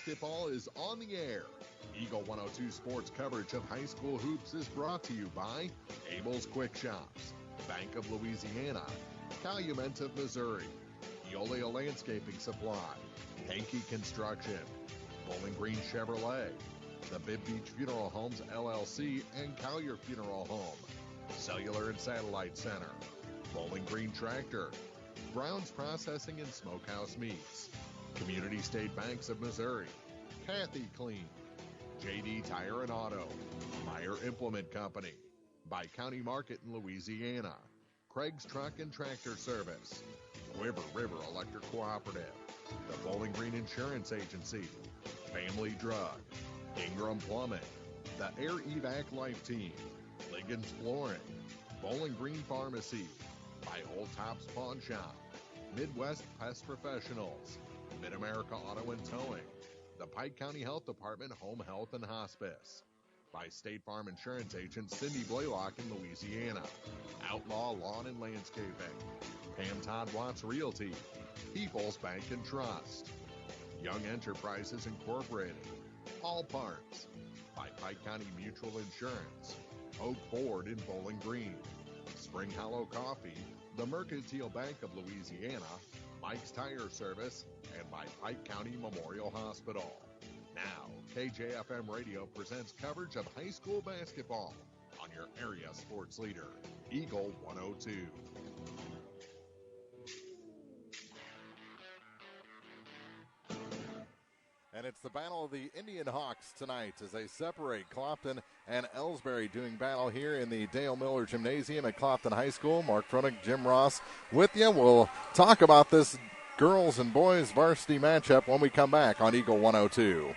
basketball is on the air. Eagle 102 sports coverage of high school hoops is brought to you by Abel's Quick Shops, Bank of Louisiana, Calumet of Missouri, Eolia Landscaping Supply, Hankey Construction, Bowling Green Chevrolet, the Bibb Beach Funeral Homes LLC and Collier Funeral Home, Cellular and Satellite Center, Bowling Green Tractor, Brown's Processing and Smokehouse Meats, Community State Banks of Missouri, Kathy Clean, JD Tire and Auto, Meyer Implement Company, By County Market in Louisiana, Craig's Truck and Tractor Service, Quiver River Electric Cooperative, the Bowling Green Insurance Agency, Family Drug, Ingram Plumbing, the Air Evac Life Team, Liggins Flooring, Bowling Green Pharmacy, by Old Tops Pawn Shop, Midwest Pest Professionals, Mid-America Auto and Towing, the Pike County Health Department Home Health and Hospice, by State Farm Insurance Agent Cindy Blaylock in Louisiana, Outlaw Lawn and Landscaping, Pam Todd Watts Realty, People's Bank and Trust, Young Enterprises Incorporated, All Parts, by Pike County Mutual Insurance, Oak Ford in Bowling Green, Spring Hollow Coffee, the Mercantile Bank of Louisiana, Mike's Tire Service, and by Pike County Memorial Hospital. Now, KJFM Radio presents coverage of high school basketball on your area sports leader, Eagle 102. And it's the battle of the Indian Hawks tonight as they separate Clopton and Elsberry, doing battle here in the Dale Miller Gymnasium at Clopton High School. Mark Froenig, Jim Ross with you. We'll talk about this girls and boys varsity matchup when we come back on Eagle 102.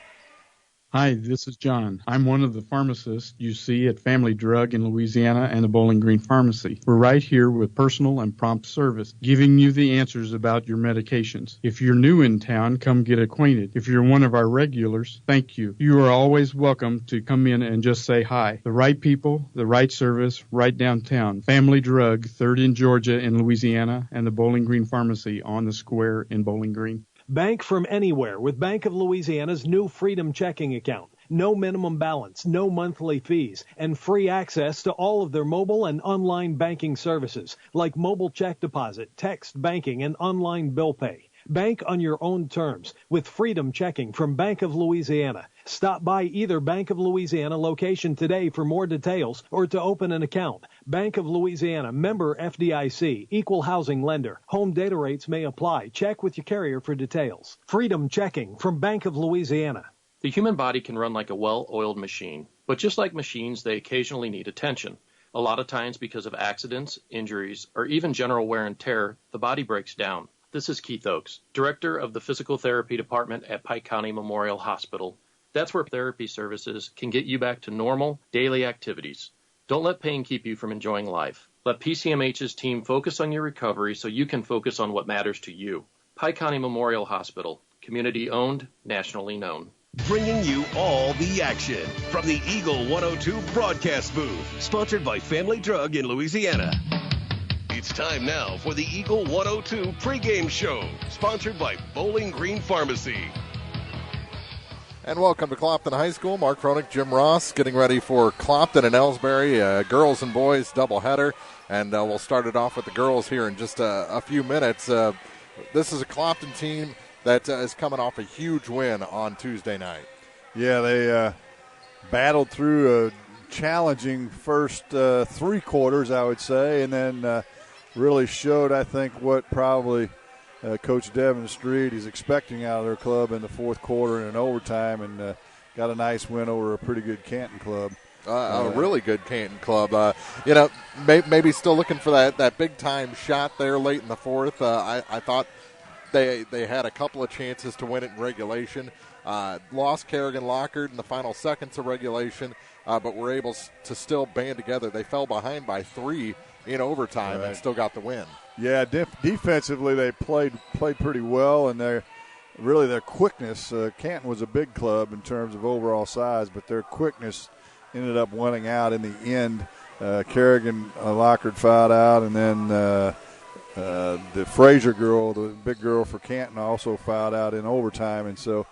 Hi, this is John. I'm one of the pharmacists you see at Family Drug in Louisiana and the Bowling Green Pharmacy. We're right here with personal and prompt service, giving you the answers about your medications. If you're new in town, come get acquainted. If you're one of our regulars, thank you. You are always welcome to come in and just say hi. The right people, the right service, right downtown. Family Drug, 3rd in Georgia in Louisiana, and the Bowling Green Pharmacy on the square in Bowling Green. Bank from anywhere with Bank of Louisiana's new Freedom Checking account. No minimum balance, no monthly fees, and free access to all of their mobile and online banking services, like mobile check deposit, text banking, and online bill pay. Bank on your own terms with Freedom Checking from Bank of Louisiana. Stop by either Bank of Louisiana location today for more details or to open an account. Bank of Louisiana, member FDIC, equal housing lender. Home data rates may apply. Check with your carrier for details. Freedom Checking from Bank of Louisiana. The human body can run like a well-oiled machine, but just like machines, they occasionally need attention. A lot of times because of accidents, injuries, or even general wear and tear, the body breaks down. This is Keith Oakes, Director of the Physical Therapy Department at Pike County Memorial Hospital. That's where therapy services can get you back to normal, daily activities. Don't let pain keep you from enjoying life. Let PCMH's team focus on your recovery so you can focus on what matters to you. Pike County Memorial Hospital, community-owned, nationally known. Bringing you all the action from the Eagle 102 broadcast booth, sponsored by Family Drug in Louisiana. It's time now for the Eagle 102 pregame show, sponsored by Bowling Green Pharmacy. And welcome to Clopton High School. Mark Froenig, Jim Ross, getting ready for Clopton and Elsberry, girls and boys doubleheader. And we'll start it off with the girls here in just a few minutes. This is a Clopton team that is coming off a huge win on Tuesday night. Yeah, they battled through a challenging first 3 quarters, I would say, and then really showed, I think, what probably Coach Devin Street is expecting out of their club in the fourth quarter and in overtime, and got a nice win over a pretty good Canton club. A really good Canton club. Maybe still looking for that big-time shot there late in the fourth. I thought they had a couple of chances to win it in regulation. Lost Kerrigan-Lockard in the final seconds of regulation, but were able to still band together. They fell behind by 3 in overtime and still got the win. Yeah, defensively they played pretty well, and their quickness. Canton was a big club in terms of overall size, but their quickness ended up winning out in the end. Kerrigan-Lockard fouled out, and then the Frazier girl, the big girl for Canton, also fouled out in overtime, and so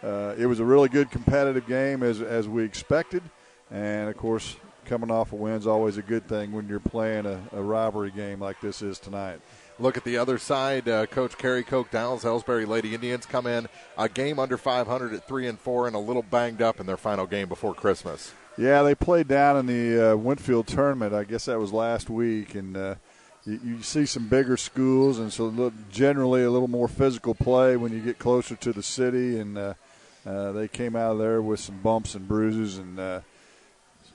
it was a really good competitive game as we expected. And, of course, coming off a win is always a good thing when you're playing a rivalry game like this is tonight. Look at the other side. Coach Kerry Koch Dowell's Elsberry Lady Indians come in a game under 500 at 3-4 and a little banged up in their final game before Christmas. Yeah, they played down in the Winfield tournament. I guess that was last week. And you see some bigger schools, and so generally a little more physical play when you get closer to the city. And they came out of there with some bumps and bruises, and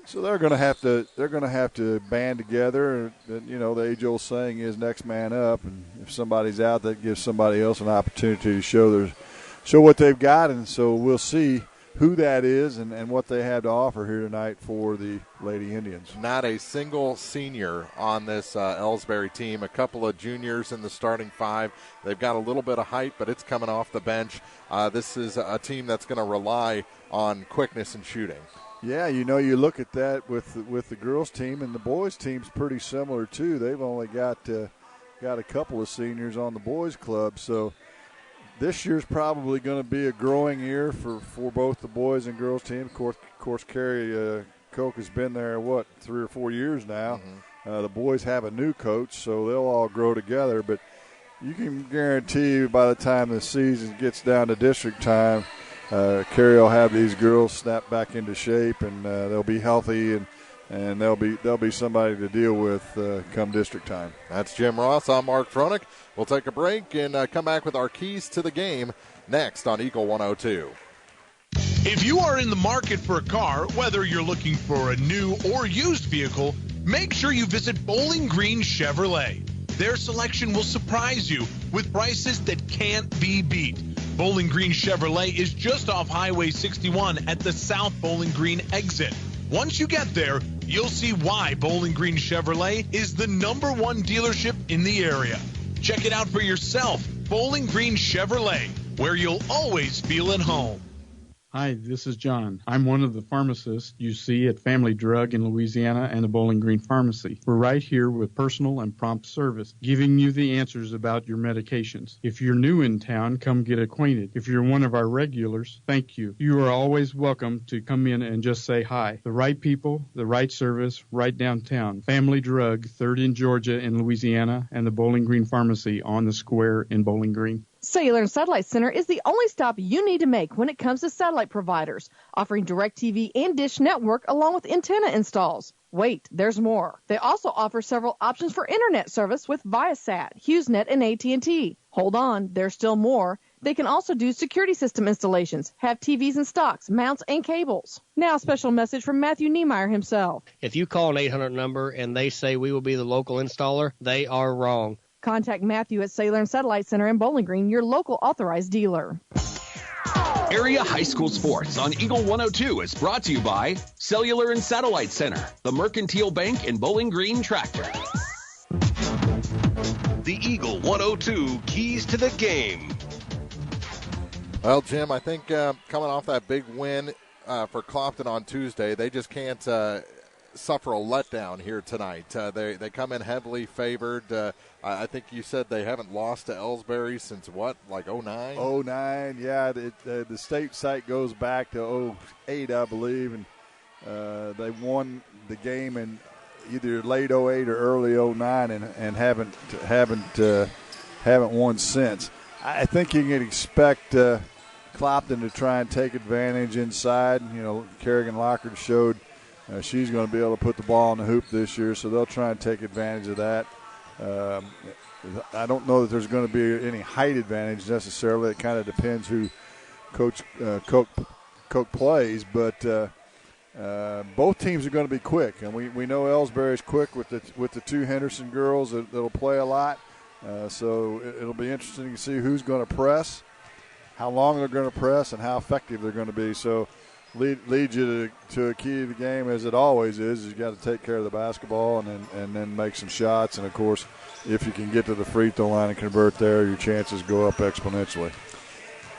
so they're going to have to band together. You know, the age-old saying is next man up, and if somebody's out, that gives somebody else an opportunity to show what they've got. And so we'll see who that is and what they have to offer here tonight for the Lady Indians. Not a single senior on this Elsberry team. A couple of juniors in the starting five. They've got a little bit of height, but it's coming off the bench. This is a team that's going to rely on quickness and shooting. Yeah, you know, you look at that with the girls' team, and the boys' team's pretty similar too. They've only got a couple of seniors on the boys' club, so this year's probably going to be a growing year for both the boys and girls' team. Of course, Kerry Koch has been there 3 or 4 years now. Mm-hmm. The boys have a new coach, so they'll all grow together. But you can guarantee by the time the season gets down to district time, Kerry will have these girls snap back into shape, and they'll be healthy, and they'll be somebody to deal with come district time. That's Jim Ross. I'm Mark Tronick. We'll take a break and come back with our keys to the game next on Eagle 102. If you are in the market for a car, whether you're looking for a new or used vehicle, make sure you visit Bowling Green Chevrolet. Their selection will surprise you with prices that can't be beat. Bowling Green Chevrolet is just off Highway 61 at the South Bowling Green exit. Once you get there, you'll see why Bowling Green Chevrolet is the #1 dealership in the area. Check it out for yourself. Bowling Green Chevrolet, where you'll always feel at home. Hi, this is John. I'm one of the pharmacists you see at Family Drug in Louisiana and the Bowling Green Pharmacy. We're right here with personal and prompt service, giving you the answers about your medications. If you're new in town, come get acquainted. If you're one of our regulars, thank you. You are always welcome to come in and just say hi. The right people, the right service, right downtown. Family Drug, 3rd in Georgia in Louisiana, and the Bowling Green Pharmacy on the square in Bowling Green. Cellular and Satellite Center is the only stop you need to make when it comes to satellite providers, offering DirecTV and Dish Network along with antenna installs. Wait, there's more. They also offer several options for internet service with Viasat, HughesNet, and AT&T. Hold on, there's still more. They can also do security system installations, have TVs in stocks, mounts, and cables. Now a special message from Matthew Niemeyer himself. If you call an 800 number and they say we will be the local installer, they are wrong. Contact Matthew at Cellular and Satellite Center in Bowling Green, your local authorized dealer. Area High School Sports on Eagle 102 is brought to you by Cellular and Satellite Center, the Mercantile Bank, and Bowling Green Tractor. The Eagle 102 keys to the game. Well, Jim, I think coming off that big win for Clopton on Tuesday, they just can't suffer a letdown here tonight. They come in heavily favored. I think you said they haven't lost to Elsberry since what, like 09? 09, yeah. The state site goes back to 08, I believe, and they won the game in either late 08 or early 09 and haven't won since. I think you can expect Clopton to try and take advantage inside. You know, Kerrigan Lockard showed she's going to be able to put the ball in the hoop this year, so they'll try and take advantage of that. I don't know that there's going to be any height advantage necessarily. It kind of depends who Coach Koch plays, but both teams are going to be quick, and we know Elsberry's quick with the two Henderson girls that'll play a lot. So it'll be interesting to see who's going to press, how long they're going to press, and how effective they're going to be. So lead you to a key of the game, as it always is. You got to take care of the basketball and then make some shots. And, of course, if you can get to the free throw line and convert there, your chances go up exponentially.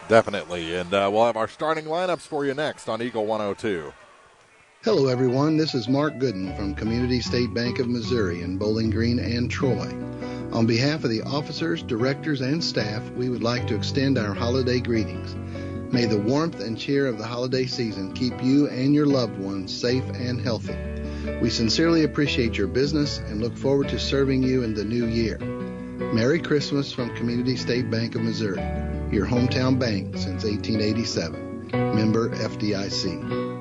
Definitely. And we'll have our starting lineups for you next on Eagle 102. Hello, everyone. This is Mark Gooden from Community State Bank of Missouri in Bowling Green and Troy. On behalf of the officers, directors, and staff, we would like to extend our holiday greetings. May the warmth and cheer of the holiday season keep you and your loved ones safe and healthy. We sincerely appreciate your business and look forward to serving you in the new year. Merry Christmas from Community State Bank of Missouri, your hometown bank since 1887. Member FDIC.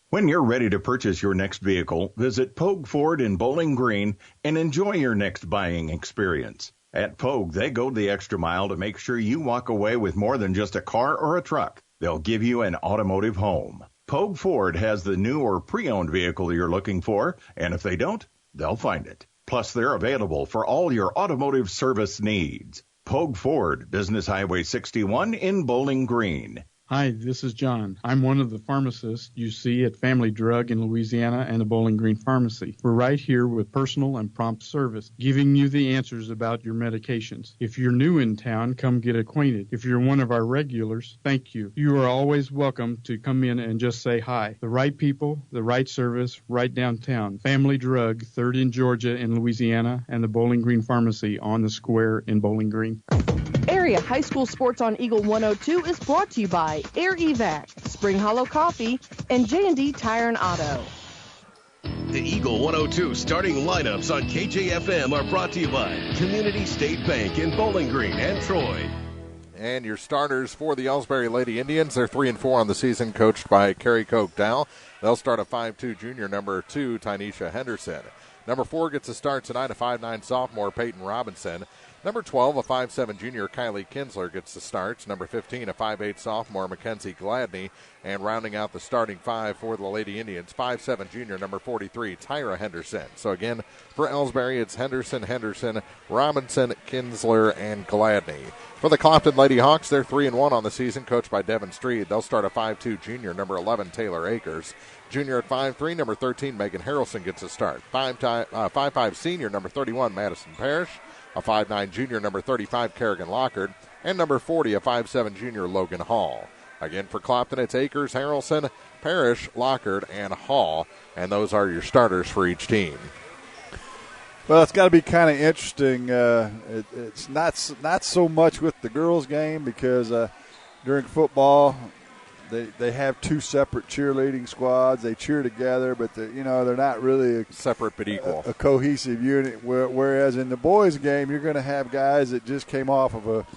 When you're ready to purchase your next vehicle, visit Pogue Ford in Bowling Green and enjoy your next buying experience. At Pogue, they go the extra mile to make sure you walk away with more than just a car or a truck. They'll give you an automotive home. Pogue Ford has the new or pre-owned vehicle you're looking for, and if they don't, they'll find it. Plus, they're available for all your automotive service needs. Pogue Ford, Business Highway 61 in Bowling Green. Hi, this is John. I'm one of the pharmacists you see at Family Drug in Louisiana and the Bowling Green Pharmacy. We're right here with personal and prompt service, giving you the answers about your medications. If you're new in town, come get acquainted. If you're one of our regulars, thank you. You are always welcome to come in and just say hi. The right people, the right service, right downtown. Family Drug, 3rd in Georgia in Louisiana, and the Bowling Green Pharmacy on the square in Bowling Green. Area High School Sports on Eagle 102 is brought to you by Air Evac, Spring Hollow Coffee, and J&D Tire and Auto. The Eagle 102 starting lineups on KJFM are brought to you by Community State Bank in Bowling Green and Troy. And your starters for the Elsberry Lady Indians, they're 3-4 on the season, coached by Carrie Koch Dow. They'll start a 5'2 junior, number 2, Tynesha Henderson. Number 4 gets a start tonight, a 5'9 sophomore, Peyton Robinson. Number 12, a 5'7 junior, Kylie Kinsler gets the starts. Number 15, a 5'8 sophomore, Mackenzie Gladney. And rounding out the starting five for the Lady Indians, 5'7 junior, number 43, Tyra Henderson. So again, for Elsberry, it's Henderson, Robinson, Kinsler, and Gladney. For the Clopton Lady Hawks, they're 3-1 on the season, coached by Devin Street. They'll start a 5'2 junior, number 11, Taylor Akers. Junior at 5'3, number 13, Megan Harrelson gets a start. 5'5 senior, number 31, Madison Parrish. A 5'9 junior, number 35, Kerrigan Lockard. And number 40, a 5'7 junior, Logan Hall. Again, for Clopton, it's Akers, Harrelson, Parrish, Lockard, and Hall. And those are your starters for each team. Well, it's got to be kind of interesting. It's not so much with the girls' game because during football, they have two separate cheerleading squads. They cheer together, but they're not really separate but equal, a cohesive unit. Whereas in the boys' game, you're going to have guys that just came off of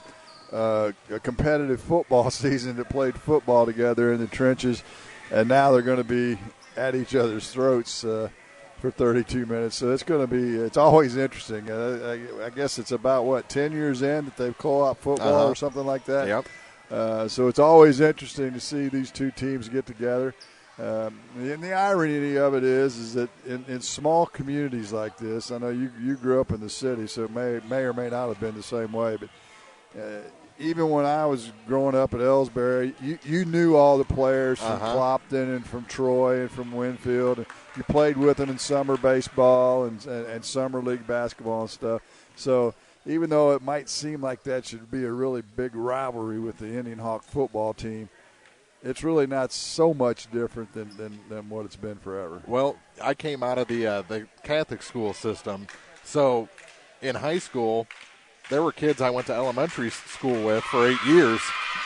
a competitive football season that played football together in the trenches, and now they're going to be at each other's throats for 32 minutes. So it's always interesting. I guess it's about 10 years in that they've co-op football or something like that. Yep. So it's always interesting to see these two teams get together. And the irony of it is that in small communities like this, I know you grew up in the city, so it may or may not have been the same way, but even when I was growing up at Elsberry, you knew all the players from Clopton and from Troy and from Winfield. You played with them in summer baseball and summer league basketball and stuff. So even though it might seem like that should be a really big rivalry with the Indian Hawk football team, it's really not so much different than what it's been forever. Well, I came out of the Catholic school system, so in high school, there were kids I went to elementary school with for 8 years,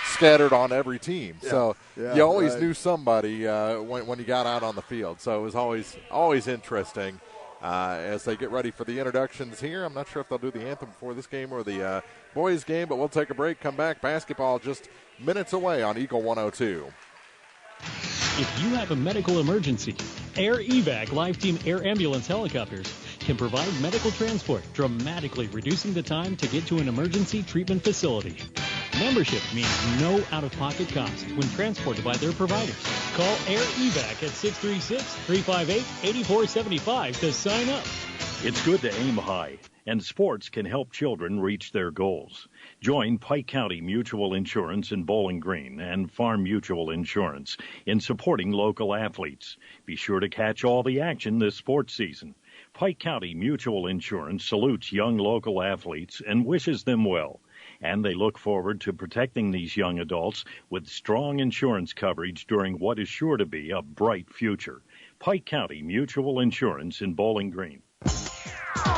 scattered on every team. Yeah. So you always knew somebody when you got out on the field. So it was always interesting. As they get ready for the introductions here. I'm not sure if they'll do the anthem before this game or the boys' game, but we'll take a break, come back. Basketball just minutes away on Eagle 102. If you have a medical emergency, Air Evac Live Team Air Ambulance helicopters can provide medical transport, dramatically reducing the time to get to an emergency treatment facility. Membership means no out-of-pocket cost when transported by their providers. Call Air Evac at 636-358-8475 to sign up. It's good to aim high, and sports can help children reach their goals. Join Pike County Mutual Insurance in Bowling Green and Farm Mutual Insurance in supporting local athletes. Be sure to catch all the action this sports season. Pike County Mutual Insurance salutes young local athletes and wishes them well. And they look forward to protecting these young adults with strong insurance coverage during what is sure to be a bright future. Pike County Mutual Insurance in Bowling Green.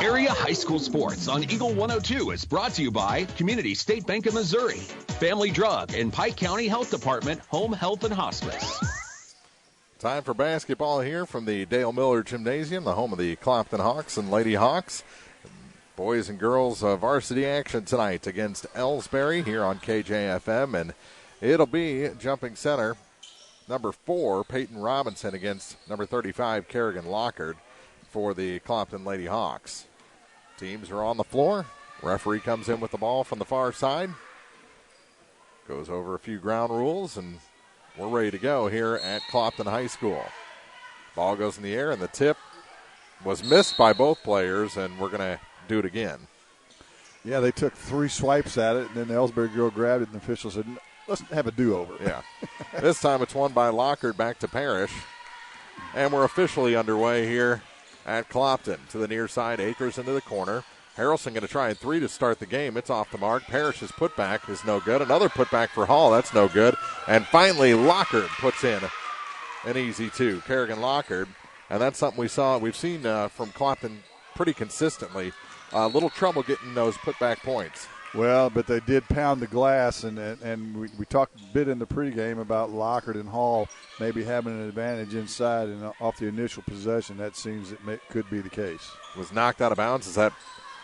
Area High School Sports on Eagle 102 is brought to you by Community State Bank of Missouri, Family Drug, and Pike County Health Department, Home Health and Hospice. Time for basketball here from the Dale Miller Gymnasium, the home of the Clopton Hawks and Lady Hawks. Boys and girls varsity action tonight against Elsberry here on KJFM, and it'll be jumping center number 4, Peyton Robinson, against number 35, Kerrigan Lockard, for the Clopton Lady Hawks. Teams are on the floor. Referee comes in with the ball from the far side. Goes over a few ground rules, and we're ready to go here at Clopton High School. Ball goes in the air, and the tip was missed by both players, and we're going to do it again. Yeah, they took 3 swipes at it, and then the Elsberry girl grabbed it, and the official said, let's have a do-over. Yeah. This time it's won by Lockard back to Parrish. And we're officially underway here at Clopton. To the near side, Akers into the corner. Harrelson going to try and 3 to start the game. It's off the mark. Parrish's putback is no good. Another putback for Hall. That's no good. And finally, Lockard puts in an easy 2. Kerrigan Lockard. And that's something we've seen from Clopton pretty consistently. A little trouble getting those putback points. Well, but they did pound the glass, and we talked a bit in the pregame about Lockard and Hall maybe having an advantage inside and off the initial possession. That seems it could be the case. Was knocked out of bounds. Is that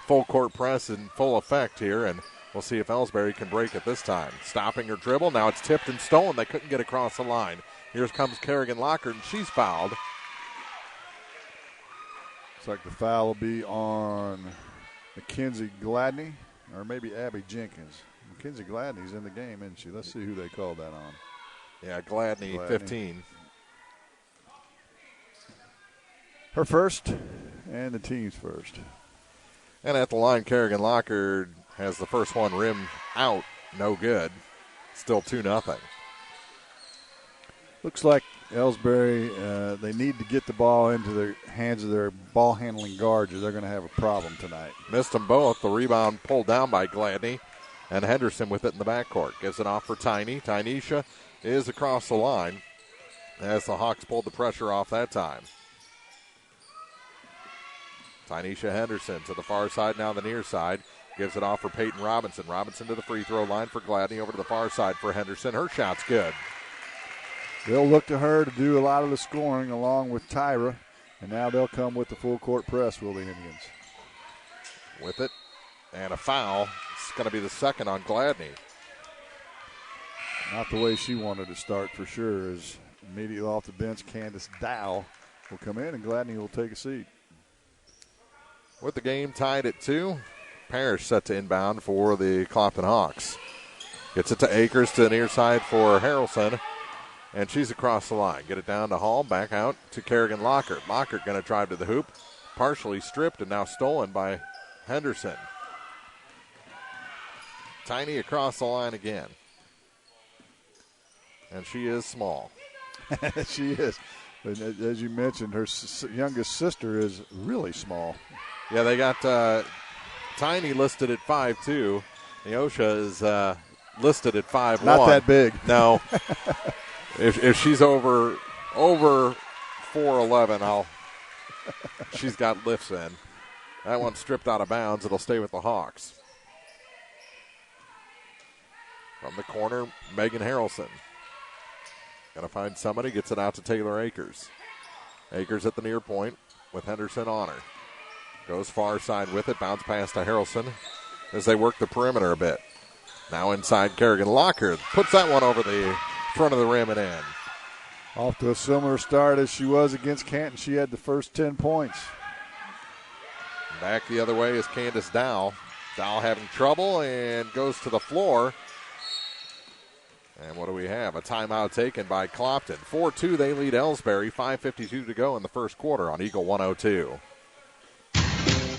full court press in full effect here, and we'll see if Elsberry can break it this time. Stopping her dribble. Now it's tipped and stolen. They couldn't get across the line. Here comes Kerrigan Lockard, and she's fouled. Looks like the foul will be on Mackenzie Gladney. Or maybe Abby Jenkins. Mackenzie Gladney's in the game, isn't she? Let's see who they called that on. Yeah, Gladney. 15. Her first, and the team's first. And at the line, Kerrigan Lockard has the first one rim out. No good. Still 2-0. Looks like Elsberry, they need to get the ball into the hands of their ball-handling guards, or they're going to have a problem tonight. Missed them both. The rebound pulled down by Gladney, and Henderson with it in the backcourt. Gives it off for Tiny. Tynesha is across the line as the Hawks pulled the pressure off that time. Tynesha Henderson to the far side, now the near side. Gives it off for Peyton Robinson. Robinson to the free throw line for Gladney, over to the far side for Henderson. Her shot's good. They'll look to her to do a lot of the scoring along with Tyra, and now they'll come with the full court press, will the Indians. With it, and a foul. It's going to be the second on Gladney. Not the way she wanted to start for sure, as immediately off the bench, Candace Dow will come in, and Gladney will take a seat. With the game tied at 2, Parrish set to inbound for the Clopton Hawks. Gets it to Akers to the near side for Harrelson. And she's across the line. Get it down to Hall, back out to Kerrigan Lockard. Lockard going to drive to the hoop. Partially stripped and now stolen by Henderson. Tiny across the line again. And she is small. She is. But as you mentioned, her youngest sister is really small. Yeah, they got Tiny listed at 5'2". Neosha is listed at 5'1". Not that big. No. If she's over 4'11", she's got lifts in. That one's stripped out of bounds. It'll stay with the Hawks. From the corner, Megan Harrelson. Got to find somebody. Gets it out to Taylor Akers. Akers at the near point with Henderson on her. Goes far side with it. Bounce pass to Harrelson as they work the perimeter a bit. Now inside, Kerrigan Lockard puts that one over the front of the rim and in. Off to a similar start as she was against Canton. She had the first 10 points. Back the other way is Candace Dow. Dow having trouble and goes to the floor. And what do we have? A timeout taken by Clopton. 4-2, they lead Elsberry. 5:52 to go in the first quarter on Eagle 102.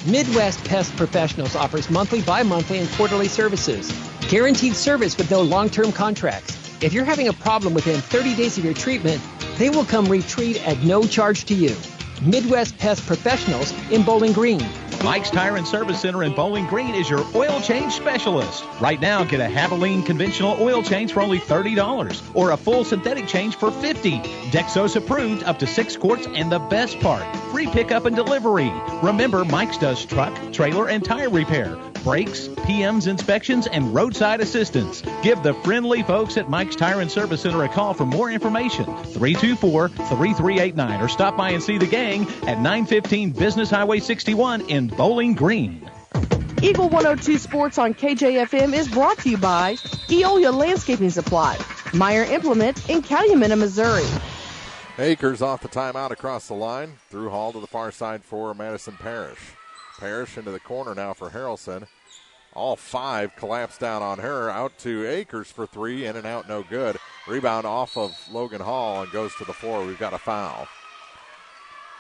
Midwest Pest Professionals offers monthly, bi-monthly, and quarterly services. Guaranteed service with no long-term contracts. If you're having a problem within 30 days of your treatment, they will come retreat at no charge to you. Midwest Pest Professionals in Bowling Green. Mike's Tire and Service Center in Bowling Green is your oil change specialist. Right now, get a Havoline conventional oil change for only $30 or a full synthetic change for $50. Dexos approved up to 6 quarts, and the best part, free pickup and delivery. Remember, Mike's does truck, trailer, and tire repair, brakes, PMs inspections, and roadside assistance. Give the friendly folks at Mike's Tire and Service Center a call for more information, 324-3389, or stop by and see the gang at 915 Business Highway 61 in Bowling Green. Eagle 102 Sports on KJFM is brought to you by Eolia Landscaping Supply, Meyer Implement in Calumet, Missouri. Akers off the timeout across the line. Through Hall to the far side for Madison Parrish. Parrish into the corner now for Harrelson. All 5 collapse down on her. Out to Akers for 3. In and out, no good. Rebound off of Logan Hall and goes to the floor. We've got a foul.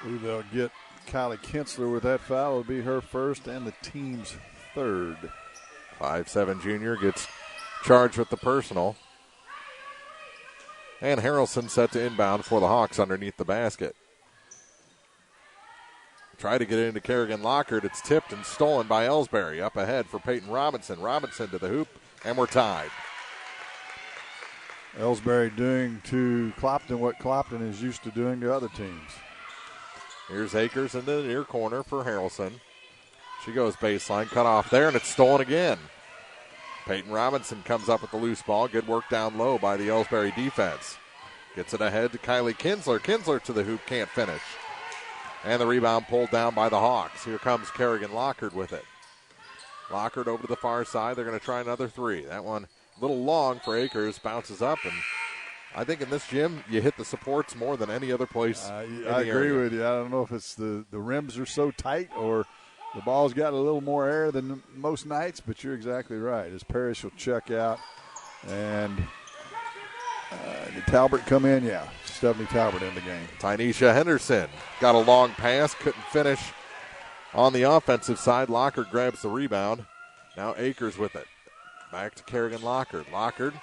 They'll get Kylie Kinsler with that foul. It'll be her first and the team's third. 5'7" junior gets charged with the personal. And Harrelson set to inbound for the Hawks underneath the basket. Try to get it into Kerrigan Lockhart. It's tipped and stolen by Elsberry. Up ahead for Peyton Robinson. Robinson to the hoop, and we're tied. Elsberry doing to Clopton what Clopton is used to doing to other teams. Here's Akers into the near corner for Harrelson. She goes baseline, cut off there, and it's stolen again. Peyton Robinson comes up with the loose ball. Good work down low by the Elsberry defense. Gets it ahead to Kylie Kinsler. Kinsler to the hoop, can't finish. And the rebound pulled down by the Hawks. Here comes Kerrigan Lockhart with it. Lockhart over to the far side. They're going to try another 3. That one a little long for Akers. Bounces up, and I think in this gym you hit the supports more than any other place. I agree with you. I don't know if it's the rims are so tight or the ball's got a little more air than most nights, but you're exactly right. As Parrish will check out, and did Talbert come in? Yeah, Stephanie Talbert in the game. Tynesha Henderson got a long pass, couldn't finish on the offensive side. Lockhart grabs the rebound. Now Akers with it. Back to Kerrigan Lockhart. Lockhart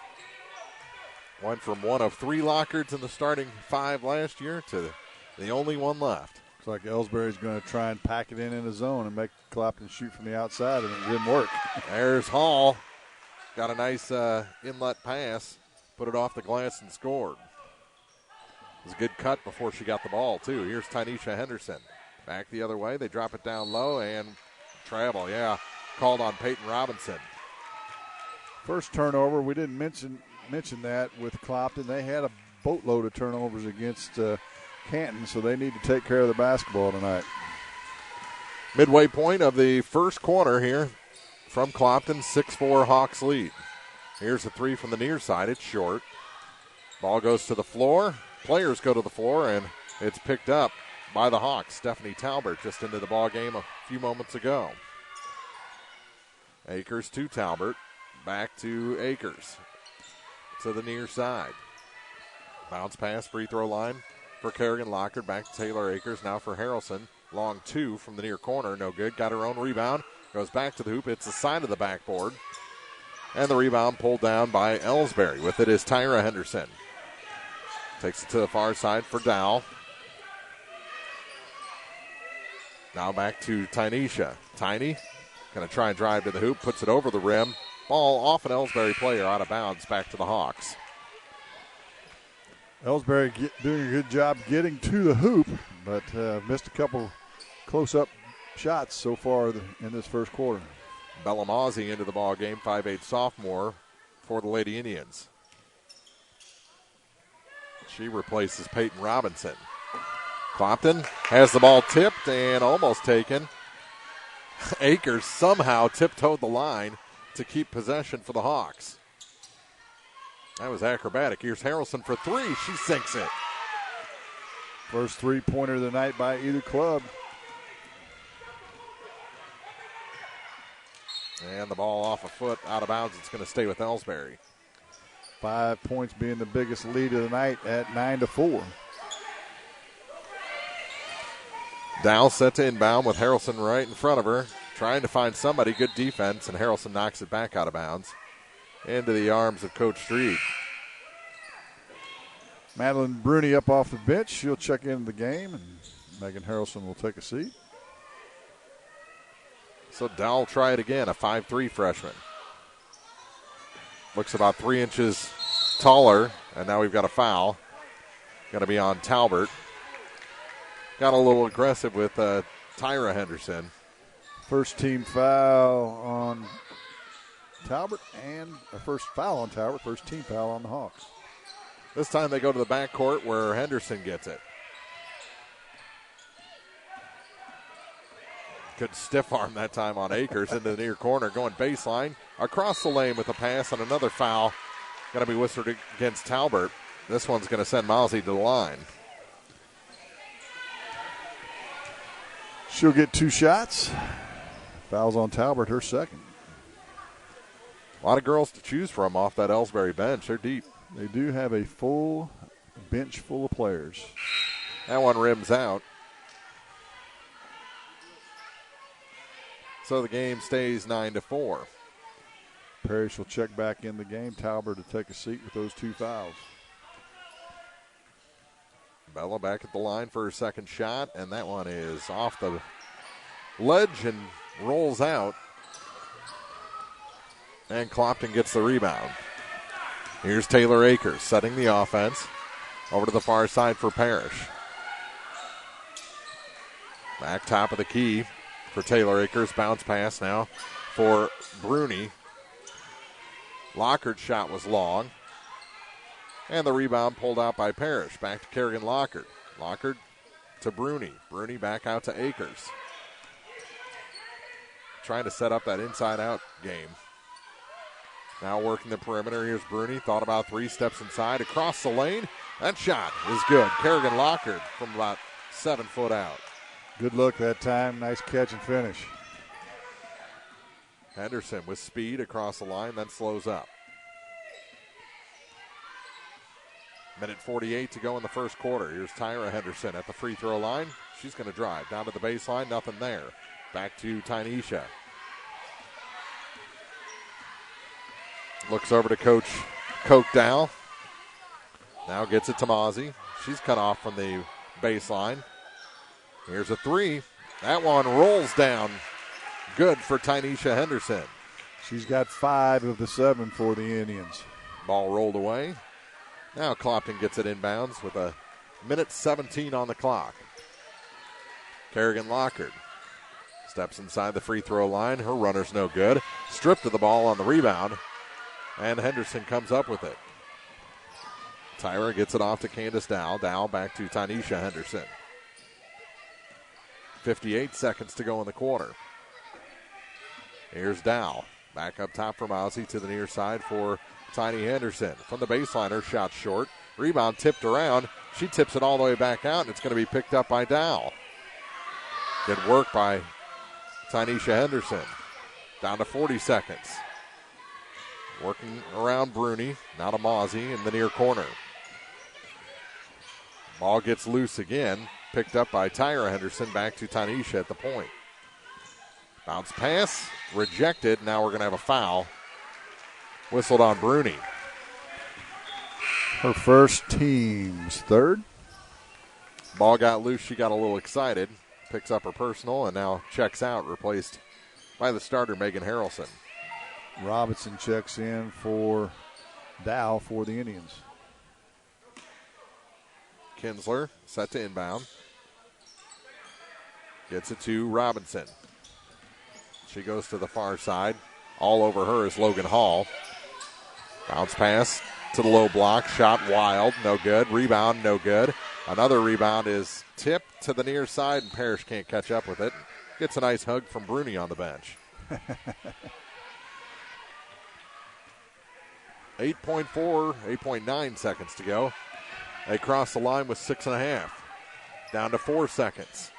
went from one of 3 Lockharts in the starting 5 last year to the only one left. Looks like Elsberry's going to try and pack it in a zone and make Clopton shoot from the outside, and it didn't work. There's Hall. Got a nice inlet pass. Put it off the glass and scored. It was a good cut before she got the ball, too. Here's Tynesha Henderson. Back the other way. They drop it down low and travel. Yeah, called on Peyton Robinson. First turnover, we didn't mention that with Clopton. They had a boatload of turnovers against Canton, so they need to take care of the basketball tonight. Midway point of the first quarter here from Clopton, 6-4 Hawks lead. Here's a 3 from the near side. It's short. Ball goes to the floor. Players go to the floor, and it's picked up by the Hawks. Stephanie Talbert just into the ball game a few moments ago. Akers to Talbert. Back to Akers. To the near side. Bounce pass, free throw line for Kerrigan Lockhart. Back to Taylor Akers. Now for Harrelson. Long 2 from the near corner. No good. Got her own rebound. Goes back to the hoop. It's the side of the backboard. And the rebound pulled down by Elsberry. With it is Tyra Henderson. Takes it to the far side for Dow. Now back to Tynesha. Tiny going to try and drive to the hoop. Puts it over the rim. Ball off an Elsberry player out of bounds. Back to the Hawks. Elsberry doing a good job getting to the hoop, but missed a couple close-up shots so far in this first quarter. Bellamazzi into the ball game, 5'8" sophomore for the Lady Indians. She replaces Peyton Robinson. Clopton has the ball tipped and almost taken. Akers somehow tiptoed the line to keep possession for the Hawks. That was acrobatic. Here's Harrelson for 3. She sinks it. First three-pointer of the night by either club. And the ball off a foot, out of bounds. It's going to stay with Elsberry. 5 points being the biggest lead of the night at 9-4. Dow set to inbound with Harrelson right in front of her. Trying to find somebody. Good defense, and Harrelson knocks it back out of bounds. Into the arms of Coach Street. Madeline Bruni up off the bench. She'll check into the game. And Megan Harrelson will take a seat. So Dowell try it again, a 5'3" freshman. Looks about 3 inches taller, and now we've got a foul. Going to be on Talbert. Got a little aggressive with Tyra Henderson. First team foul on Talbert and first foul on Talbert, first team foul on the Hawks. This time they go to the backcourt where Henderson gets it. Good stiff arm that time on Akers into the near corner, going baseline. Across the lane with a pass and another foul. Going to be whistled against Talbert. This one's going to send Mousy to the line. She'll get 2 shots. Fouls on Talbert, her second. A lot of girls to choose from off that Elsberry bench. They're deep. They do have a full bench full of players. That one rims out. So the game stays 9-4. Parrish will check back in the game. Talbert to take a seat with those 2 fouls. Bella back at the line for her second shot, and that one is off the ledge and rolls out. And Clopton gets the rebound. Here's Taylor Akers setting the offense. Over to the far side for Parrish. Back top of the key for Taylor Akers. Bounce pass now for Bruni. Lockard's shot was long. And the rebound pulled out by Parrish. Back to Kerrigan Lockard. Lockard to Bruni. Bruni back out to Akers. Trying to set up that inside-out game. Now working the perimeter. Here's Bruni. Thought about 3 steps inside. Across the lane. That shot is good. Kerrigan Lockard from about 7 foot out. Good look that time. Nice catch and finish. Henderson with speed across the line, then slows up. Minute 48 to go in the first quarter. Here's Tyra Henderson at the free throw line. She's going to drive down to the baseline. Nothing there. Back to Tynesha. Looks over to Coach Coke Dow. Now gets it to Mozzie. She's cut off from the baseline. Here's a 3. That one rolls down. Good for Tynesha Henderson. She's got 5 of the 7 for the Indians. Ball rolled away. Now Clopton gets it inbounds with a minute 17 on the clock. Kerrigan Lockard steps inside the free throw line. Her runner's no good. Stripped of the ball on the rebound. And Henderson comes up with it. Tyra gets it off to Candace Dow. Dow back to Tynesha Henderson. 58 seconds to go in the quarter. Here's Dow. Back up top for Mousy to the near side for Tiny Henderson. From the baseline, her shot short. Rebound tipped around. She tips it all the way back out, and it's going to be picked up by Dow. Good work by Tynesha Henderson. Down to 40 seconds. Working around Bruni. Now to Mozzie in the near corner. Ball gets loose again. Picked up by Tyra Henderson. Back to Tynesha at the point. Bounce pass. Rejected. Now we're going to have a foul. Whistled on Bruni. Her first, team's third. Ball got loose. She got a little excited. Picks up her personal and now checks out, replaced by the starter, Megan Harrelson. Robinson checks in for Dow for the Indians. Kinsler set to inbound. Gets it to Robinson. She goes to the far side. All over her is Logan Hall. Bounce pass to the low block. Shot wild. No good. Rebound. No good. Another rebound is tipped to the near side, and Parrish can't catch up with it. Gets a nice hug from Bruni on the bench. 8.9 seconds to go. They cross the line with 6.5. Down to 4 seconds.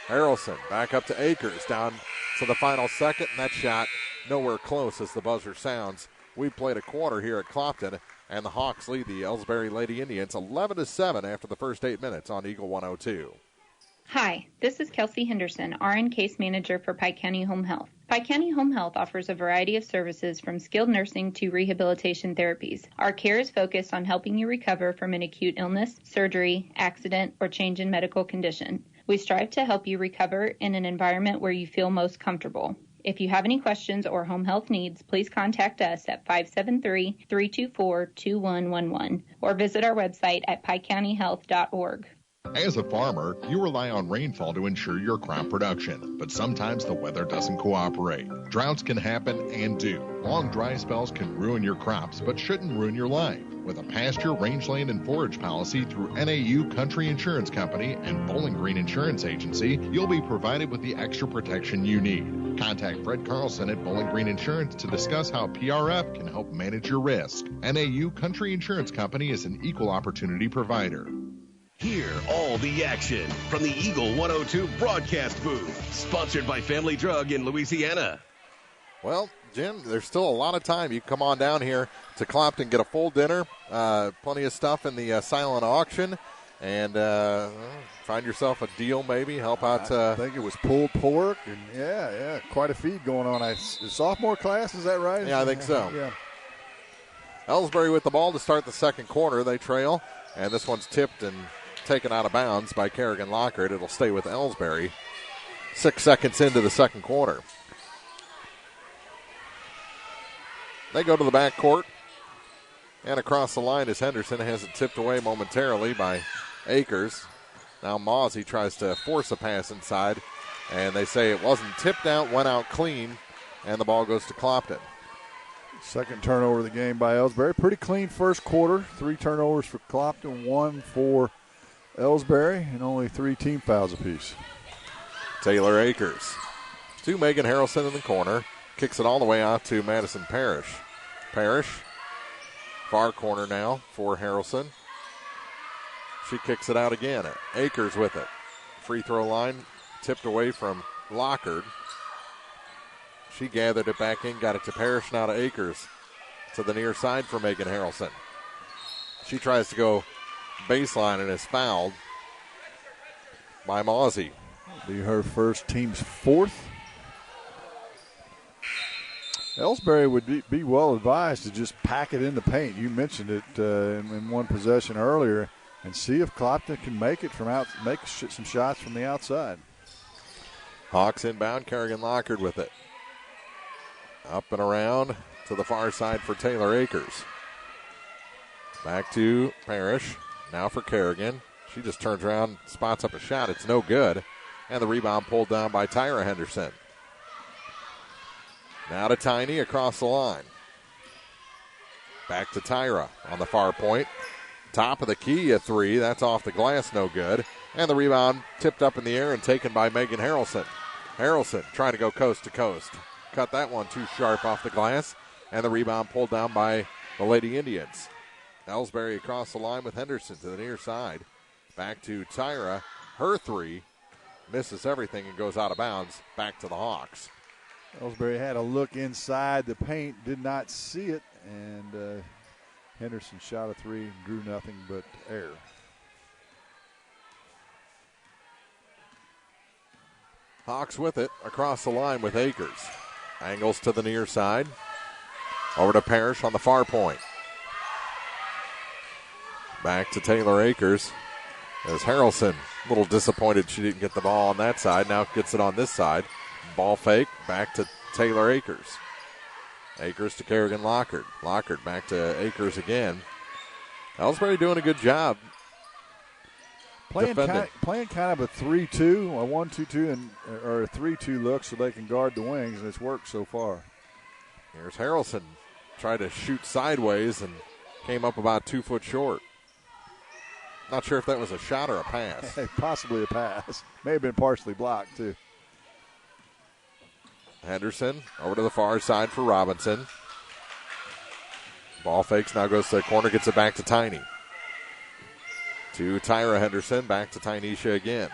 Harrelson back up to Akers. Down to the final second, and that shot nowhere close as the buzzer sounds. We've played a quarter here at Clopton, and the Hawks lead the Elsberry Lady Indians 11-7 after the first 8 minutes on Eagle 102. Hi, this is Kelsey Henderson, RN Case Manager for Pike County Home Health. Pike County Home Health offers a variety of services from skilled nursing to rehabilitation therapies. Our care is focused on helping you recover from an acute illness, surgery, accident, or change in medical condition. We strive to help you recover in an environment where you feel most comfortable. If you have any questions or home health needs, please contact us at 573-324-2111 or visit our website at pikecountyhealth.org. As a farmer, you rely on rainfall to ensure your crop production, but sometimes the weather doesn't cooperate. Droughts can happen and do. Long dry spells can ruin your crops, but shouldn't ruin your life. With a pasture, rangeland, and forage policy through NAU Country Insurance Company and Bowling Green Insurance Agency, you'll be provided with the extra protection you need. Contact Fred Carlson at Bowling Green Insurance to discuss how PRF can help manage your risk. NAU Country Insurance Company is an equal opportunity provider. Hear all the action from the Eagle 102 broadcast booth, sponsored by Family Drug in Louisiana. Well, Jim, there's still a lot of time. You can come on down here to Clopton, get a full dinner, plenty of stuff in the silent auction, and find yourself a deal maybe, help out. I think it was pulled pork, and yeah, quite a feed going on. Sophomore class, is that right? Yeah, I think so. Yeah. Elsberry with the ball to start the second quarter. They trail, and this one's tipped and taken out of bounds by Kerrigan Lockhart. It'll stay with Elsberry. 6 seconds into the second quarter. They go to the back court, and across the line as Henderson has it tipped away momentarily by Akers. Now Mozzie tries to force a pass inside, and they say it wasn't tipped out, went out clean, and the ball goes to Clopton. Second turnover of the game by Elsberry. Pretty clean first quarter. 3 turnovers for Clopton, 1 for Elsberry, and only 3 team fouls apiece. Taylor Akers to Megan Harrelson in the corner. Kicks it all the way out to Madison Parrish. Parrish, far corner now for Harrelson. She kicks it out again. Akers with it. Free throw line tipped away from Lockhart. She gathered it back in, got it to Parrish, now to Akers. To the near side for Megan Harrelson. She tries to go baseline and is fouled by Mozzie. Be her first, team's 4th. Elsberry would be well advised to just pack it in the paint. You mentioned it in one possession earlier, and see if Clopton can make it make some shots from the outside. Hawks inbound. Kerrigan Lockhart with it. Up and around to the far side for Taylor Akers. Back to Parrish. Now for Kerrigan. She just turns around, spots up a shot. It's no good. And the rebound pulled down by Tyra Henderson. Now to Tiny across the line. Back to Tyra on the far point. Top of the key, a 3. That's off the glass, no good. And the rebound tipped up in the air and taken by Megan Harrelson. Harrelson trying to go coast to coast. Cut that one too sharp off the glass. And the rebound pulled down by the Lady Indians. Elsberry across the line with Henderson to the near side. Back to Tyra. Her 3 misses everything and goes out of bounds. Back to the Hawks. Elsberry had a look inside the paint, did not see it, and Henderson shot a 3 and drew nothing but air. Hawks with it across the line with Akers. Angles to the near side. Over to Parrish on the far point. Back to Taylor Akers. As Harrelson, a little disappointed she didn't get the ball on that side. Now gets it on this side. Ball fake, back to Taylor Akers. Akers to Kerrigan Lockhart. Lockhart back to Akers again. Elsberry doing a good job playing defending. Playing kind of a 3-2, a 1-2-2, or a 3-2 look so they can guard the wings, and it's worked so far. Here's Harrelson. Tried to shoot sideways and came up about 2 foot short. Not sure if that was a shot or a pass. Possibly a pass. May have been partially blocked, too. Henderson over to the far side for Robinson. Ball fakes, now goes to the corner, gets it back to Tiny. To Tyra Henderson, back to Tynesha again.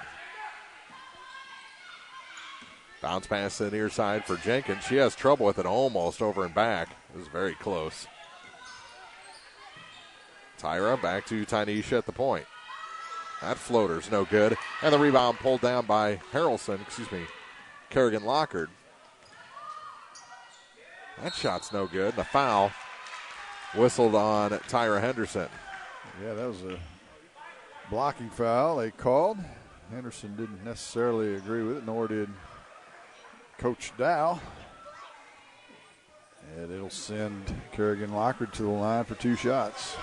Bounce pass to the near side for Jenkins. She has trouble with it, almost over and back. It was very close. Tyra back to Tynesha at the point. That floater's no good. And the rebound pulled down by Kerrigan Lockhart. That shot's no good. The foul whistled on Tyra Henderson. Yeah, that was a blocking foul they called. Henderson didn't necessarily agree with it, nor did Coach Dow. And it'll send Kerrigan Lockard to the line for 2 shots.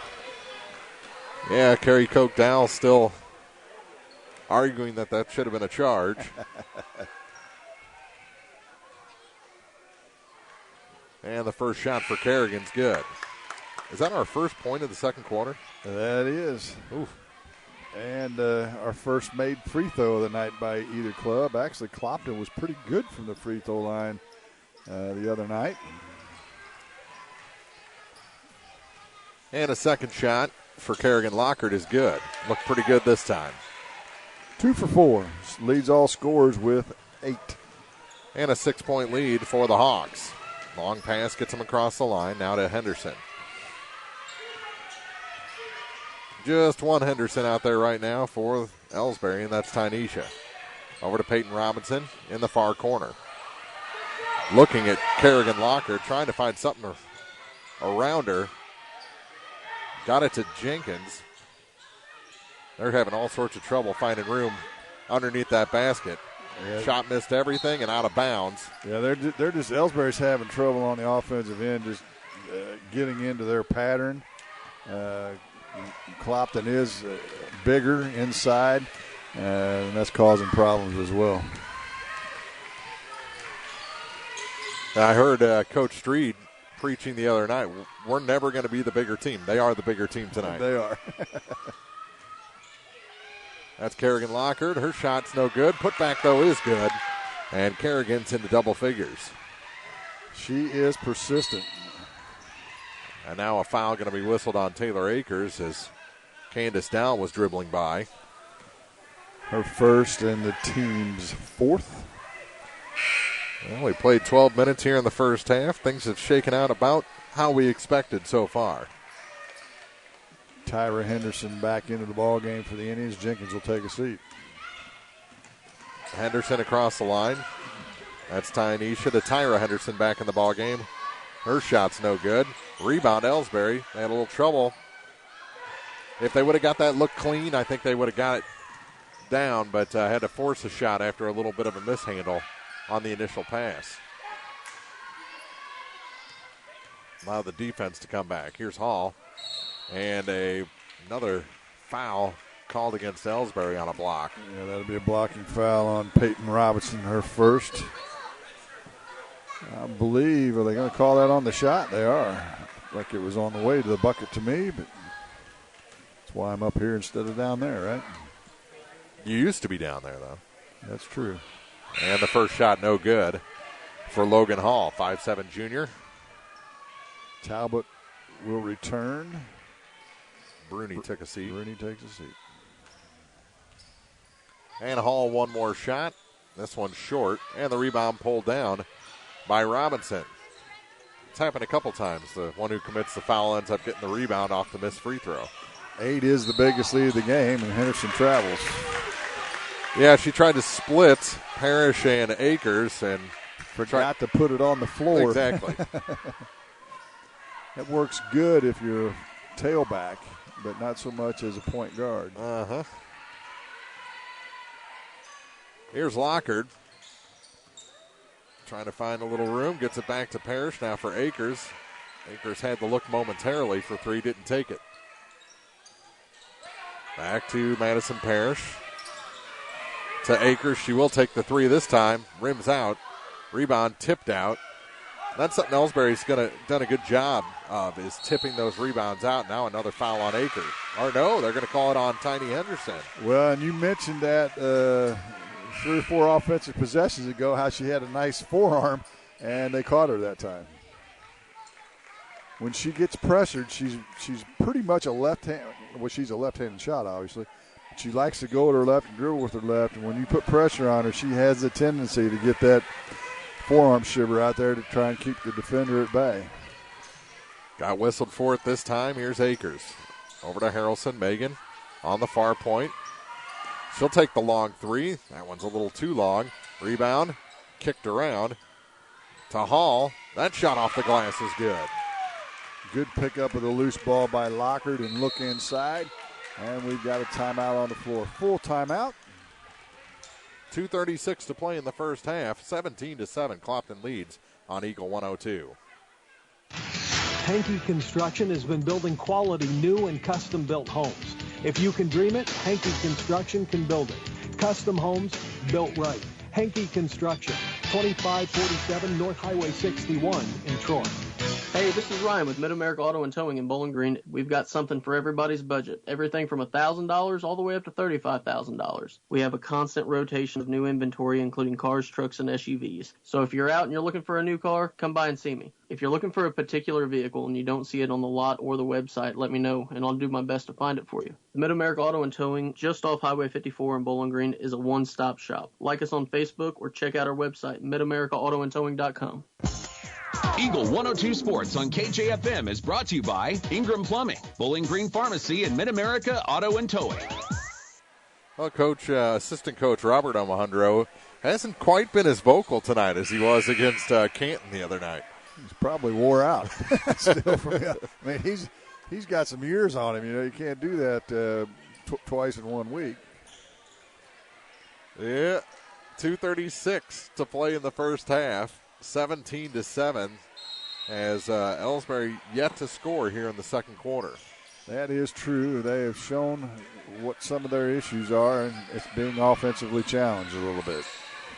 Yeah, Kerry Coke Dow still arguing that should have been a charge. And the first shot for Kerrigan's good. Is that our first point of the second quarter? That is. Oof. And our first made free throw of the night by either club. Actually, Clopton was pretty good from the free throw line the other night. And a second shot for Kerrigan Lockard is good. Looked pretty good this time. 2 for 4. Leads all scorers with 8. And a 6-point lead for the Hawks. Long pass gets him across the line. Now to Henderson. Just one Henderson out there right now for Elsberry, and that's Tynesha. Over to Peyton Robinson in the far corner. Looking at Kerrigan Lockard, trying to find something around her. Got it to Jenkins. They're having all sorts of trouble finding room underneath that basket. Yeah. Shot missed everything and out of bounds. Yeah, they're just Elsberry's having trouble on the offensive end, just getting into their pattern. Clopton is bigger inside, and that's causing problems as well. I heard Coach Street preaching the other night, we're never going to be the bigger team. They are the bigger team tonight. They are. That's Kerrigan Lockard. Her shot's no good. Put back, though, is good. And Kerrigan's into double figures. She is persistent. And now a foul going to be whistled on Taylor Akers as Candace Dow was dribbling by. Her first and the team's 4th. Well, we played 12 minutes here in the first half. Things have shaken out about how we expected so far. Tyra Henderson back into the ball game for the Indians. Jenkins will take a seat. Henderson across the line. That's Tynesha to Tyra Henderson back in the ball game. Her shot's no good. Rebound Elsberry. They had a little trouble. If they would have got that look clean, I think they would have got it down, but had to force a shot after a little bit of a mishandle on the initial pass. Allow the defense to come back. Here's Hall. And another foul called against Elsberry on a block. Yeah, that'll be a blocking foul on Peyton Robinson, her first. I believe, are they going to call that on the shot? They are. Like it was on the way to the bucket to me, but that's why I'm up here instead of down there, right? You used to be down there, though. That's true. And the first shot no good for Logan Hall, 5'7" junior. Talbot will return. Bruni took a seat. Bruni takes a seat. And Hall one more shot. This one's short. And the rebound pulled down by Robinson. It's happened a couple times. The one who commits the foul ends up getting the rebound off the missed free throw. 8 is the biggest lead of the game, and Henderson travels. Yeah, she tried to split Parrish and Akers and forgot to put it on the floor. Exactly. It works good if you're a tailback, but not so much as a point guard. Uh-huh. Here's Lockard. Trying to find a little room. Gets it back to Parrish now for Akers. Akers had the look momentarily for 3, didn't take it. Back to Madison Parrish. To Akers. She will take the 3 this time. Rims out. Rebound tipped out. That's something Elsberry's done a good job of, is tipping those rebounds out. Now another foul on Akers. Or no, they're going to call it on Tiny Henderson. Well, and you mentioned that 3 or 4 offensive possessions ago, how she had a nice forearm, and they caught her that time. When she gets pressured, she's pretty much a left-hand. Well, she's a left-handed shot, obviously. But she likes to go to her left and dribble with her left, and when you put pressure on her, she has a tendency to get that forearm shiver out there to try and keep the defender at bay. Got whistled for it this time. Here's Akers. Over to Harrelson. Megan on the far point. She'll take the long 3. That one's a little too long. Rebound. Kicked around to Hall. That shot off the glass is good. Good pickup of the loose ball by Lockard and look inside. And we've got a timeout on the floor. Full timeout. 2:36 to play in the first half. 17-7, Clopton leads on Eagle 102. Hankey Construction has been building quality new and custom-built homes. If you can dream it, Hankey Construction can build it. Custom homes built right. Hankey Construction, 2547 North Highway 61 in Troy. Hey, this is Ryan with Mid-America Auto and Towing in Bowling Green. We've got something for everybody's budget. Everything from $1,000 all the way up to $35,000. We have a constant rotation of new inventory, including cars, trucks, and SUVs. So if you're out and you're looking for a new car, come by and see me. If you're looking for a particular vehicle and you don't see it on the lot or the website, let me know, and I'll do my best to find it for you. The Mid-America Auto and Towing, just off Highway 54 in Bowling Green, is a one-stop shop. Like us on Facebook or check out our website, midamericaautoandtowing.com. Eagle 102 Sports on KJFM is brought to you by Ingram Plumbing, Bowling Green Pharmacy, and Mid-America Auto and Towing. Well, Assistant Coach Robert Alejandro hasn't quite been as vocal tonight as he was against Canton the other night. He's probably wore out. Still I mean, he's got some years on him. You know, you can't do that twice in 1 week. Yeah, 2:36 to play in the first half. 17-7 as Elsberry yet to score here in the second quarter. That is true. They have shown what some of their issues are, and it's being offensively challenged a little bit.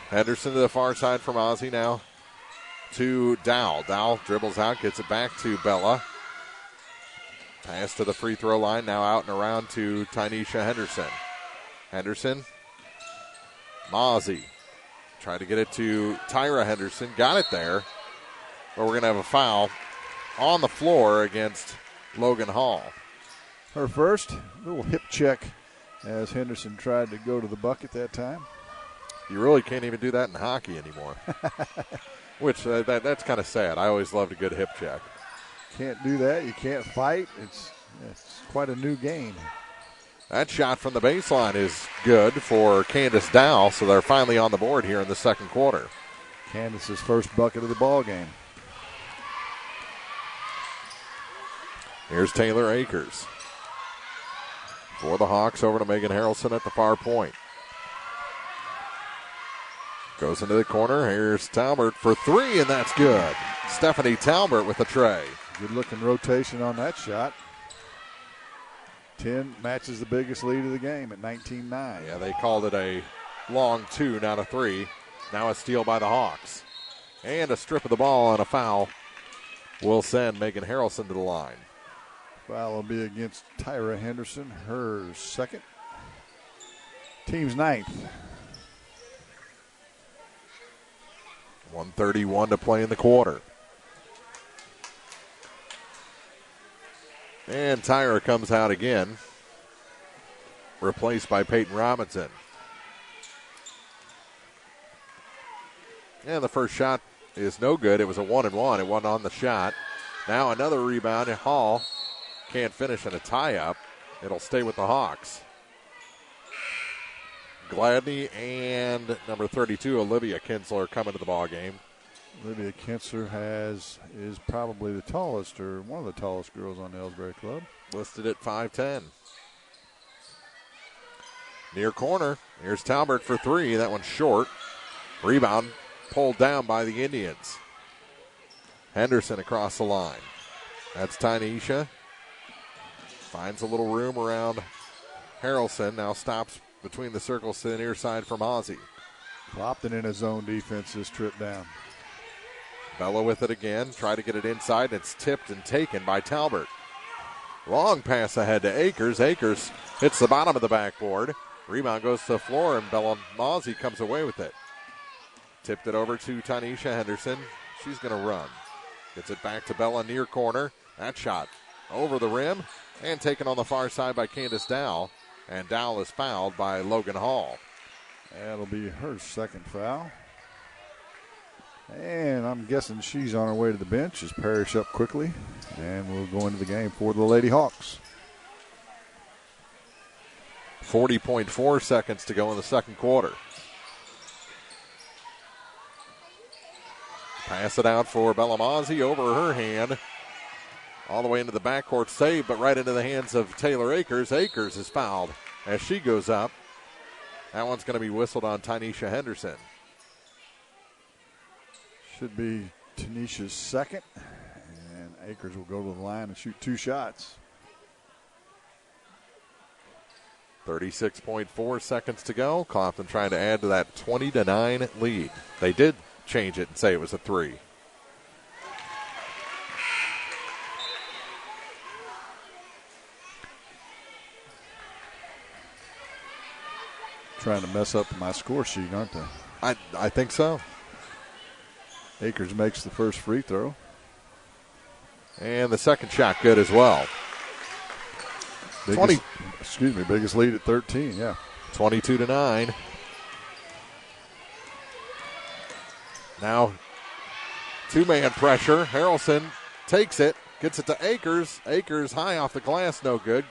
Henderson to the far side from Ozzie now to Dow. Dow dribbles out, gets it back to Bella. Pass to the free throw line, now out and around to Tynesha Henderson. Henderson, Mozzie. Tried to get it to Tyra Henderson. Got it there. But we're going to have a foul on the floor against Logan Hall. Her first little hip check as Henderson tried to go to the bucket that time. You really can't even do that in hockey anymore. Which, that's kind of sad. I always loved a good hip check. Can't do that. You can't fight. It's quite a new game. That shot from the baseline is good for Candace Dow, so they're finally on the board here in the second quarter. Candace's first bucket of the ball game. Here's Taylor Akers. For the Hawks, over to Megan Harrelson at the far point. Goes into the corner. Here's Talbert for three, and that's good. Stephanie Talbert with the tray. Good-looking rotation on that shot. 10 matches the biggest lead of the game at 19-9. Yeah, they called it a long two, not a three. Now a steal by the Hawks. And a strip of the ball and a foul will send Megan Harrelson to the line. Foul will be against Tyra Henderson, her second. Team's ninth. 1:31 to play in the quarter. And Tyra comes out again, replaced by Peyton Robinson. And the first shot is no good. It was a 1-and-1. It wasn't on the shot. Now another rebound. Hall can't finish in a tie-up. It'll stay with the Hawks. Gladney and number 32, Olivia Kinsler, coming to the ball game. Olivia Kinsler is probably the tallest, or one of the tallest girls on the Elsberry Club. Listed at 5'10". Near corner. Here's Talbert for three. That one's short. Rebound pulled down by the Indians. Henderson across the line. That's Tynesha. Finds a little room around Harrelson. Now stops between the circles to the near side from Ozzie. Clopton in his zone defense this trip down. Bella with it again. Try to get it inside. It's tipped and taken by Talbert. Long pass ahead to Akers. Akers hits the bottom of the backboard. Rebound goes to the floor, and Bella Mozzie comes away with it. Tipped it over to Tynesha Henderson. She's going to run. Gets it back to Bella near corner. That shot over the rim and taken on the far side by Candace Dow. And Dow is fouled by Logan Hall. That'll be her second foul. And I'm guessing she's on her way to the bench as Parrish up quickly. And we'll go into the game for the Lady Hawks. 40.4 seconds to go in the second quarter. Pass it out for Bella Mozzie over her hand. All the way into the backcourt save, but right into the hands of Taylor Akers. Akers is fouled as she goes up. That one's going to be whistled on Tynesha Henderson. Should be Tanisha's second. And Akers will go to the line and shoot 2 shots. 36.4 seconds to go. Clopton trying to add to that 20-9 lead. They did change it and say it was a 3. Trying to mess up my score sheet, aren't they? I think so. Akers makes the first free throw. And the second shot good as well. Biggest lead at 13, yeah. 22-9. Now, 2-man pressure. Harrelson takes it, gets it to Akers. Akers high off the glass, no good.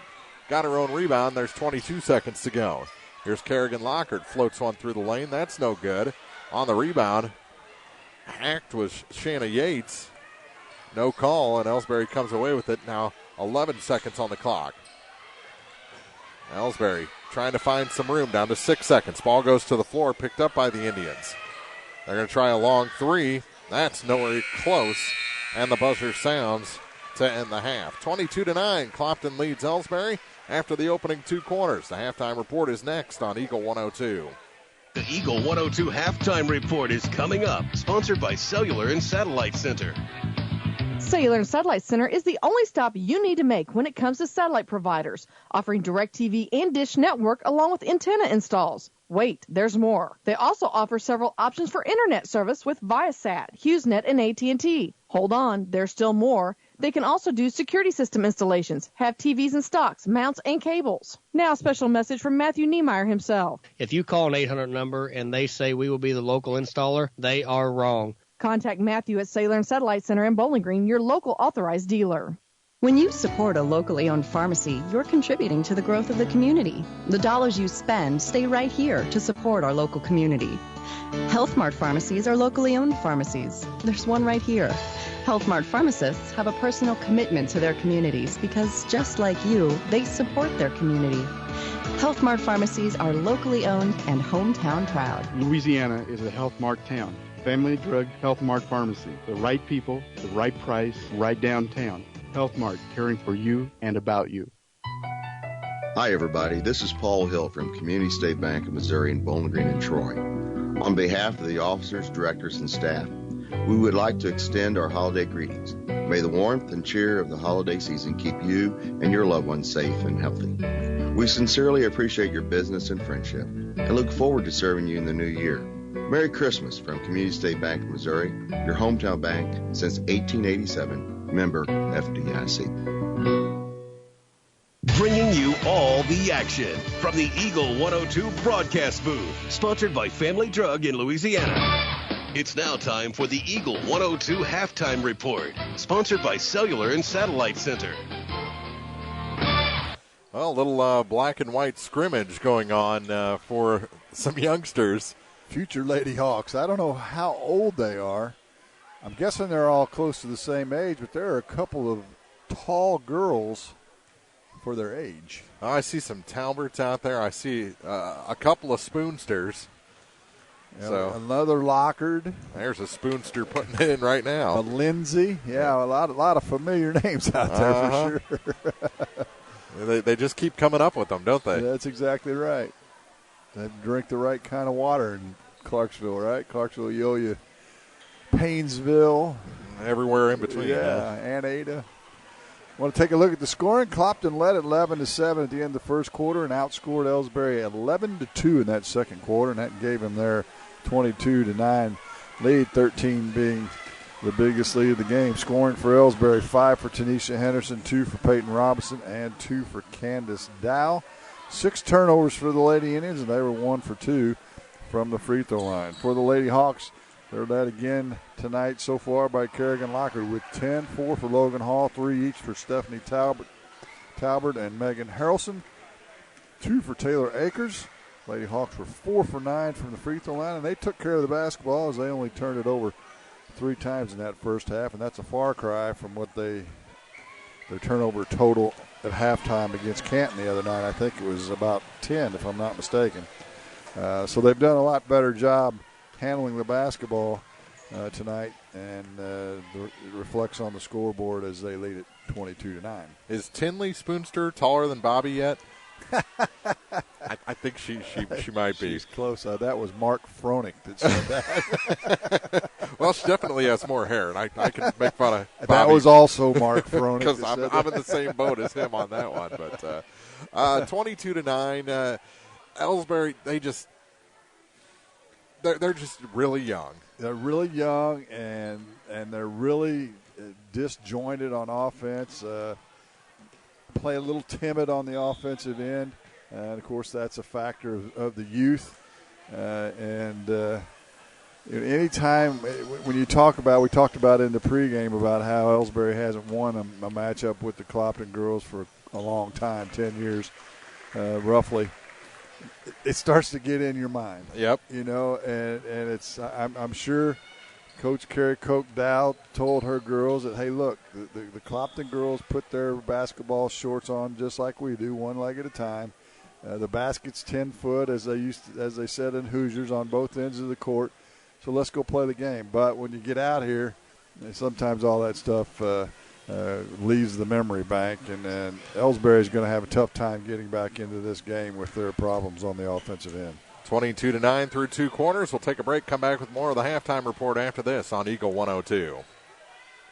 Got her own rebound. There's 22 seconds to go. Here's Kerrigan Lockhart, floats one through the lane. That's no good. On the rebound, hacked was Shanna Yates. No call, and Elsberry comes away with it. Now 11 seconds on the clock. Elsberry trying to find some room, down to 6 seconds. Ball goes to the floor, picked up by the Indians. They're going to try a long 3. That's nowhere close, and the buzzer sounds to end the half. 22-9, Clopton leads Elsberry after the opening 2 quarters. The halftime report is next on Eagle 102. The Eagle 102 halftime report is coming up, sponsored by Cellular and Satellite Center. Cellular and Satellite Center is the only stop you need to make when it comes to satellite providers, offering DirecTV and Dish Network along with antenna installs. Wait, there's more. They also offer several options for internet service with Viasat, HughesNet, and AT&T. Hold on, there's still more. They can also do security system installations, have TVs in stocks, mounts, and cables. Now a special message from Matthew Niemeyer himself. If you call an 800 number and they say we will be the local installer, they are wrong. Contact Matthew at Cellular and Satellite Center in Bowling Green, your local authorized dealer. When you support a locally owned pharmacy, you're contributing to the growth of the community. The dollars you spend stay right here to support our local community. Health Mart pharmacies are locally owned pharmacies. There's one right here. Health Mart pharmacists have a personal commitment to their communities because, just like you, they support their community. Health Mart pharmacies are locally owned and hometown proud. Louisiana is a Health Mart town. Family Drug Health Mart Pharmacy. The right people, the right price, right downtown. Health Mart, caring for you and about you. Hi, everybody. This is Paul Hill from Community State Bank of Missouri in Bowling Green and Troy. On behalf of the officers, directors, and staff, we would like to extend our holiday greetings. May the warmth and cheer of the holiday season keep you and your loved ones safe and healthy. We sincerely appreciate your business and friendship and look forward to serving you in the new year. Merry Christmas from Community State Bank of Missouri, your hometown bank since 1887, member FDIC. Bringing you all the action from the Eagle 102 broadcast booth, sponsored by Family Drug in Louisiana. It's now time for the Eagle 102 halftime report, sponsored by Cellular and Satellite Center. Well, a little black and white scrimmage going on for some youngsters. Future Lady Hawks. I don't know how old they are. I'm guessing they're all close to the same age, but there are a couple of tall girls for their age. Oh, I see some Talberts out there. I see a couple of Spoonsters. Yeah, so another Lockard. There's a Spoonster putting it in right now. A Lindsay. Yeah, a lot of familiar names out there for sure. They just keep coming up with them, don't they? Yeah, that's exactly right. They drink the right kind of water in Clarksville, right? Clarksville, Eolia, Paynesville. Everywhere in between. Yeah, Ann Ada. Want to take a look at the scoring? Clopton led at 11-7 at the end of the first quarter and outscored Elsberry 11-2 in that second quarter, and that gave them their 22-9 lead, 13 being the biggest lead of the game. Scoring for Elsberry, 5 for Tanisha Henderson, 2 for Peyton Robinson, and 2 for Candace Dow. 6 turnovers for the Lady Indians, and they were 1 for 2 from the free throw line. For the Lady Hawks, they're led again tonight so far by Kerrigan Lockhart with 10, 4 for Logan Hall, 3 each for Stephanie Talbert and Megan Harrelson, 2 for Taylor Akers. Lady Hawks were 4 for 9 from the free throw line, and they took care of the basketball as they only turned it over 3 times in that first half, and that's a far cry from what their turnover total at halftime against Canton the other night. I think it was about 10, if I'm not mistaken. So they've done a lot better job handling the basketball tonight, and it reflects on the scoreboard as they lead it 22-9. Is Tinley Spoonster taller than Bobby yet? I think she might be. She's close. That was Mark Froenig that said that. Well, she definitely has more hair, and I can make fun of Bobby. That was also Mark Froenig. Because I'm in the same boat as him on that one. But 22-9, Elsberry, they're just really young. They're really young, and they're really disjointed on offense. Play a little timid on the offensive end, and of course that's a factor of the youth. Anytime when you talk about, we talked about in the pregame about how Elsberry hasn't won a matchup with the Clopton girls for a long time, 10 years roughly. It starts to get in your mind. Yep. And it's I'm sure Coach Carrie Koch Dow told her girls that, hey, look, the Clopton girls put their basketball shorts on just like we do, one leg at a time. The basket's 10 foot, as they said in Hoosiers, on both ends of the court. So let's go play the game. But when you get out here, sometimes all that stuff leaves the memory bank, and Elsberry is going to have a tough time getting back into this game with their problems on the offensive end. 22-9 through two quarters. We'll take a break, come back with more of the halftime report after this on Eagle 102.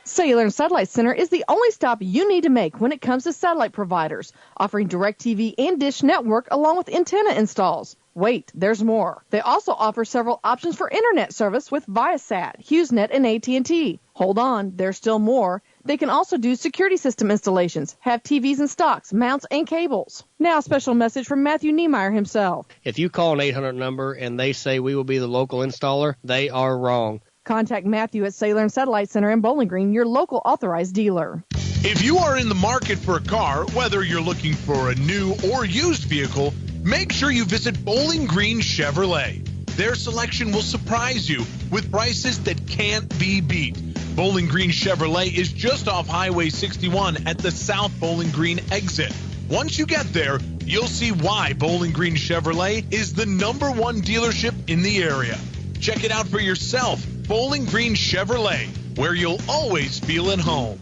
Cellular and Satellite Center is the only stop you need to make when it comes to satellite providers, offering DirecTV and Dish Network along with antenna installs. Wait, there's more. They also offer several options for internet service with Viasat, HughesNet, and AT&T. Hold on, there's still more. They can also do security system installations, have TVs in stocks, mounts, and cables. Now a special message from Matthew Niemeyer himself. If you call an 800 number and they say we will be the local installer, they are wrong. Contact Matthew at Cellular and Satellite Center in Bowling Green, your local authorized dealer. If you are in the market for a car, whether you're looking for a new or used vehicle, make sure you visit Bowling Green Chevrolet. Their selection will surprise you with prices that can't be beat. Bowling Green Chevrolet is just off Highway 61 at the South Bowling Green exit. Once you get there, you'll see why Bowling Green Chevrolet is the #1 dealership in the area. Check it out for yourself. Bowling Green Chevrolet, where you'll always feel at home.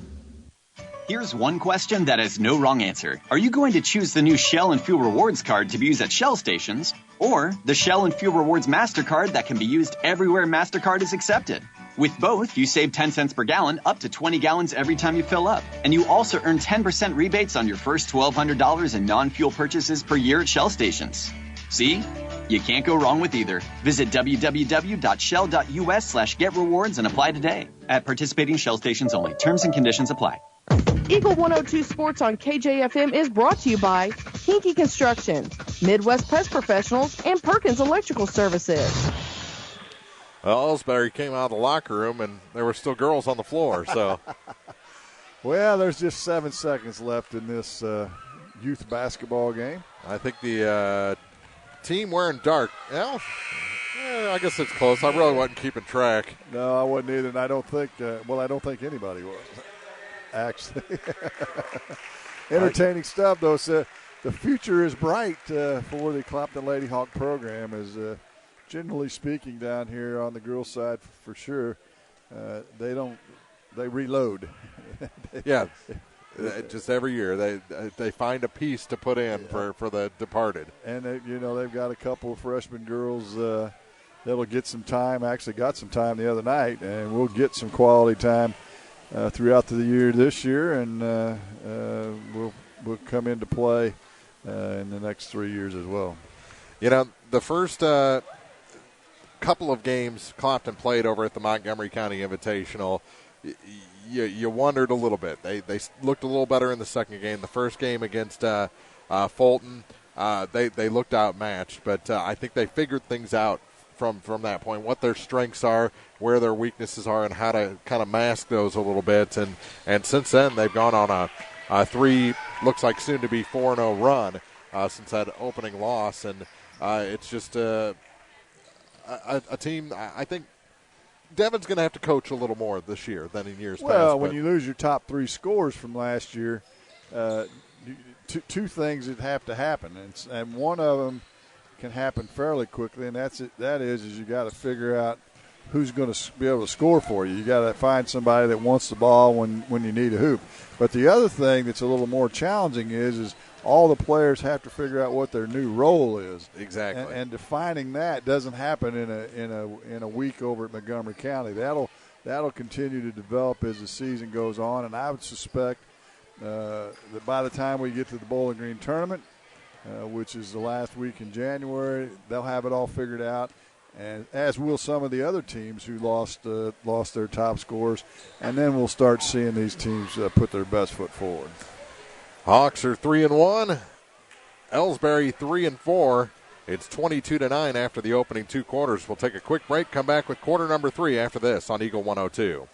Here's one question that has no wrong answer. Are you going to choose the new Shell and Fuel Rewards card to be used at Shell stations, or the Shell and Fuel Rewards MasterCard that can be used everywhere MasterCard is accepted? With both, you save 10 cents per gallon, up to 20 gallons every time you fill up. And you also earn 10% rebates on your first $1,200 in non-fuel purchases per year at Shell stations. See? You can't go wrong with either. Visit www.shell.us/getrewards and apply today. At participating Shell stations only. Terms and conditions apply. Eagle 102 Sports on KJFM is brought to you by Hinky Construction, Midwest Pest Professionals, and Perkins Electrical Services. Well, Elsberry came out of the locker room, and there were still girls on the floor. So, well, there's just 7 seconds left in this youth basketball game. I think the team wearing dark. Well, I guess it's close. I really wasn't keeping track. No, I wasn't either, and I don't think I don't think anybody was, actually. Entertaining stuff, though. So the future is bright for the Clopton Lady Hawk program, as generally speaking down here on the girls' side for sure. They reload. Yeah. Just every year they find a piece to put in for the departed, and they've got a couple of freshman girls that'll get some time. Actually, got some time the other night, and we'll get some quality time throughout the year this year, and we'll come into play in the next 3 years as well. The first couple of games Clopton played over at the Montgomery County Invitational, you wondered a little bit. They looked a little better in the second game. The first game against Fulton, they looked outmatched, but I think they figured things out from that point, what their strengths are, where their weaknesses are, and how to kind of mask those a little bit. And since then, they've gone on a 3, looks like soon to be 4-0 run since that opening loss, and it's just a team. I think Devin's going to have to coach a little more this year than in years past. Well, when you lose your top 3 scorers from last year, two things that have to happen, and one of them can happen fairly quickly, and that is you got to figure out who's going to be able to score for you. You got to find somebody that wants the ball when you need a hoop. But the other thing that's a little more challenging is all the players have to figure out what their new role is. Exactly. And defining that doesn't happen in a week over at Montgomery County. That'll continue to develop as the season goes on, and I would suspect that by the time we get to the Bowling Green tournament, which is the last week in January, they'll have it all figured out, and as will some of the other teams who lost their top scorers, and then we'll start seeing these teams put their best foot forward. Hawks are 3-1. Elsberry 3-4. It's 22-9 after the opening 2 quarters. We'll take a quick break, come back with quarter number 3 after this on Eagle 102.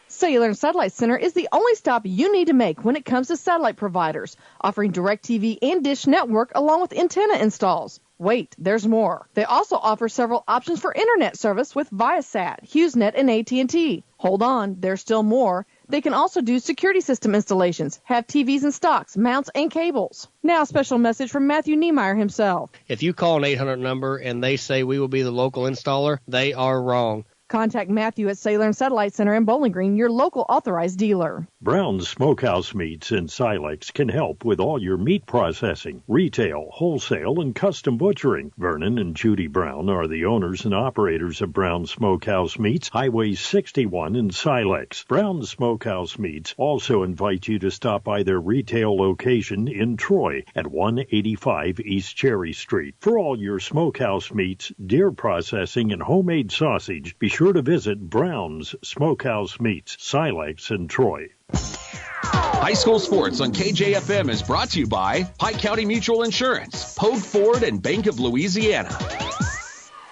Cellular and Satellite Center is the only stop you need to make when it comes to satellite providers, offering DirecTV and Dish Network along with antenna installs. Wait, there's more. They also offer several options for internet service with Viasat, HughesNet, and AT&T. Hold on, there's still more. They can also do security system installations, have TVs in stocks, mounts, and cables. Now a special message from Matthew Niemeyer himself. If you call an 800 number and they say we will be the local installer, they are wrong. Contact Matthew at Cellular and Satellite Center in Bowling Green, your local authorized dealer. Brown's Smokehouse Meats in Silex can help with all your meat processing, retail, wholesale, and custom butchering. Vernon and Judy Brown are the owners and operators of Brown's Smokehouse Meats, Highway 61 in Silex. Brown's Smokehouse Meats also invite you to stop by their retail location in Troy at 185 East Cherry Street. For all your smokehouse meats, deer processing, and homemade sausage, be sure to visit Brown's Smokehouse Meats, Silex and Troy. High school sports on KJFM is brought to you by Pike County Mutual Insurance, Pogue Ford, and Bank of Louisiana.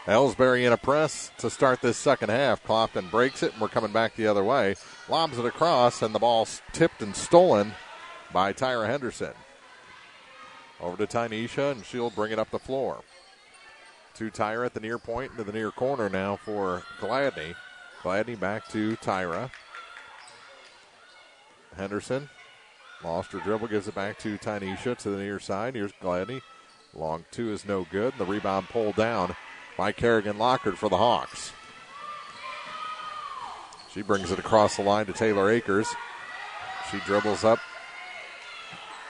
Elsberry in a press to start this second half. Clopton breaks it, and we're coming back the other way. Lobs it across, and the ball's tipped and stolen by Tyra Henderson. Over to Tynesha, and she'll bring it up the floor. To Tyra at the near point, into the near corner now for Gladney. Gladney back to Tyra. Henderson lost her dribble, gives it back to Tynesha to the near side. Here's Gladney. Long two is no good. The rebound pulled down by Kerrigan Lockard for the Hawks. She brings it across the line to Taylor Akers. She dribbles up.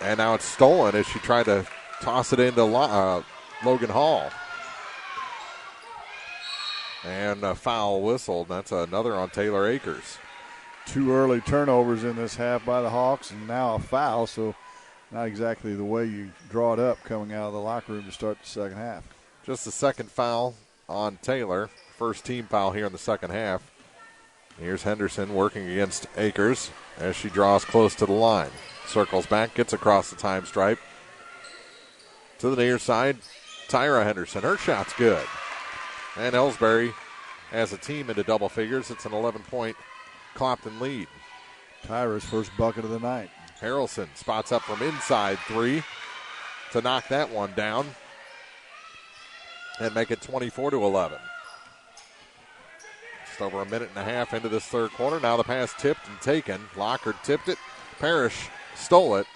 And now it's stolen as she tried to toss it into Logan Hall. And a foul whistled. That's another on Taylor Akers. 2 early turnovers in this half by the Hawks, and now a foul, so not exactly the way you draw it up coming out of the locker room to start the second half. Just the second foul on Taylor. First team foul here in the second half. Here's Henderson working against Akers as she draws close to the line. Circles back, gets across the time stripe. To the near side, Tyra Henderson. Her shot's good. And Elsberry has a team into double figures. It's an 11-point Clopton lead. Tyra's first bucket of the night. Harrelson spots up from inside 3 to knock that one down and make it 24-11. Just over a minute and a half into this third quarter. Now the pass tipped and taken. Lockard tipped it. Parrish stole it.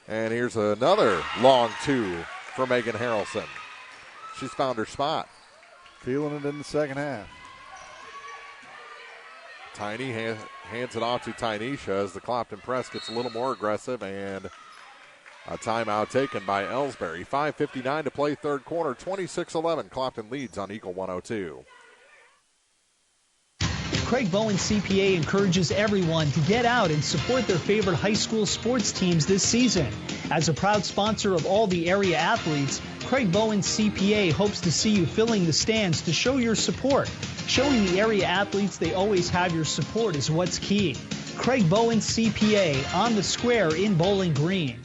And here's another long 2 for Megan Harrelson. She's found her spot. Feeling it in the second half. Tiny hands it off to Tynesha as the Clopton press gets a little more aggressive, and a timeout taken by Elsberry. 5:59 to play third quarter. 26-11. Clopton leads on Eagle 102. Craig Bowen CPA encourages everyone to get out and support their favorite high school sports teams this season. As a proud sponsor of all the area athletes, Craig Bowen CPA hopes to see you filling the stands to show your support. Showing the area athletes they always have your support is what's key. Craig Bowen CPA on the square in Bowling Green.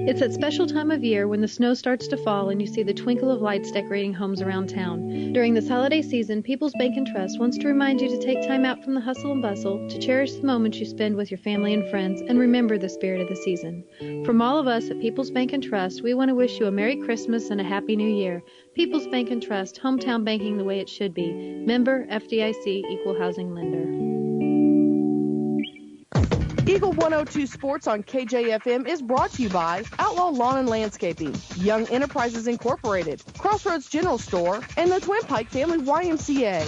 It's that special time of year when the snow starts to fall and you see the twinkle of lights decorating homes around town. During this holiday season, People's Bank & Trust wants to remind you to take time out from the hustle and bustle to cherish the moments you spend with your family and friends and remember the spirit of the season. From all of us at People's Bank & Trust, we want to wish you a Merry Christmas and a Happy New Year. People's Bank & Trust, hometown banking the way it should be. Member FDIC, Equal Housing Lender. Eagle 102 Sports on KJFM is brought to you by Outlaw Lawn and Landscaping, Young Enterprises Incorporated, Crossroads General Store, and the Twin Pike Family YMCA.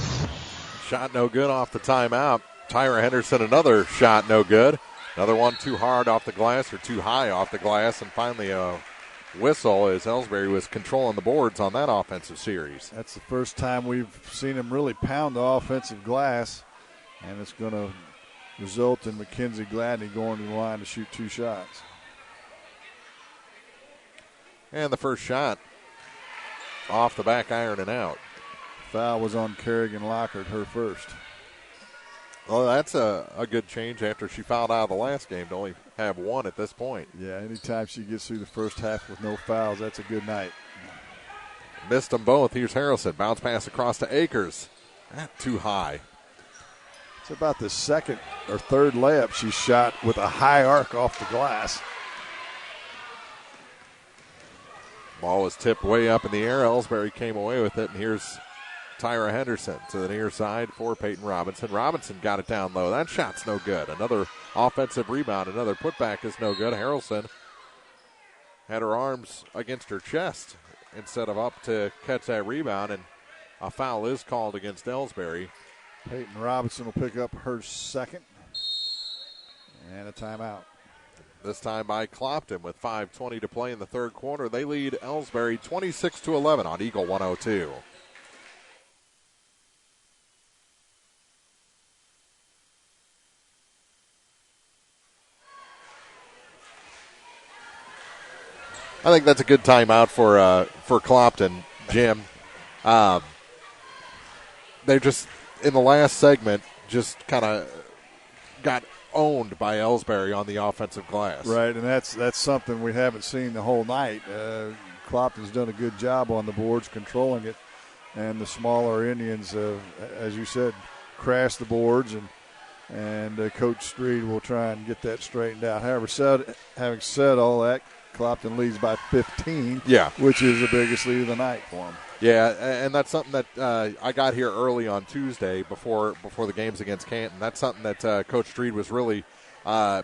Shot no good off the timeout. Tyra Henderson, another shot no good. Another one too hard off the glass or too high off the glass. And finally a whistle as Elsberry was controlling the boards on that offensive series. That's the first time we've seen him really pound the offensive glass. And it's going to result in Mackenzie Gladney going to the line to shoot 2 shots. And the first shot off the back iron and out. Foul was on Kerrigan Lockhart, her first. Well, that's a good change after she fouled out of the last game to only have 1 at this point. Yeah, anytime she gets through the first half with no fouls, that's a good night. Missed them both. Here's Harrelson. Bounce pass across to Akers. Too high. It's about the second or third layup she shot with a high arc off the glass. Ball was tipped way up in the air. Elsberry came away with it, and here's Tyra Henderson to the near side for Peyton Robinson. Robinson got it down low. That shot's no good. Another offensive rebound. Another putback is no good. Harrelson had her arms against her chest instead of up to catch that rebound, and a foul is called against Elsberry. Peyton Robinson will pick up her second. And a timeout. This time by Clopton with 5:20 to play in the third quarter. They lead Elsberry 26-11 on Eagle 102. I think that's a good timeout for Clopton, Jim. They just, in the last segment, just kind of got owned by Elsberry on the offensive glass. Right, and that's something we haven't seen the whole night. Clopton's done a good job on the boards, controlling it, and the smaller Indians, as you said, crashed the boards, and Coach Street will try and get that straightened out. However, having said all that, Clopton leads by 15, which is the biggest lead of the night for him. Yeah, and that's something that I got here early on Tuesday before the games against Canton. That's something that Coach Street was really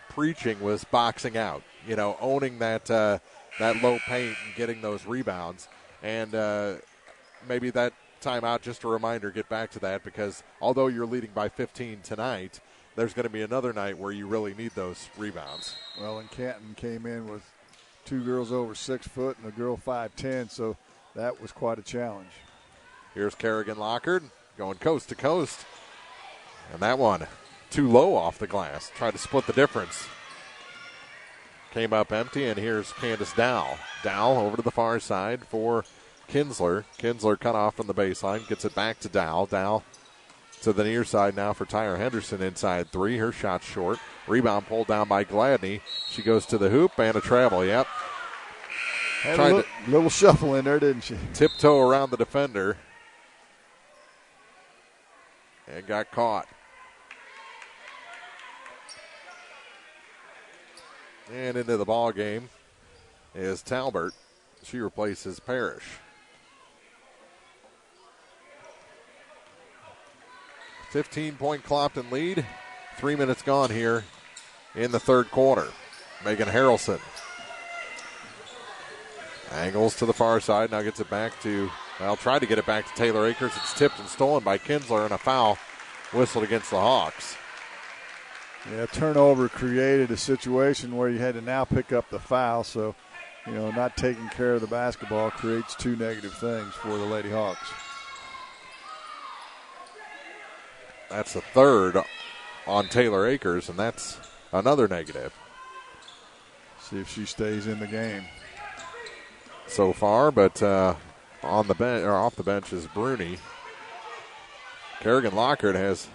preaching, was boxing out. You know, owning that low paint and getting those rebounds. And maybe that timeout, just a reminder, get back to that, because although you're leading by 15 tonight, there's going to be another night where you really need those rebounds. Well, and Canton came in with 2 girls over 6 foot and a girl 5'10", so that was quite a challenge. Here's Kerrigan Lockhart going coast to coast. And that one too low off the glass. Tried to split the difference. Came up empty, and here's Candace Dow. Dow over to the far side for Kinsler. Kinsler cut off from the baseline. Gets it back to Dow. Dow to the near side now for Tyra Henderson inside 3. Her shot's short. Rebound pulled down by Gladney. She goes to the hoop and a travel. Yep. Had a little shuffle in there, didn't she? Tiptoe around the defender. And got caught. And into the ball game is Talbert. She replaces Parrish. 15-point Clopton lead. 3 minutes gone here in the third quarter. Megan Harrelson angles to the far side. Now gets it back to, tried to get it back to Taylor Akers. It's tipped and stolen by Kinsler, and a foul whistled against the Hawks. Yeah, turnover created a situation where you had to now pick up the foul. So, not taking care of the basketball creates 2 negative things for the Lady Hawks. That's the third on Taylor Akers, and that's another negative. See if she stays in the game. So far, but on the bench or off the bench is Bruni. Kerrigan Lockhart has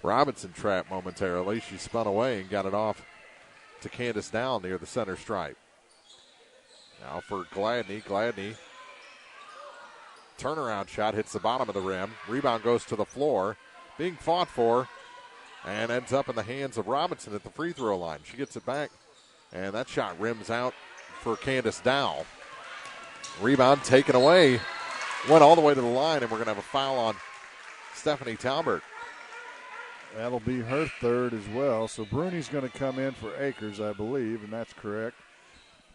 Robinson trapped momentarily. She spun away and got it off to Candace Dow near the center stripe. Now for Gladney. Gladney, turnaround shot, hits the bottom of the rim. Rebound goes to the floor. Being fought for, and ends up in the hands of Robinson at the free throw line. She gets it back, and that shot rims out for Candace Dow. Rebound taken away. Went all the way to the line, and we're going to have a foul on Stephanie Talbert. That'll be her third as well. So Bruni's going to come in for Akers, I believe, and that's correct.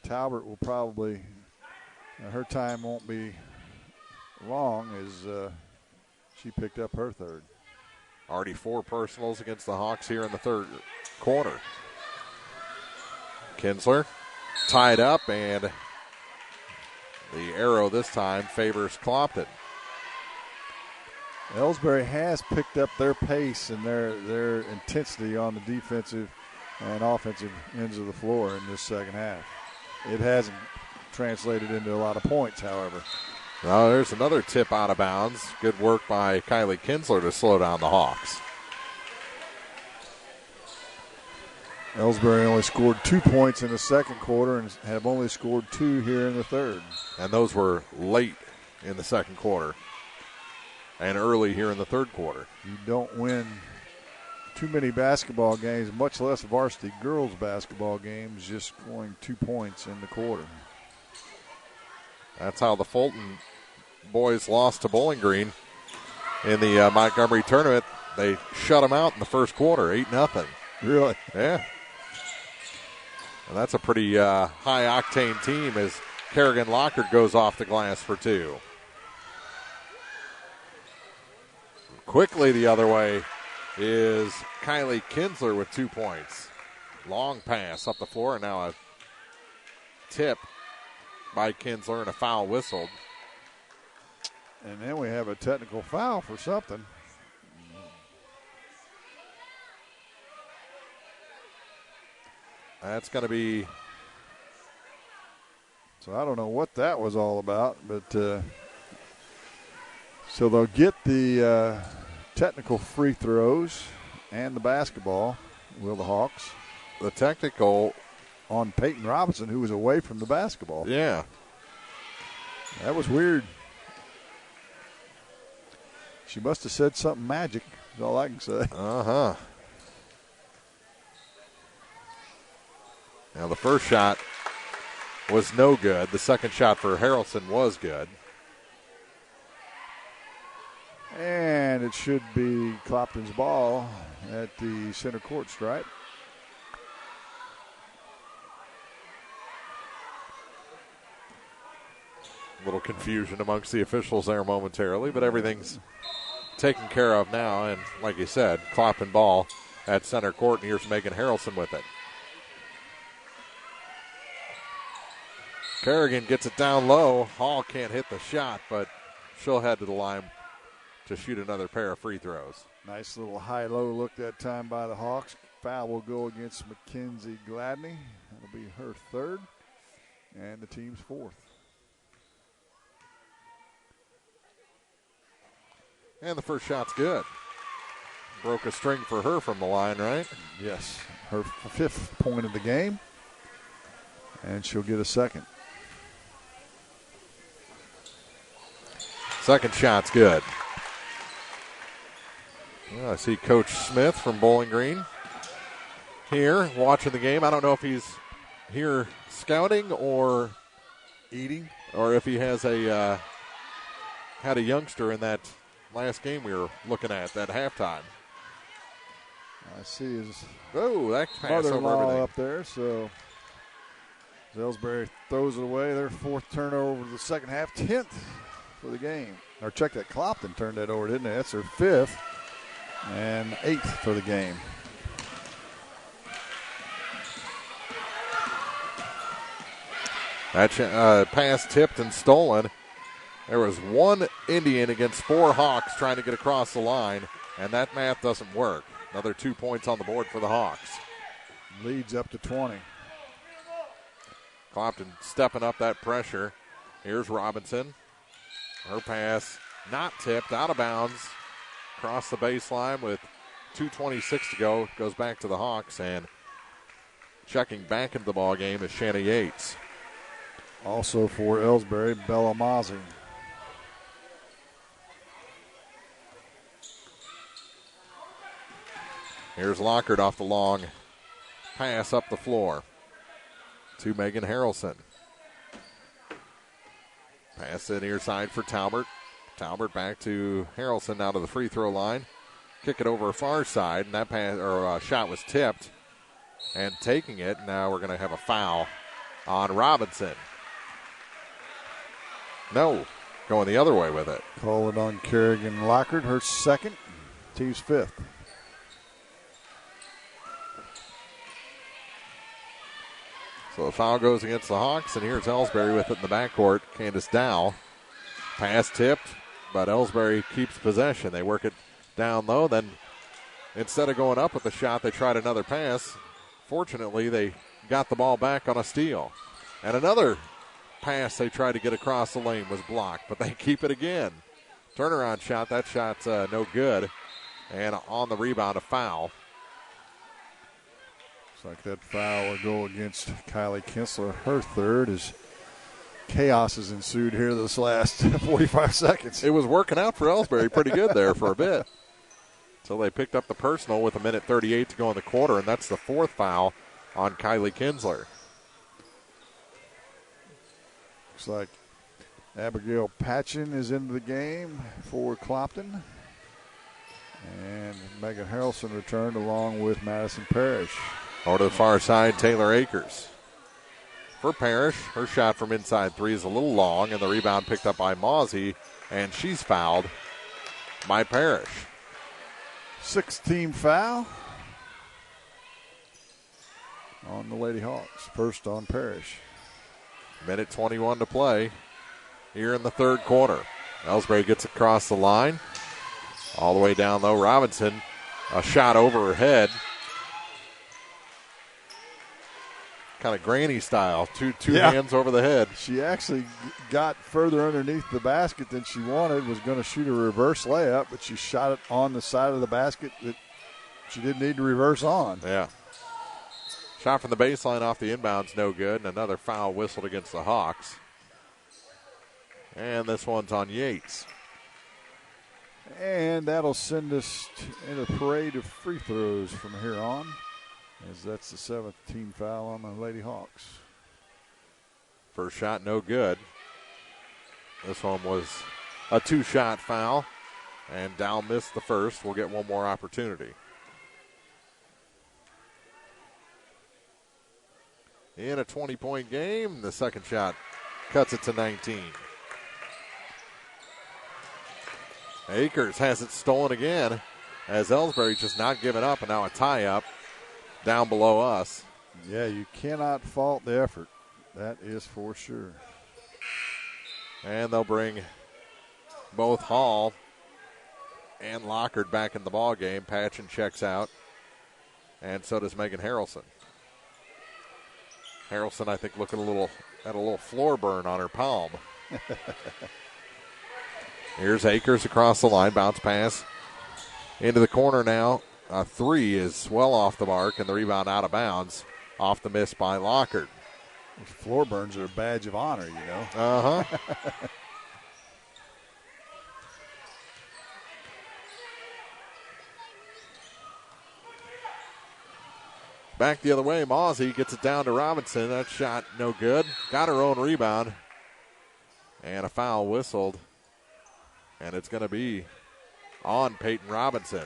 Talbert will probably, her time won't be long as she picked up her third. Already 4 personals against the Hawks here in the third quarter. Kinsler tied up, and the arrow this time favors Clopton. Elsberry has picked up their pace and their intensity on the defensive and offensive ends of the floor in this second half. It hasn't translated into a lot of points, however. Well, there's another tip out of bounds. Good work by Kylie Kinsler to slow down the Hawks. Elsberry only scored 2 points in the second quarter and have only scored 2 here in the third. And those were late in the second quarter and early here in the third quarter. You don't win too many basketball games, much less varsity girls basketball games, just scoring 2 points in the quarter. That's how the Fulton boys lost to Bowling Green in the Montgomery tournament. They shut them out in the first quarter, 8-0. Really? Yeah. And that's a pretty high-octane team as Kerrigan Lockard goes off the glass for 2. Quickly the other way is Kylie Kinsler with 2 points. Long pass up the floor, and now a tip by Kinsler and a foul whistled. And then we have a technical foul for something. That's going to be... So I don't know what that was all about, but so they'll get the technical free throws and the basketball, will the Hawks. The technical on Peyton Robinson, who was away from the basketball. Yeah. That was weird. She must have said something magic, is all I can say. Uh-huh. Now the first shot was no good. The second shot for Harrelson was good. And it should be Clopton's ball at the center court stripe. A little confusion amongst the officials there momentarily, but everything's taken care of now. And like you said, Clopton ball at center court, and here's Megan Harrelson with it. Kerrigan gets it down low. Hall can't hit the shot, but she'll head to the line to shoot another pair of free throws. Nice little high-low look that time by the Hawks. Foul will go against Mackenzie Gladney. That'll be her third and the team's fourth. And the first shot's good. Broke a string for her from the line, right? Yes, her 5th point of the game. And she'll get a second. Second shot's good. Well, I see Coach Smith from Bowling Green here watching the game. I don't know if he's here scouting or eating, or if he has had a youngster in that last game we were looking at, that halftime. I see his that pass over mother-in-law everything up there, so Elsberry throws it away. Their 4th turnover of the second half, 10th for the game. Or check that, Clopton turned that over, didn't they? That's their 5th and 8th for the game. That pass tipped and stolen. There was 1 Indian against 4 Hawks trying to get across the line, and that math doesn't work. Another 2 points on the board for the Hawks. Leads up to 20. Clopton stepping up that pressure. Here's Robinson. Her pass not tipped, out of bounds. Across the baseline with 2:26 to go. Goes back to the Hawks, and checking back into the ball game is Shanna Yates. Also for Elsberry, Bella Mazzi. Here's Lockard off the long pass up the floor to Megan Harrelson. Pass it near side for Talbert. Talbert back to Harrelson, now to the free throw line. kick it over far side, and that shot was tipped. And taking it, now we're going to have a foul on Robinson. No, going the other way with it. Call it on Kerrigan Lockhart, her second, team's fifth. So the foul goes against the Hawks, and here's Elsberry with it in the backcourt. Candace Dow. Pass tipped, but Elsberry keeps possession. They work it down low, then instead of going up with the shot, they tried another pass. Fortunately, they got the ball back on a steal. And another pass they tried to get across the lane was blocked, but they keep it again. Turnaround shot, that shot's no good. And on the rebound, a foul. Looks like that foul will go against Kylie Kinsler. Her third, as chaos has ensued here this last 45 seconds. It was working out for Elsberry pretty good there for a bit. So they picked up the personal with 1:38 to go in the quarter, and that's the fourth foul on Kylie Kinsler. Looks like Abigail Patchen is into the game for Clopton. And Megan Harrelson returned along with Madison Parrish. Over to the far side, Taylor Akers. For Parrish, her shot from inside three is a little long, and the rebound picked up by Mawsey, and she's fouled by Parrish. 6-team foul on the Lady Hawks. First on Parrish. 1:21 to play here in the third quarter. Elsberry gets across the line. All the way down low, Robinson, a shot over her head. Kind of granny style, two hands over the head. She actually got further underneath the basket than she wanted, was going to shoot a reverse layup, but she shot it on the side of the basket that she didn't need to reverse on. Yeah. Shot from the baseline off the inbounds, no good, and another foul whistled against the Hawks. And this one's on Yates. And that'll send us in a parade of free throws from here on, as that's the 7th team foul on the Lady Hawks. First shot, no good. This one was a two-shot foul, and Dow missed the first. We'll get one more opportunity. In a 20-point game, the second shot cuts it to 19. Akers has it stolen again, as Elsberry just not giving up, and now a tie-up down below us. Yeah, you cannot fault the effort. That is for sure. And they'll bring both Hall and Lockhart back in the ball game. Patchen checks out, and so does Megan Harrelson. Harrelson, I think, looking at a little floor burn on her palm. Here's Akers across the line, bounce pass into the corner now. A three is well off the mark, and the rebound out of bounds off the miss by Lockhart. Floor burns are a badge of honor, you know. Uh-huh. Back the other way, Mawsey gets it down to Robinson. That shot no good. Got her own rebound. And a foul whistled. And it's going to be on Peyton Robinson.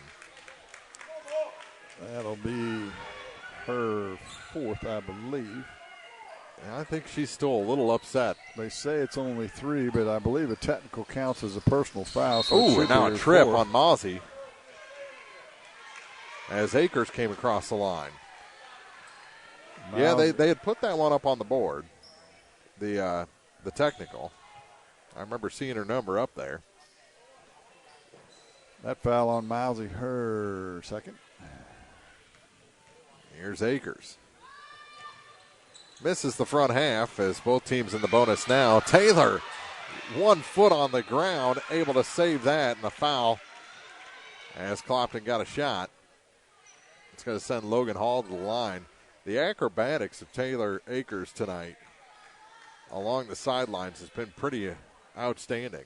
That'll be her fourth, I believe. I think she's still a little upset. They say it's only 3, but I believe a technical counts as a personal foul. So ooh, and now a trip on Mawsey as Akers came across the line. Yeah, they had put that one up on the board, the technical. I remember seeing her number up there. That foul on Mawsey, her second. Here's Akers. Misses the front half as both teams in the bonus now. Taylor, 1 foot on the ground, able to save that, and a foul as Clopton got a shot. It's going to send Logan Hall to the line. The acrobatics of Taylor Akers tonight along the sidelines has been pretty outstanding.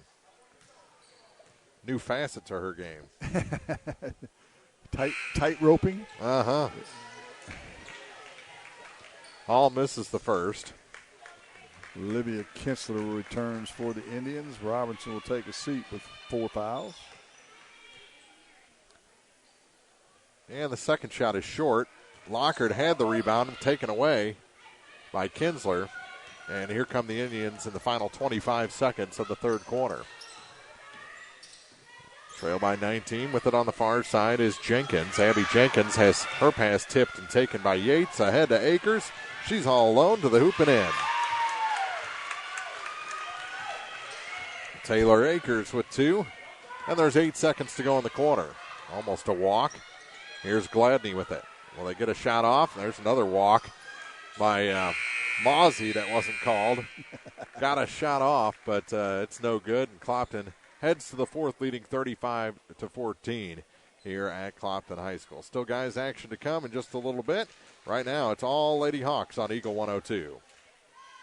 New facet to her game. Tight roping. Uh-huh. Hall misses the first. Olivia Kinsler returns for the Indians. Robinson will take a seat with 4 fouls. And the second shot is short. Lockhart had the rebound taken away by Kinsler. And here come the Indians in the final 25 seconds of the third quarter. Trail by 19. With it on the far side is Jenkins. Abby Jenkins has her pass tipped and taken by Yates. Ahead to Akers. She's all alone to the hoop and in. Taylor Akers with 2. And there's 8 seconds to go in the quarter. Almost a walk. Here's Gladney with it. Will they get a shot off? There's another walk by Mozzie that wasn't called. Got a shot off, but it's no good. And Clopton heads to the fourth, leading 35-14 here at Clopton High School. Still, guys, action to come in just a little bit. Right now, it's all Lady Hawks on Eagle 102.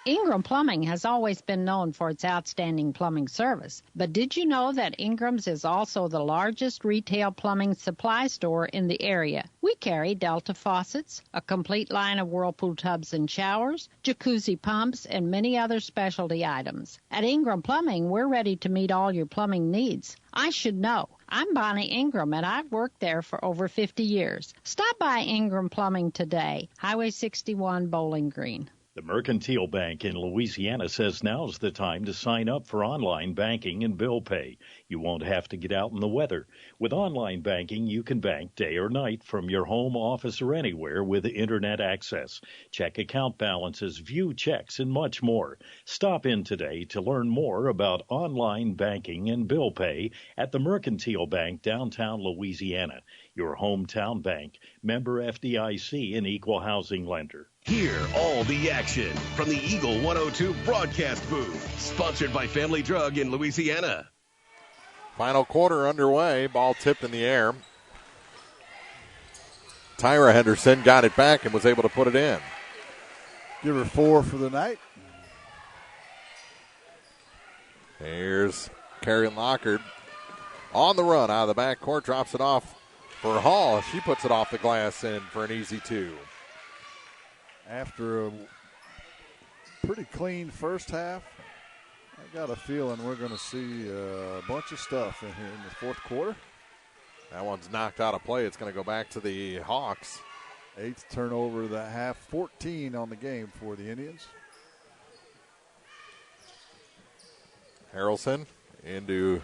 Ingram Plumbing has always been known for its outstanding plumbing service. But did you know that Ingram's is also the largest retail plumbing supply store in the area? We carry Delta faucets, a complete line of Whirlpool tubs and showers, jacuzzi pumps, and many other specialty items. At Ingram Plumbing, we're ready to meet all your plumbing needs. I should know. I'm Bonnie Ingram, and I've worked there for over 50 years. Stop by Ingram Plumbing today, Highway 61, Bowling Green. The Mercantile Bank in Louisiana says now's the time to sign up for online banking and bill pay. You won't have to get out in the weather. With online banking, you can bank day or night from your home, office, or anywhere with internet access. Check account balances, view checks, and much more. Stop in today to learn more about online banking and bill pay at the Mercantile Bank, downtown Louisiana. Your hometown bank, member FDIC, and equal housing lender. Hear all the action from the Eagle 102 broadcast booth. Sponsored by Family Drug in Louisiana. Final quarter underway. Ball tipped in the air. Tyra Henderson got it back and was able to put it in. Give her 4 for the night. Here's Karen Lockhart on the run out of the backcourt. Drops it off for Hall. She puts it off the glass in for an easy 2. After a pretty clean first half, I got a feeling we're going to see a bunch of stuff in here in the fourth quarter. That one's knocked out of play. It's going to go back to the Hawks. 8th turnover of the half, 14 on the game for the Indians. Harrelson into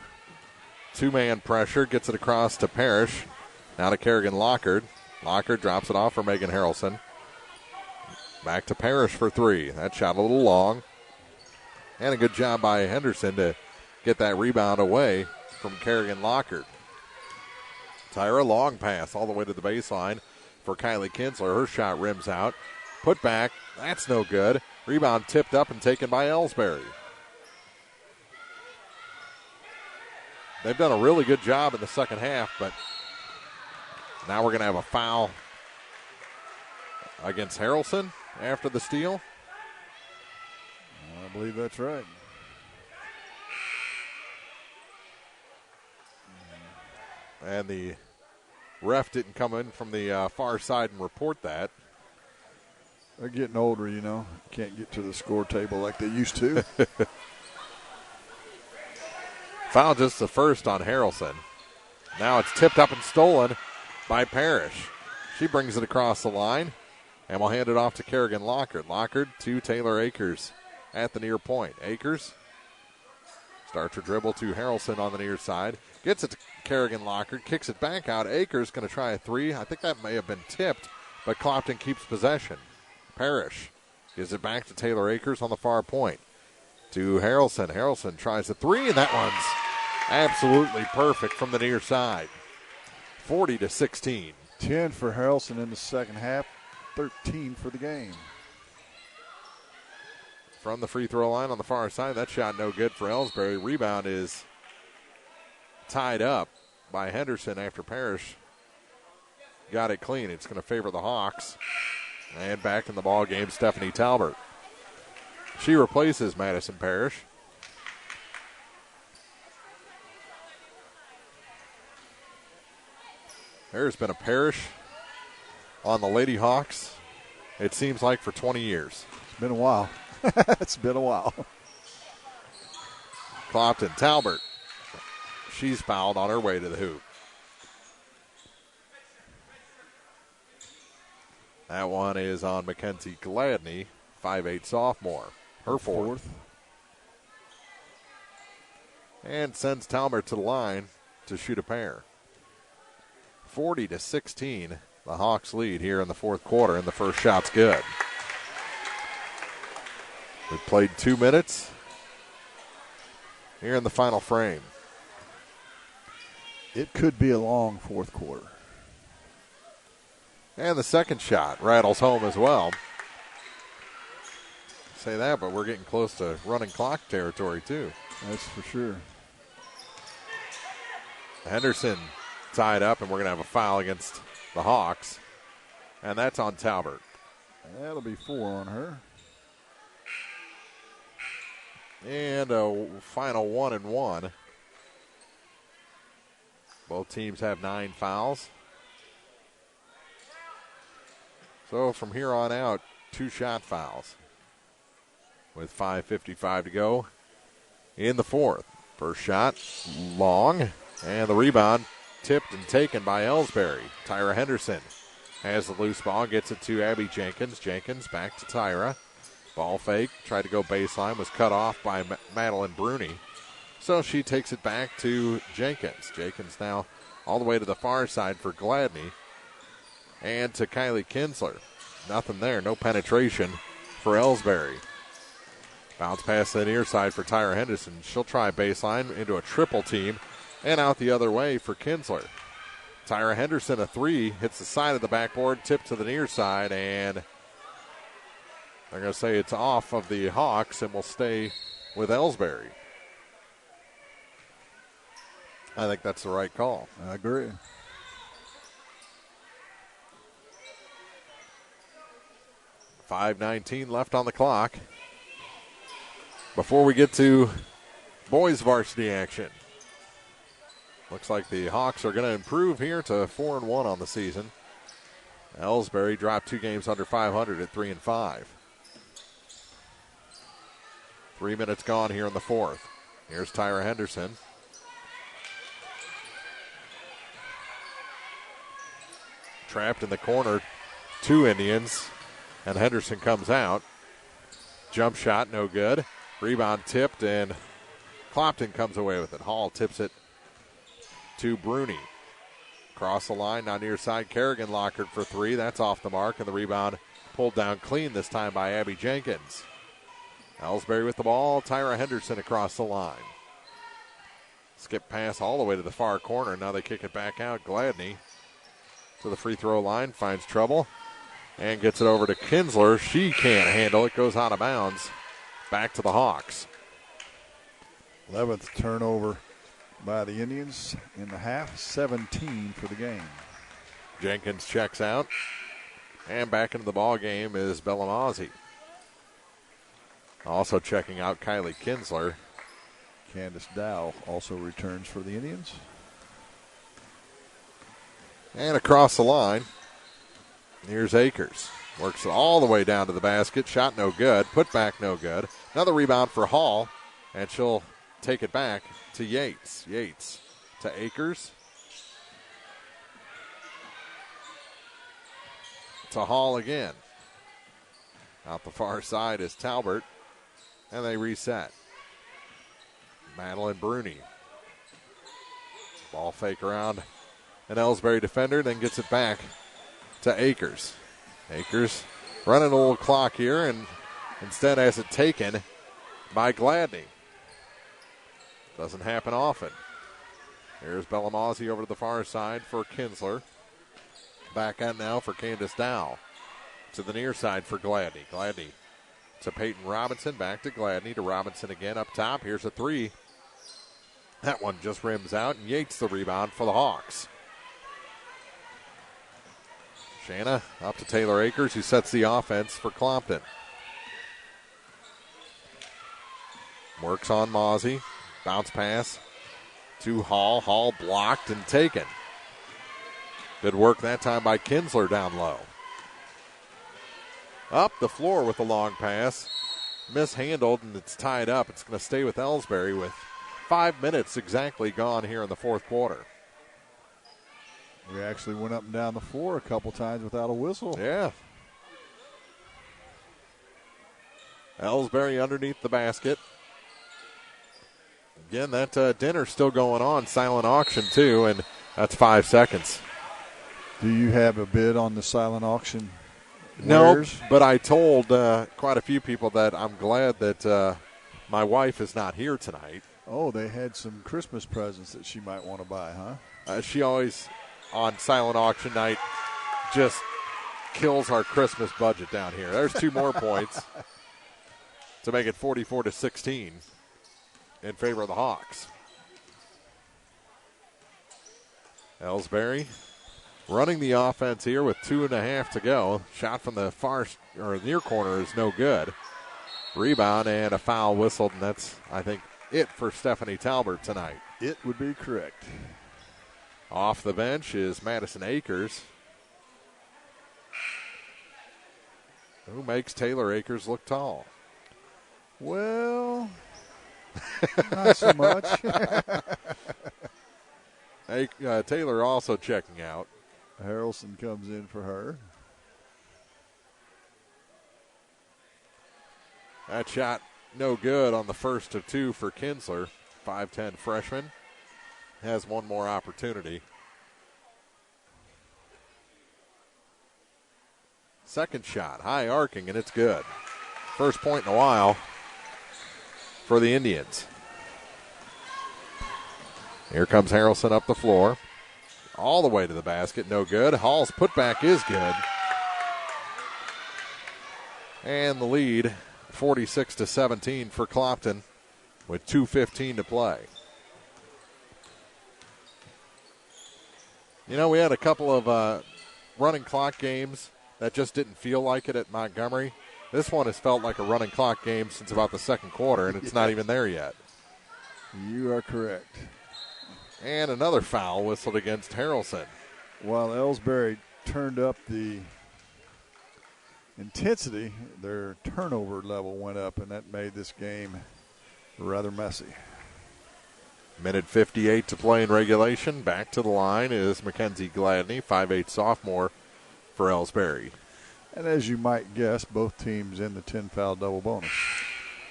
two-man pressure, gets it across to Parrish. Now to Kerrigan Lockhart. Lockhart drops it off for Megan Harrelson. Back to Parrish for 3. That shot a little long. And a good job by Henderson to get that rebound away from Kerrigan Lockhart. Tyra, long pass all the way to the baseline for Kylie Kinsler. Her shot rims out. Put back. That's no good. Rebound tipped up and taken by Elsberry. They've done a really good job in the second half, but now we're going to have a foul against Harrelson after the steal. I believe that's right. And the ref didn't come in from the far side and report that. They're getting older, you know. Can't get to the score table like they used to. Foul just the first on Harrelson. Now it's tipped up and stolen by Parrish. She brings it across the line, and we'll hand it off to Kerrigan Lockhart. Lockhart to Taylor Akers at the near point. Akers starts her dribble to Harrelson on the near side. Gets it to Kerrigan Lockhart, kicks it back out. Akers going to try a 3. I think that may have been tipped, but Clopton keeps possession. Parrish gives it back to Taylor Akers on the far point. To Harrelson. Harrelson tries a 3, and that one's absolutely perfect from the near side. 40-16. 10 for Harrelson in the second half, 13 for the game. From the free throw line on the far side, that shot no good for Elsberry. Rebound is tied up by Henderson after Parrish got it clean. It's going to favor the Hawks. And back in the ball game, Stephanie Talbert. She replaces Madison Parrish. There's been a Parrish on the Lady Hawks, it seems like, for 20 years. It's been a while. It's been a while. Clopton, Talbert. She's fouled on her way to the hoop. That one is on Mackenzie Gladney, 5'8" sophomore. Her fourth. And sends Talbert to the line to shoot a pair. 40-16, the Hawks lead here in the fourth quarter, and the first shot's good. We've played 2 minutes here in the final frame. It could be a long fourth quarter. And the second shot rattles home as well. Say that, but we're getting close to running clock territory too. That's for sure. Henderson tied up, and we're going to have a foul against the Hawks. And that's on Talbert. That'll be 4 on her. And a final 1-1. Both teams have 9 fouls. So from here on out, 2 shot fouls. With 5:55 to go in the fourth. First shot, long. And the rebound tipped and taken by Elsberry. Tyra Henderson has the loose ball, gets it to Abby Jenkins. Jenkins back to Tyra. Ball fake, tried to go baseline, was cut off by Madeline Bruni. So she takes it back to Jenkins. Jenkins now all the way to the far side for Gladney. And to Kylie Kinsler. Nothing there, no penetration for Elsberry. Bounce pass to the near side for Tyra Henderson. She'll try baseline into a triple team. And out the other way for Kinsler. Tyra Henderson, a 3, hits the side of the backboard, tipped to the near side, and they're going to say it's off of the Hawks and will stay with Elsberry. I think that's the right call. I agree. .5:19 left on the clock. Before we get to boys varsity action. Looks like the Hawks are going to improve here to 4-1 on the season. Elsberry dropped 2 games under 500 at 3-5. 3 minutes gone here in the fourth. Here's Tyra Henderson. Trapped in the corner, 2 Indians, and Henderson comes out. Jump shot, no good. Rebound tipped, and Clopton comes away with it. Hall tips it to Bruni. Cross the line, now near side. Kerrigan lockered for 3. That's off the mark, and the rebound pulled down clean this time by Abby Jenkins. Elsberry with the ball. Tyra Henderson across the line. Skip pass all the way to the far corner. Now they kick it back out. Gladney to the free throw line, finds trouble, and gets it over to Kinsler. She can't handle it. Goes out of bounds. Back to the Hawks. 11th turnover by the Indians in the half, 17 for the game. Jenkins checks out, and back into the ball game is Bellamazzi. Also checking out Kylie Kinsler. Candace Dow also returns for the Indians. And across the line, here's Akers. Works it all the way down to the basket. Shot no good. Put back no good. Another rebound for Hall, and she'll take it back to Yates. Yates to Akers. To Hall again. Out the far side is Talbert, and they reset. Madeline Bruni. Ball fake around an Elsberry defender, then gets it back to Akers. Akers running a little clock here, and instead has it taken by Gladney. Doesn't happen often. Here's Bellamazzi over to the far side for Kinsler. Back out now for Candace Dow. To the near side for Gladney. Gladney to Peyton Robinson. Back to Gladney. To Robinson again up top. Here's a 3. That one just rims out, and Yates the rebound for the Hawks. Shanna up to Taylor Akers, who sets the offense for Clopton. Works on Mozzie. Bounce pass to Hall. Hall blocked and taken. Good work that time by Kinsler down low. Up the floor with a long pass. Mishandled, and it's tied up. It's going to stay with Elsberry with 5 minutes exactly gone here in the fourth quarter. We actually went up and down the floor a couple times without a whistle. Yeah. Elsberry underneath the basket. Again, that dinner's still going on. Silent auction, too, and that's 5 seconds. Do you have a bid on the silent auction? No, but I told quite a few people that I'm glad that my wife is not here tonight. Oh, they had some Christmas presents that she might want to buy, huh? She always, on silent auction night, just kills our Christmas budget down here. There's 2 more points to make it 44-16 in favor of the Hawks. Elsberry running the offense here with 2.5 to go. Shot from the far or near corner is no good. Rebound and a foul whistled, and that's, I think, it for Stephanie Talbert tonight. It would be correct. Off the bench is Madison Akers, who makes Taylor Akers look tall. Well, not so much. Taylor also checking out. Harrelson comes in for her. That shot no good on the first of 2 for Kinsler. 5'10" freshman. Has one more opportunity. Second shot, high arcing, and it's good. First point in a while for the Indians. Here comes Harrelson up the floor. All the way to the basket, no good. Hall's putback is good. And the lead, 46-17 for Clopton with 2:15 to play. You know, we had a couple of running clock games that just didn't feel like it at Montgomery. This one has felt like a running clock game since about the second quarter, and it's not even there yet. You are correct. And another foul whistled against Harrelson. While Elsberry turned up the intensity, their turnover level went up, and that made this game rather messy. Minute 58 to play in regulation. Back to the line is Mackenzie Gladney, 5'8" sophomore for Elsberry. And as you might guess, both teams in the 10-foul double bonus.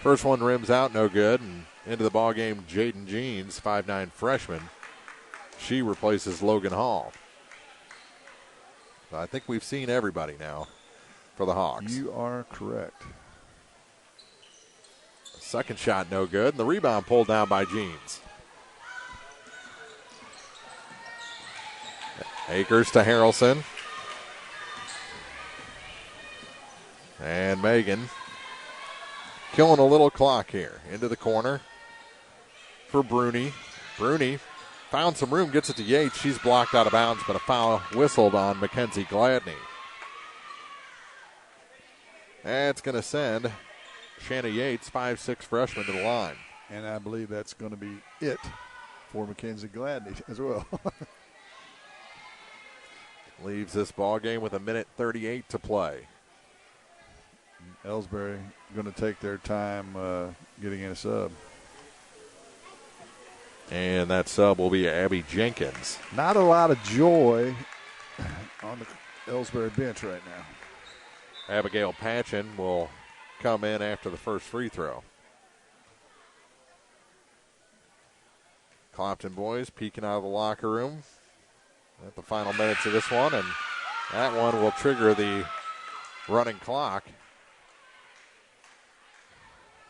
First one rims out, no good. And into the ballgame, Jaden Jeans, 5'9" freshman. She replaces Logan Hall. I think we've seen everybody now for the Hawks. You are correct. Second shot, no good. And the rebound pulled down by Jeans. Akers to Harrelson. And Megan killing a little clock here. Into the corner for Bruni. Bruni found some room, gets it to Yates. She's blocked out of bounds, but a foul whistled on Mackenzie Gladney. That's going to send Shanna Yates, 5'6" freshman, to the line. And I believe that's going to be it for Mackenzie Gladney as well. Leaves this ball game with 1:38 to play. Elsberry going to take their time getting in a sub. And that sub will be Abby Jenkins. Not a lot of joy on the Elsberry bench right now. Abigail Patchen will come in after the first free throw. Clopton boys peeking out of the locker room at the final minutes of this one, and that one will trigger the running clock.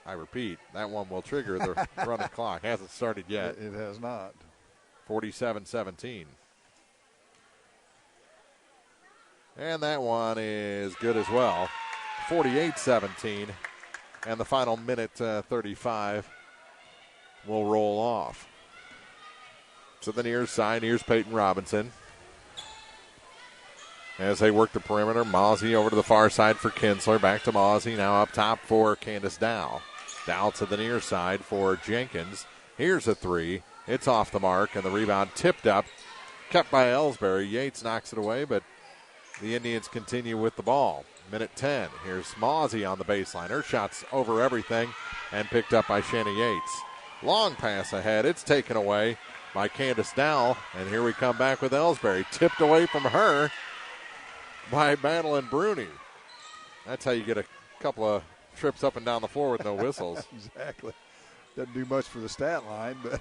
I repeat, that one will trigger the running clock. Hasn't started yet. It has not. 47-17. And that one is good as well. 48-17. And the final minute 35 will roll off. To the near side, here's Peyton Robinson. As they work the perimeter, Mozzie over to the far side for Kinsler. Back to Mozzie, now up top for Candace Dow. Dow to the near side for Jenkins. Here's a three. It's off the mark, and the rebound tipped up. Kept by Elsberry. Yates knocks it away, but the Indians continue with the ball. Minute 10. Here's Mozzie on the baseline. Her shot's over everything and picked up by Shanna Yates. Long pass ahead. It's taken away by Candace Dow, and here we come back with Elsberry. Tipped away from her by Madeline Bruni. That's how you get a couple of trips up and down the floor with no whistles. Exactly. Doesn't do much for the stat line, but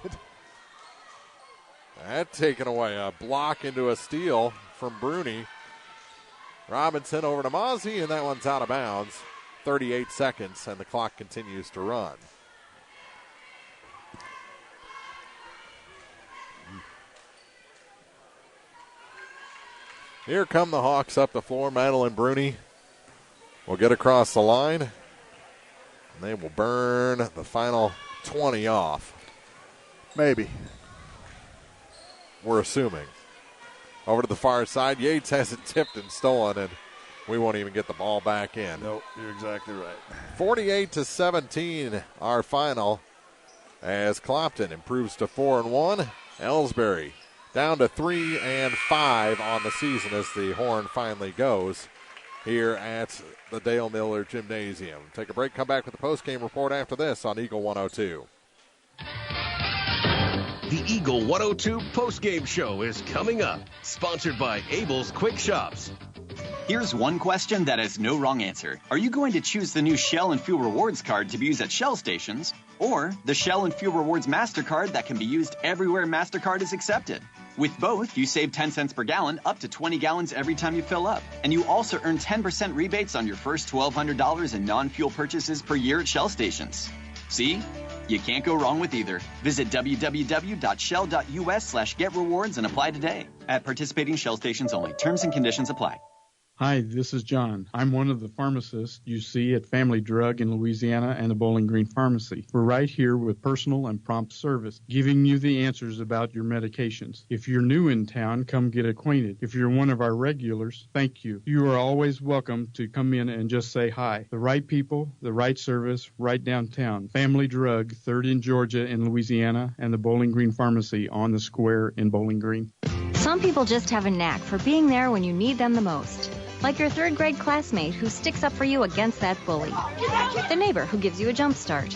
that taken away. A block into a steal from Bruni. Robinson over to Mozzie, and that one's out of bounds. 38 seconds, and the clock continues to run. Here come the Hawks up the floor. Madeline Bruni will get across the line, and they will burn the final 20 off. Maybe. We're assuming. Over to the far side, Yates has it tipped and stolen, and we won't even get the ball back in. Nope, you're exactly right. 48-17, our final, as Clopton improves to 4-1. Elsberry down to 3-5 on the season as the horn finally goes here at the Dale Miller Gymnasium. Take a break, come back with the postgame report after this on Eagle 102. The Eagle 102 postgame show is coming up, sponsored by Abel's Quick Shops. Here's one question that has no wrong answer. Are you going to choose the new Shell and Fuel Rewards card to be used at Shell stations, or the Shell and Fuel Rewards MasterCard that can be used everywhere MasterCard is accepted? With both, you save 10 cents per gallon, up to 20 gallons every time you fill up. And you also earn 10% rebates on your first $1,200 in non-fuel purchases per year at Shell stations. See? You can't go wrong with either. Visit www.shell.us/getrewards and apply today. At participating Shell stations only. Terms and conditions apply. Hi, this is John. I'm one of the pharmacists you see at Family Drug in Louisiana and the Bowling Green Pharmacy. We're right here with personal and prompt service, giving you the answers about your medications. If you're new in town, come get acquainted. If you're one of our regulars, thank you. You are always welcome to come in and just say hi. The right people, the right service, right downtown. Family Drug, 3rd in Georgia in Louisiana, and the Bowling Green Pharmacy on the square in Bowling Green. Some people just have a knack for being there when you need them the most. Like your 3rd grade classmate who sticks up for you against that bully. The neighbor who gives you a jump start.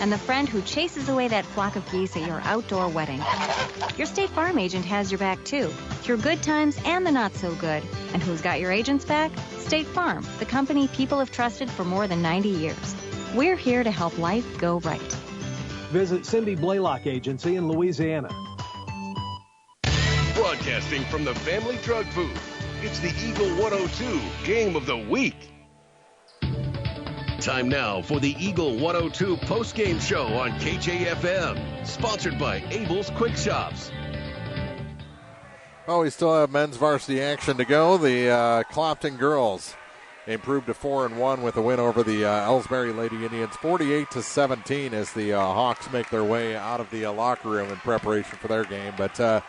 And the friend who chases away that flock of geese at your outdoor wedding. Your State Farm agent has your back too, through good times and the not so good. And who's got your agent's back? State Farm, the company people have trusted for more than 90 years. We're here to help life go right. Visit Cindy Blaylock Agency in Louisiana. Broadcasting from the Family Drug booth, it's the Eagle 102 Game of the Week. Time now for the Eagle 102 postgame show on KJFM, sponsored by Abel's Quick Shops. Oh, we still have men's varsity action to go. The Clopton girls improved to 4-1 with a win over the Elsberry Lady Indians, 48-17, as the Hawks make their way out of the locker room in preparation for their game. But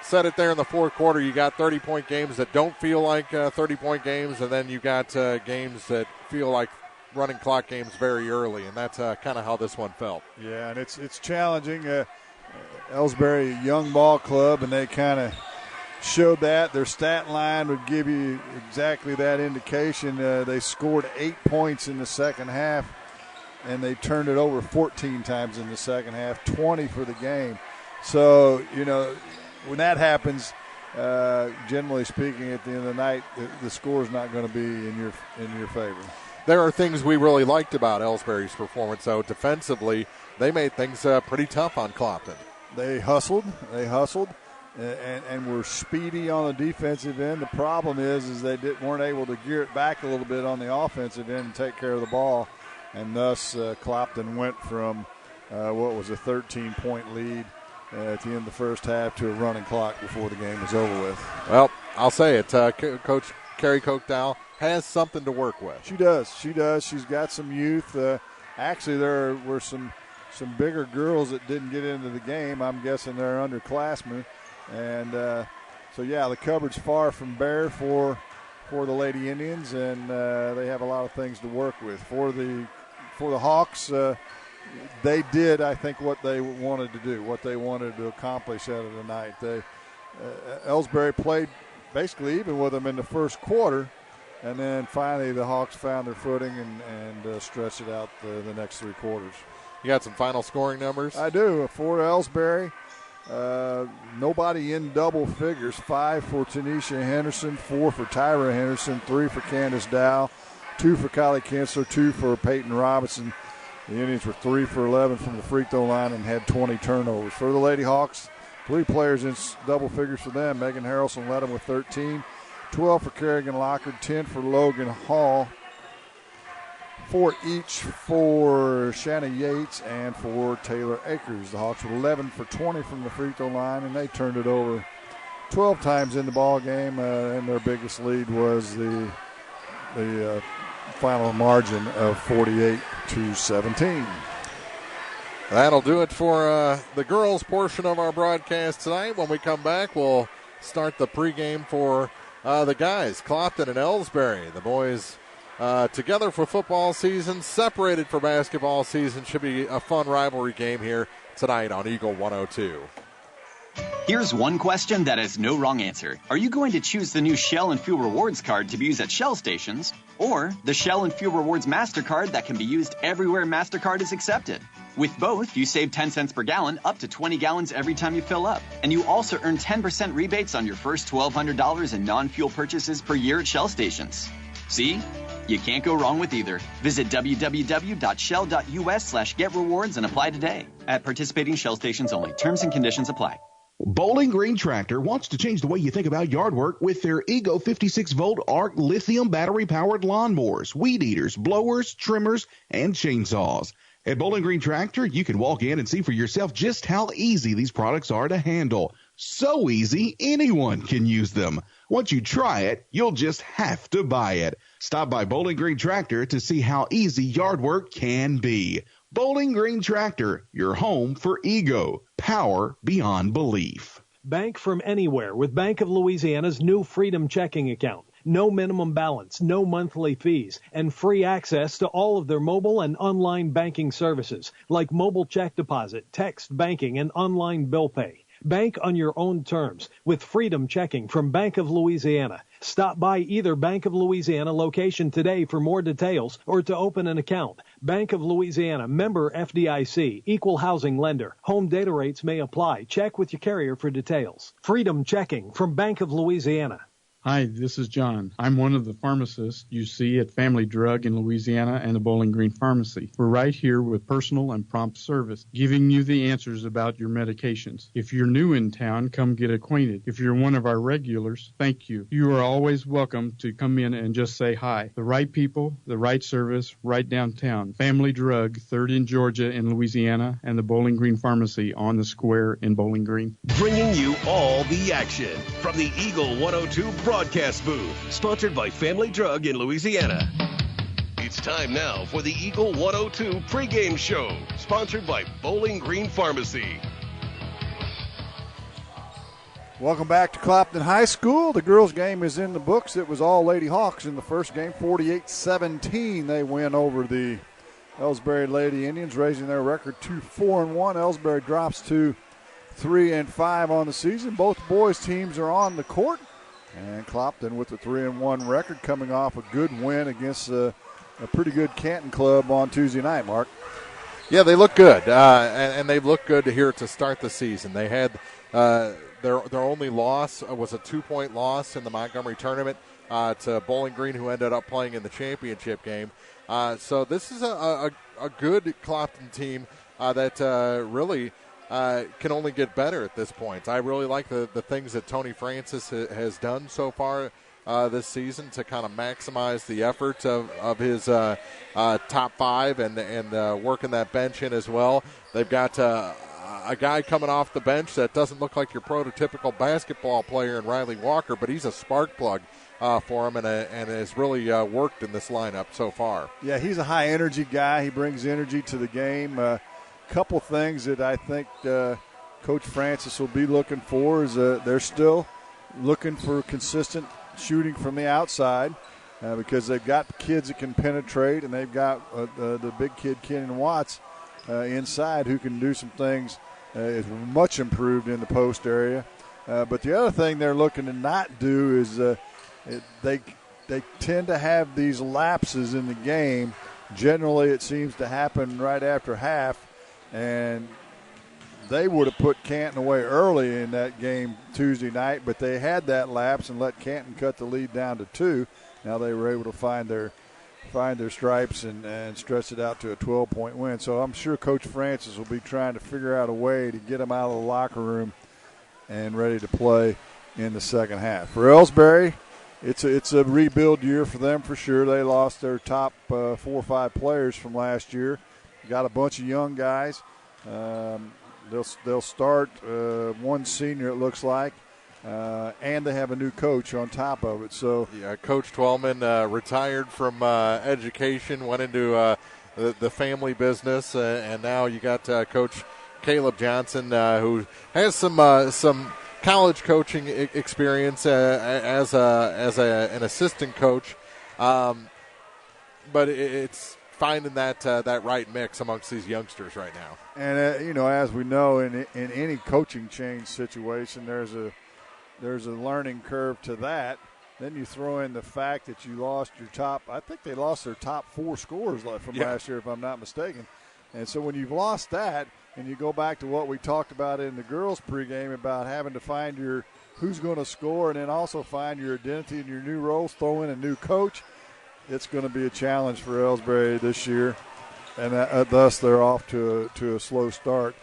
said it there in the fourth quarter. You got 30-point games that don't feel like 30-point games, and then you got games that feel like running clock games very early, and that's kind of how this one felt. Yeah, and it's challenging. Elsberry, young ball club, and they kind of showed that. Their stat line would give you exactly that indication. They scored 8 points in the second half, and they turned it over 14 times in the second half, 20 for the game. So, you know, when that happens, generally speaking, at the end of the night, the score is not going to be in your favor. There are things we really liked about Elsberry's performance, though. Defensively, they made things pretty tough on Clopton. They hustled, and were speedy on the defensive end. The problem is they weren't able to gear it back a little bit on the offensive end and take care of the ball, and thus Clopton went from what was a 13-point lead at the end of the first half to a running clock before the game was over with. Well, I'll say it. Coach Carrie Kochdow has something to work with. She does. She's got some youth. Actually, there were some bigger girls that didn't get into the game. I'm guessing they're underclassmen. And so, yeah, the cupboard's far from bare for the Lady Indians, and they have a lot of things to work with. For the Hawks, they did, I think, what they wanted to do, what they wanted to accomplish out of the night. Elsberry played basically even with them in the first quarter, and then finally the Hawks found their footing and stretched it out the next three quarters. You got some final scoring numbers? I do. For Elsberry, nobody in double figures. 5 for Tanisha Henderson, 4 for Tyra Henderson, 3 for Candace Dow, 2 for Kylie Kinsler, 2 for Peyton Robinson. The Indians were 3 for 11 from the free throw line and had 20 turnovers. For the Lady Hawks, 3 players in double figures for them. Megan Harrelson led them with 13, 12 for Kerrigan Lockard, 10 for Logan Hall, 4 each for Shanna Yates and for Taylor Akers. The Hawks were 11 for 20 from the free throw line, and they turned it over 12 times in the ball game, and their biggest lead was the final margin of 48-17. That'll do it for the girls' portion of our broadcast tonight. When we come back, we'll start the pregame for the guys, Clopton and Elsberry. The boys together for football season, separated for basketball season. Should be a fun rivalry game here tonight on Eagle 102. Here's one question that has no wrong answer. Are you going to choose the new Shell and Fuel Rewards card to be used at Shell stations, or the Shell and Fuel Rewards MasterCard that can be used everywhere MasterCard is accepted? With both, you save 10 cents per gallon, up to 20 gallons every time you fill up. And you also earn 10% rebates on your first $1,200 in non-fuel purchases per year at Shell stations. See? You can't go wrong with either. Visit www.shell.us/getrewards and apply today. At participating Shell stations only. Terms and conditions apply. Bowling Green Tractor wants to change the way you think about yard work with their Ego 56-volt ARC lithium battery-powered lawnmowers, weed eaters, blowers, trimmers, and chainsaws. At Bowling Green Tractor, you can walk in and see for yourself just how easy these products are to handle. So easy, anyone can use them. Once you try it, you'll just have to buy it. Stop by Bowling Green Tractor to see how easy yard work can be. Bowling Green Tractor, your home for Ego. Power beyond belief. Bank from anywhere with Bank of Louisiana's new Freedom checking account. No minimum balance, no monthly fees, and free access to all of their mobile and online banking services, like mobile check deposit, text banking, and online bill pay. Bank on your own terms with Freedom Checking from Bank of Louisiana. Stop by either Bank of Louisiana location today for more details or to open an account. Bank of Louisiana, member FDIC, equal housing lender. Home data rates may apply. Check with your carrier for details. Freedom Checking from Bank of Louisiana. Hi, this is John. I'm one of the pharmacists you see at Family Drug in Louisiana and the Bowling Green Pharmacy. We're right here with personal and prompt service, giving you the answers about your medications. If you're new in town, come get acquainted. If you're one of our regulars, thank you. You are always welcome to come in and just say hi. The right people, the right service, right downtown. Family Drug, 3rd in Georgia in Louisiana, and the Bowling Green Pharmacy on the square in Bowling Green. Bringing you all the action from the Eagle 102 broadcast booth, sponsored by Family Drug in Louisiana. It's time now for the Eagle 102 pregame show, sponsored by Bowling Green Pharmacy. Welcome back to Clopton High School. The girls' game is in the books. It was all Lady Hawks in the first game, 48-17. They win over the Elsberry Lady Indians, raising their record to 4-1. Elsberry drops to 3-5 on the season. Both boys' teams are on the court. And Clopton with a 3-1 record, coming off a good win against a pretty good Canton club on Tuesday night, Mark. Yeah, they look good, and they've looked good here to start the season. They had their only loss was a 2-point loss in the Montgomery tournament to Bowling Green, who ended up playing in the championship game. So this is a good Clopton team that really can only get better at this point. I really like the things that Tony Francis has done so far this season to kind of maximize the efforts of his top five and working that bench in as well. They've got a guy coming off the bench that doesn't look like your prototypical basketball player in Riley Walker, but he's a spark plug for him and has really worked in this lineup so far. Yeah, he's a high-energy guy. He brings energy to the game. Couple things that I think Coach Francis will be looking for is they're still looking for consistent shooting from the outside because they've got kids that can penetrate, and they've got the big kid, Kenan Watts, inside who can do some things. Is much improved in the post area. But the other thing they're looking to not do is they tend to have these lapses in the game. Generally, it seems to happen right after half. And they would have put Canton away early in that game Tuesday night, but they had that lapse and let Canton cut the lead down to 2. Now they were able to find their their stripes and stretch it out to a 12-point win. So I'm sure Coach Francis will be trying to figure out a way to get them out of the locker room and ready to play in the second half. For Elsberry, it's a rebuild year for them for sure. They lost their top 4 or 5 players from last year. Got a bunch of young guys. They'll start one senior, it looks like. And they have a new coach on top of it. So yeah, Coach Twellman retired from education, went into the family business, and now you got Coach Caleb Johnson, who has some college coaching experience as an assistant coach, but it's finding that right mix amongst these youngsters right now. And as we know, in any coaching change situation, there's a learning curve to that. Then you throw in the fact that you lost your top. I think they lost their top 4 scorers from last year, if I'm not mistaken. And so when you've lost that, and you go back to what we talked about in the girls' pregame about having to find who's going to score, and then also find your identity and your new roles, throw in a new coach, it's going to be a challenge for Elsberry this year. And thus they're off to a slow start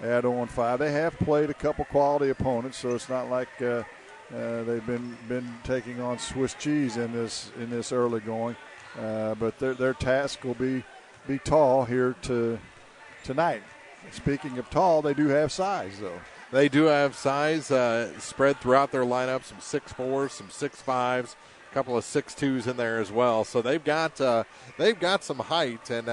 at 0-5. They have played a couple quality opponents, so it's not like they've been taking on Swiss cheese in this early going. But their task will be tall here tonight. Speaking of tall, they do have size, though. They do have size spread throughout their lineup, some 6'4", some 6'5", a couple of 6'2" in there as well. So they've got some height, and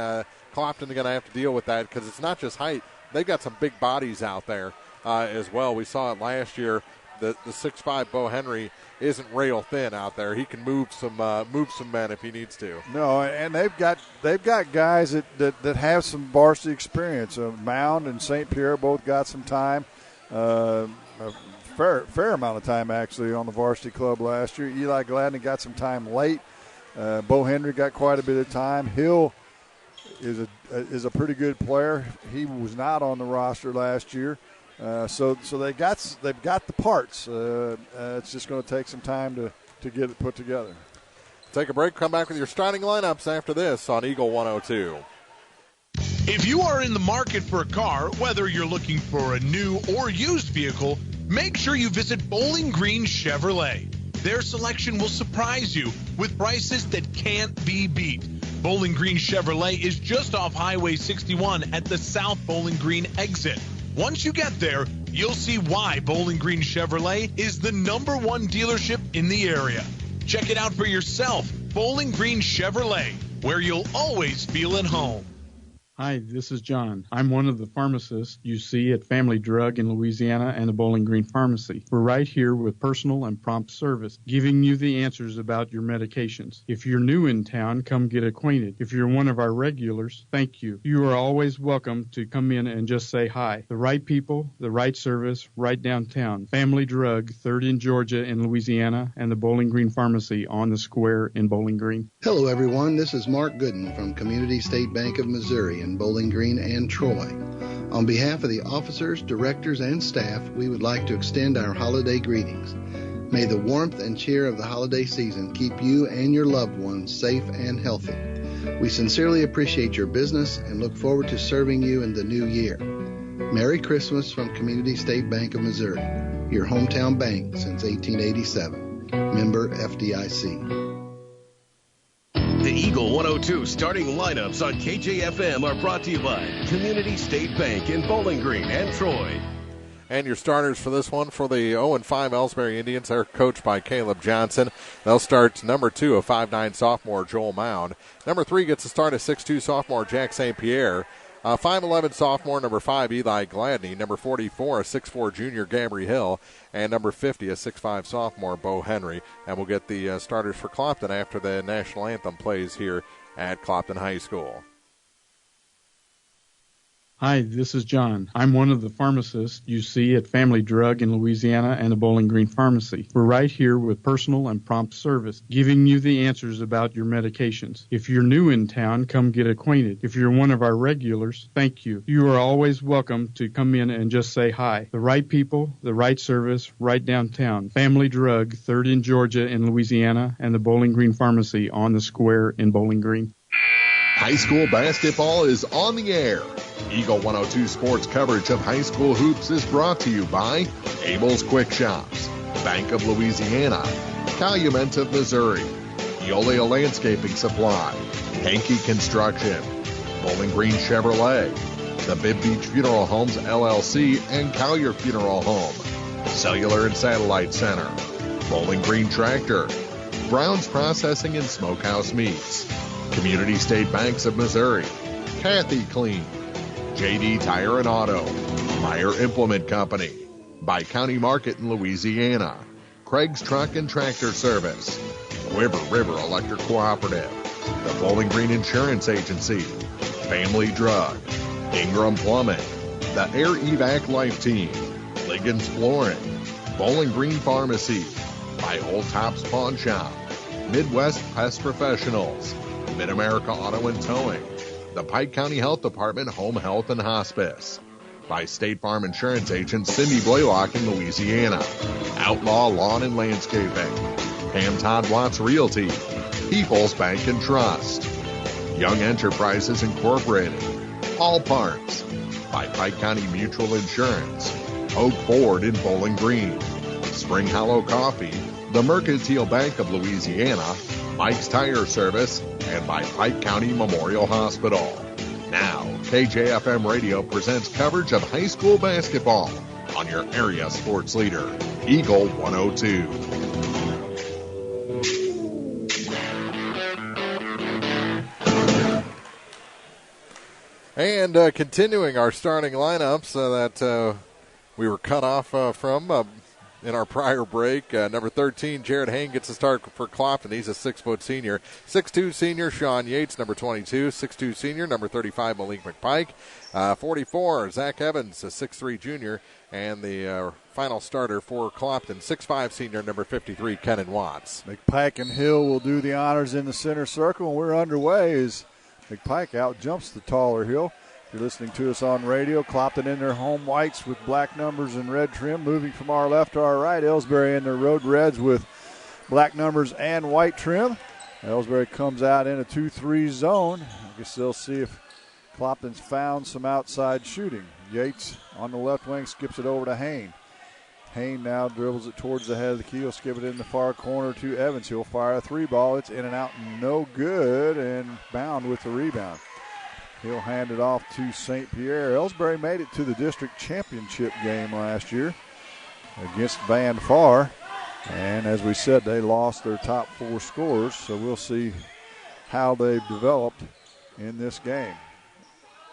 Clopton are going to have to deal with that because it's not just height. They've got some big bodies out there as well. We saw it last year. The 6'5" Bo Henry isn't rail thin out there. He can move some men if he needs to. No, and they've got guys that have some varsity experience. Mound and St. Pierre both got some time, a fair amount of time actually on the varsity club last year. Eli Gladney got some time late. Bo Henry got quite a bit of time. Hill is a pretty good player. He was not on the roster last year. So they've got the parts. It's just going to take some time to get it put together. Take a break. Come back with your starting lineups after this on Eagle 102. If you are in the market for a car, whether you're looking for a new or used vehicle, make sure you visit Bowling Green Chevrolet. Their selection will surprise you with prices that can't be beat. Bowling Green Chevrolet is just off Highway 61 at the South Bowling Green exit. Once you get there, you'll see why Bowling Green Chevrolet is the #1 dealership in the area. Check it out for yourself. Bowling Green Chevrolet, where you'll always feel at home. Hi, this is John. I'm one of the pharmacists you see at Family Drug in Louisiana and the Bowling Green Pharmacy. We're right here with personal and prompt service, giving you the answers about your medications. If you're new in town, come get acquainted. If you're one of our regulars, thank you. You are always welcome to come in and just say hi. The right people, the right service, right downtown. Family Drug, 3rd in Georgia in Louisiana, and the Bowling Green Pharmacy on the square in Bowling Green. Hello, everyone. This is Mark Gooden from Community State Bank of Missouri in Bowling Green and Troy. On behalf of the officers, directors, and staff, we would like to extend our holiday greetings. May the warmth and cheer of the holiday season keep you and your loved ones safe and healthy. We sincerely appreciate your business and look forward to serving you in the new year. Merry Christmas from Community State Bank of Missouri, your hometown bank since 1887. Member FDIC. The Eagle 102 starting lineups on KJFM are brought to you by Community State Bank in Bowling Green and Troy. And your starters for this one for the 0-5 Elsberry Indians are coached by Caleb Johnson. They'll start number 2, a 5'9 sophomore, Joel Mound. Number 3 gets a start, a 6'2 sophomore, Jack St. Pierre. 5'11 sophomore, number 5, Eli Gladney. Number 44, a 6'4 junior, Gabry Hill. And number 50, a 6'5 sophomore, Bo Henry. And we'll get the starters for Clopton after the national anthem plays here at Clopton High School. Hi, this is John. I'm one of the pharmacists you see at Family Drug in Louisiana and the Bowling Green Pharmacy. We're right here with personal and prompt service, giving you the answers about your medications. If you're new in town, come get acquainted. If you're one of our regulars, thank you. You are always welcome to come in and just say hi. The right people, the right service, right downtown. Family Drug, 3rd in Georgia in Louisiana, and the Bowling Green Pharmacy on the square in Bowling Green. High school basketball is on the air. Eagle 102 sports coverage of high school hoops is brought to you by Abel's Quick Shops, Bank of Louisiana, Calumet of Missouri, Eolia Landscaping Supply, Hankey Construction, Bowling Green Chevrolet, the Bib Beach Funeral Homes LLC and Collier Funeral Home, Cellular and Satellite Center, Bowling Green Tractor, Brown's Processing and Smokehouse Meats, Community State Banks of Missouri, Kathy Clean, JD Tire and Auto, Meyer Implement Company, By County Market in Louisiana, Craig's Truck and Tractor Service, River Electric Cooperative, the Bowling Green Insurance Agency, Family Drug, Ingram Plumbing, the Air Evac Life Team, Liggins Flooring, Bowling Green Pharmacy, by Old Tops Pawn Shop, Midwest Pest Professionals, Mid-America Auto and Towing, the Pike County Health Department Home Health and Hospice, by State Farm Insurance Agent Cindy Blaylock in Louisiana, Outlaw Lawn and Landscaping, Pam Todd Watts Realty, People's Bank and Trust, Young Enterprises Incorporated, All Parts, by Pike County Mutual Insurance, Oak Ford in Bowling Green, Spring Hollow Coffee, the Mercantile Bank of Louisiana, Mike's Tire Service, and by Pike County Memorial Hospital. Now, KJFM Radio presents coverage of high school basketball on your area sports leader, Eagle 102. And continuing our starting lineups that we were cut off from in our prior break. Number 13, Jared Hain gets a start for Clopton. He's a 6-foot senior. 6'2 senior, Sean Yates, number 22. 6'2 senior, number 35, Malik McPike. 44, Zach Evans, a 6'3 junior. And the final starter for Clopton, 6'5 senior, number 53, Kenan Watts. McPike and Hill will do the honors in the center circle, and we're underway as McPike out jumps the taller Hill. If you're listening to us on radio, Clopton in their home whites with black numbers and red trim. Moving from our left to our right, Elsberry in their road reds with black numbers and white trim. Elsberry comes out in a 2-3 zone. I guess they'll see if Clopton's found some outside shooting. Yates on the left wing skips it over to Hain. Hain now dribbles it towards the head of the key. He'll skip it in the far corner to Evans. He'll fire a 3 ball. It's in and out, no good, and bound with the rebound. He'll hand it off to St. Pierre. Elsberry made it to the district championship game last year against Van Far. And as we said, they lost their top 4 scorers, so we'll see how they've developed in this game.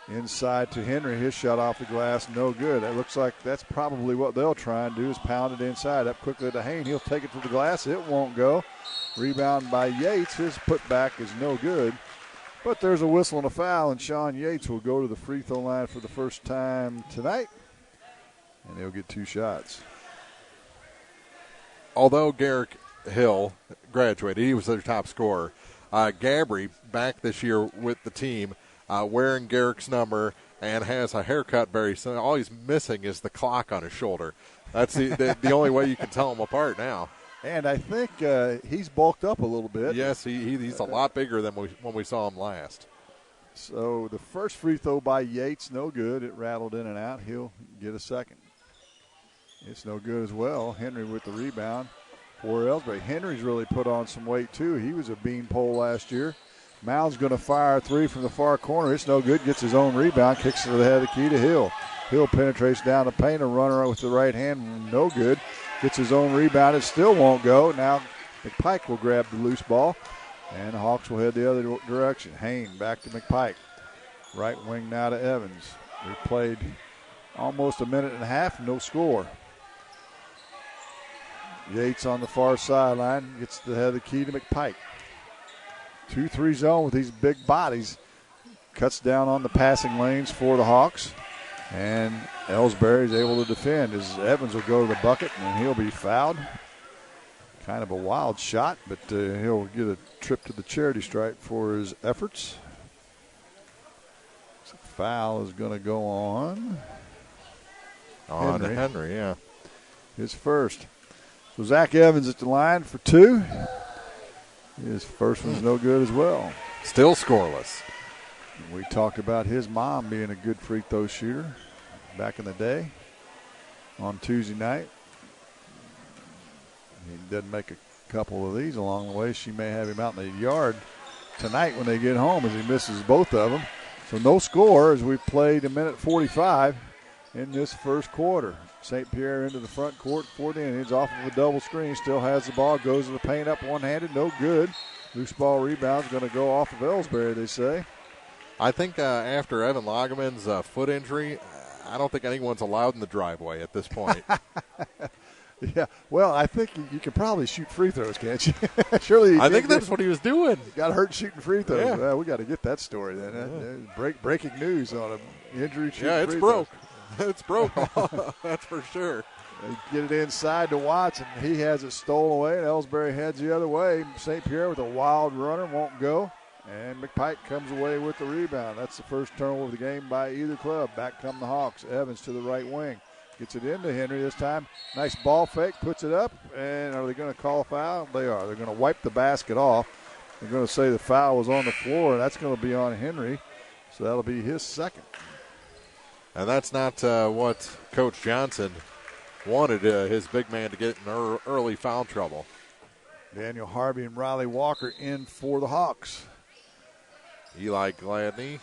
Inside to Henry, his shot off the glass, no good. It looks like that's probably what they'll try and do is pound it inside. Up quickly to Hain, he'll take it to the glass, it won't go. Rebound by Yates, his putback is no good. But there's a whistle and a foul, and Sean Yates will go to the free throw line for the first time tonight, and he'll get 2 shots. Although Garrick Hill graduated, he was their top scorer. Gabry, back this year with the team, wearing Garrick's number and has a haircut very similar. All he's missing is the clock on his shoulder. That's the only way you can tell them apart now. And I think he's bulked up a little bit. Yes, he's a lot bigger than when we saw him last. So the first free throw by Yates, no good. It rattled in and out. He'll get a second. It's no good as well. Henry with the rebound for Elsberry. Henry's really put on some weight, too. He was a beanpole last year. Mound's going to fire a 3 from the far corner. It's no good. Gets his own rebound. Kicks it to the head of the key to Hill. Hill penetrates down the paint. A runner with the right hand. No good. Gets his own rebound. It still won't go. Now McPike will grab the loose ball, and the Hawks will head the other direction. Hain back to McPike. Right wing now to Evans. We played almost a minute and a half, no score. Yates on the far sideline gets the head of the key to McPike. 2-3 zone with these big bodies. cuts down on the passing lanes for the Hawks. And Elsberry is able to defend as Evans will go to the bucket, and he'll be fouled. Kind of a wild shot, but he'll get a trip to the charity stripe for his efforts. So foul is going to go on Henry, yeah. His first. So Zach Evans at the line for 2. His first one's no good as well. Still scoreless. We talked about his mom being a good free throw shooter back in the day on Tuesday night. He doesn't make a couple of these along the way. She may have him out in the yard tonight when they get home as he misses both of them. So no score as we played a minute 45 in this first quarter. St. Pierre into the front court for the Indians off of a double screen. Still has the ball, goes to the paint up one-handed, no good. Loose ball rebound's going to go off of Elsberry, they say. I think after Evan Lagerman's foot injury, I don't think anyone's allowed in the driveway at this point. Yeah, well, I think you can probably shoot free throws, can't you? Surely. I think that's what he was doing. Got hurt shooting free throws. Yeah. Well, we got to get that story then. Breaking news on an injury shooting it's free broke. throws. It's broke. That's for sure. They get it inside to Watts, and he has it stolen away, and Elsberry heads the other way. St. Pierre with a wild runner won't go, and McPike comes away with the rebound. That's the first turnover of the game by either club. Back come the Hawks. Evans to the right wing. Gets it into Henry this time. Nice ball fake, puts it up, and are they going to call a foul? They are. They're going to wipe the basket off. They're going to say the foul was on the floor, and that's going to be on Henry, so that'll be his second. And that's not what Coach Johnson wanted his big man to get in early foul trouble. Daniel Harvey and Riley Walker in for the Hawks. Eli Gladney,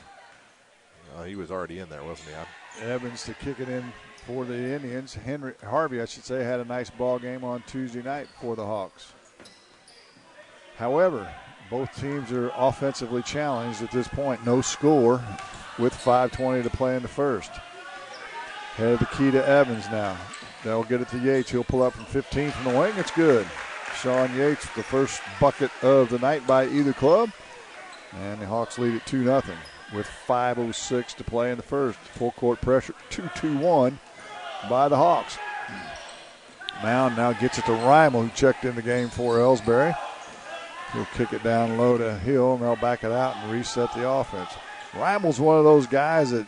he was already in there, wasn't he? Evans to kick it in for the Indians. Harvey, I should say, had a nice ball game on Tuesday night for the Hawks. However, both teams are offensively challenged at this point. No score with 5:20 to play in the first. Head of the key to Evans now. They'll get it to Yates. He'll pull up from 15 from the wing. It's good. Sean Yates, the first bucket of the night by either club. And the Hawks lead it 2-0 with 5:06 to play in the first. Full court pressure, 2-2-1 by the Hawks. Mound now gets it to Reimel, who checked in the game for Elsberry. He'll kick it down low to Hill, and they'll back it out and reset the offense. Reimel's one of those guys that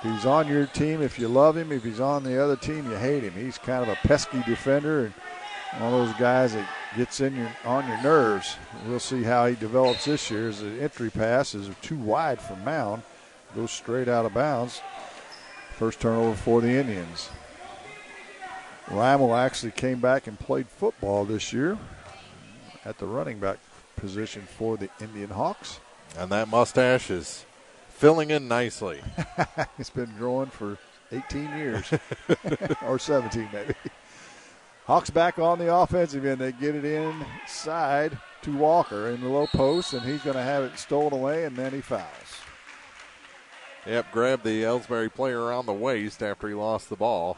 he's on your team if you love him. If he's on the other team, you hate him. He's kind of a pesky defender and one of those guys that gets on your nerves. We'll see how he develops this year as the entry pass is too wide for Mound. Goes straight out of bounds. First turnover for the Indians. Reimel actually came back and played football this year at the running back position for the Indian Hawks. And that mustache is filling in nicely. It's been growing for 18 years or 17 maybe. Hawks back on the offensive end. They get it inside to Walker in the low post, and he's going to have it stolen away, and then he fouls. Yep, grabbed the Elsberry player around the waist after he lost the ball.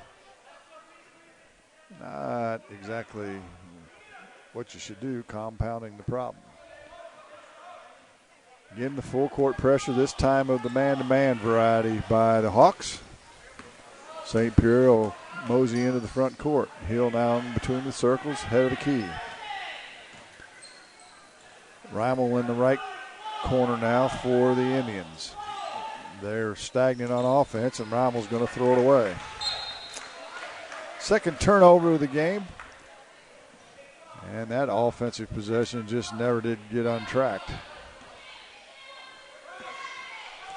Not exactly what you should do, compounding the problem. Again, the full court pressure, this time of the man-to-man variety by the Hawks. St. Pierre will mosey into the front court. Hill down between the circles, head of the key. Reimel in the right corner now for the Indians. They're stagnant on offense, and Reimel's going to throw it away. Second turnover of the game. And that offensive possession just never did get untracked.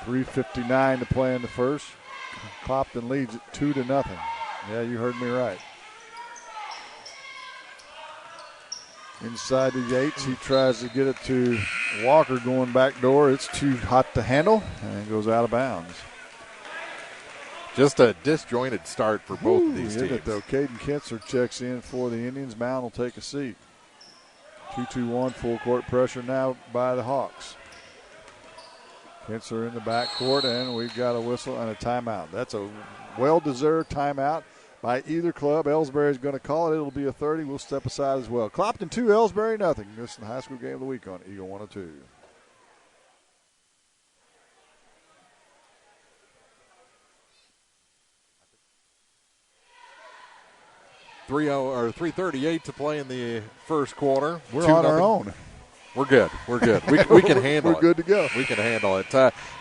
3:59 to play in the first. Clopton leads it 2-0. Yeah, you heard me right. Inside to Yates. He tries to get it to Walker going back door. It's too hot to handle, and it goes out of bounds. Just a disjointed start for both of these teams. It, though. Caden Kentzer checks in for the Indians. Mound will take a seat. 2-2-1 full court pressure now by the Hawks. Kentzer in the backcourt, and we've got a whistle and a timeout. That's a well-deserved timeout by either club. Elsberry is going to call it. It'll be a 30. We'll step aside as well. Clopton 2, Elsberry nothing. This is the high school game of the week on Eagle 102. 3:38 to play in the first quarter. We're on our own. We're good. We can handle it. We're good to go. We can handle it.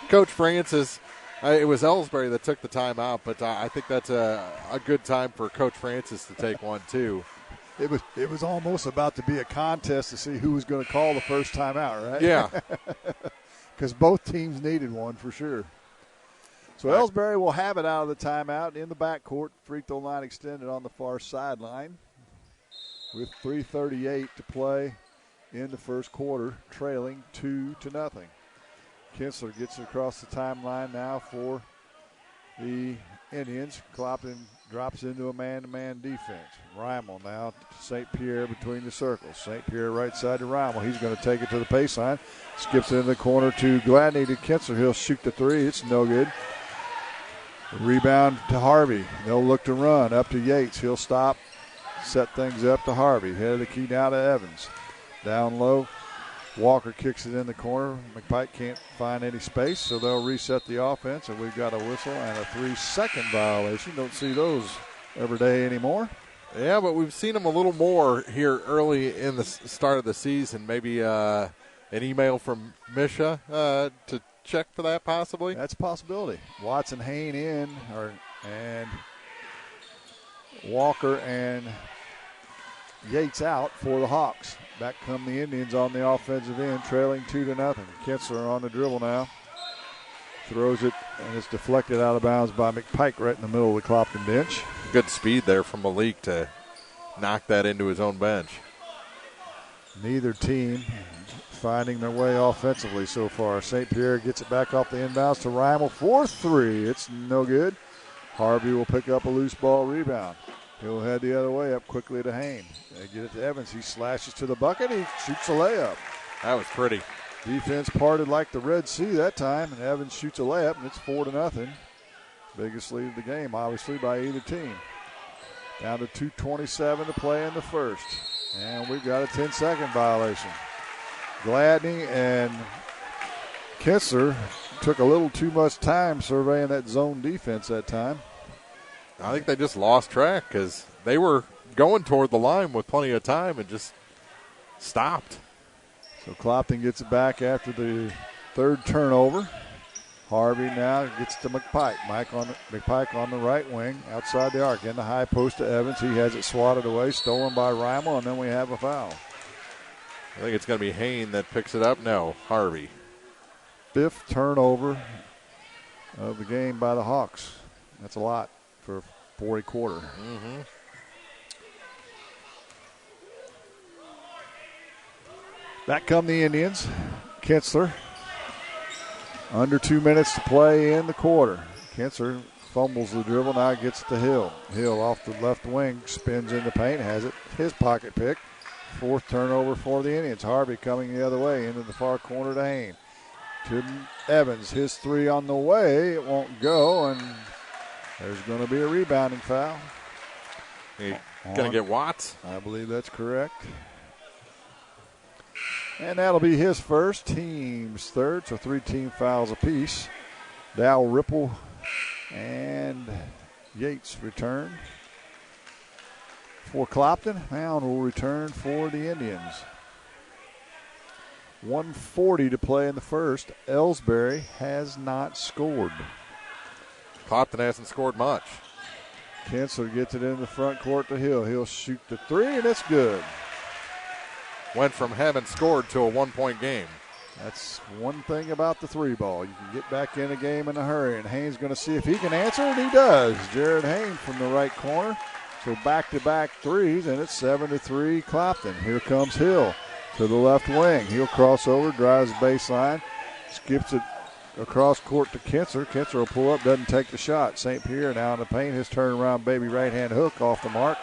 Coach Francis, it was Elsberry that took the timeout, but I think that's a good time for Coach Francis to take one too. It was almost about to be a contest to see who was going to call the first timeout, right? Yeah. Because both teams needed one for sure. So Elsberry will have it out of the timeout in the backcourt. Free throw line extended on the far sideline with 3:38 to play in the first quarter, trailing 2-0. Kinsler gets it across the timeline now for the Indians. Clopton drops into a man-to-man defense. Reimel now to St. Pierre between the circles. St. Pierre right side to Reimel. He's going to take it to the baseline. Skips it in the corner to Gladney to Kinsler. He'll shoot the three. It's no good. Rebound to Harvey. They'll look to run up to Yates. He'll stop, set things up to Harvey. Head of the key now to Evans. Down low. Walker kicks it in the corner. McPike can't find any space, so they'll reset the offense, and we've got a whistle and a 3-second violation. Don't see those every day anymore. Yeah, but we've seen them a little more here early in the start of the season. Maybe an email from Misha to check for that possibly? That's a possibility. Watson, Hayne in, and Walker and Yates out for the Hawks. Back come the Indians on the offensive end, trailing 2-0. Kinsler on the dribble now. Throws it, and it's deflected out of bounds by McPike right in the middle of the Clopton bench. Good speed there from Malik to knock that into his own bench. Neither team finding their way offensively so far. St. Pierre gets it back off the inbounds to Reimel for 3. It's no good. Harvey will pick up a loose ball rebound. He'll head the other way up quickly to Hayne. They get it to Evans. He slashes to the bucket. He shoots a layup. That was pretty. Defense parted like the Red Sea that time, and Evans shoots a layup, and it's 4-0. Biggest lead of the game, obviously, by either team. Down to 2:27 to play in the first. And we've got a 10-second violation. Gladney and Kinsler took a little too much time surveying that zone defense that time. I think they just lost track because they were going toward the line with plenty of time and just stopped. So Clopton gets it back after the third turnover. Harvey now gets to McPike. McPike on the right wing, outside the arc, in the high post to Evans. He has it swatted away, stolen by Reimel, and then we have a foul. I think it's going to be Hayne that picks it up. No, Harvey. 5th turnover of the game by the Hawks. That's a lot for a quarter. Mm-hmm. Back come the Indians. Kinsler. Under 2 minutes to play in the quarter. Kinsler fumbles the dribble, now gets to Hill. Hill off the left wing, spins in the paint, has it. His pocket pick. 4th turnover for the Indians. Harvey coming the other way into the far corner to Hayne. To Evans. His 3 on the way. It won't go, and there's going to be a rebounding foul. Going to get Watts? I believe that's correct. And that'll be his first, team's third, so 3 team fouls apiece. Dow, Ripple, and Yates return for Clopton. Mound will return for the Indians. 1:40 to play in the first. Elsberry has not scored. Clopton hasn't scored much. Kinsler gets it in the front court to Hill. He'll shoot the 3, and it's good. Went from haven't scored to a 1-point game. That's one thing about the 3 ball. You can get back in a game in a hurry, and Haynes going to see if he can answer, and he does. Jared Haynes from the right corner. So back-to-back 3s, and it's 7-3 Clopton. Here comes Hill to the left wing. He'll cross over, drives baseline, skips it across court to Kinsler. Kinsler will pull up, doesn't take the shot. St. Pierre now in the paint. His turnaround baby right-hand hook off the mark.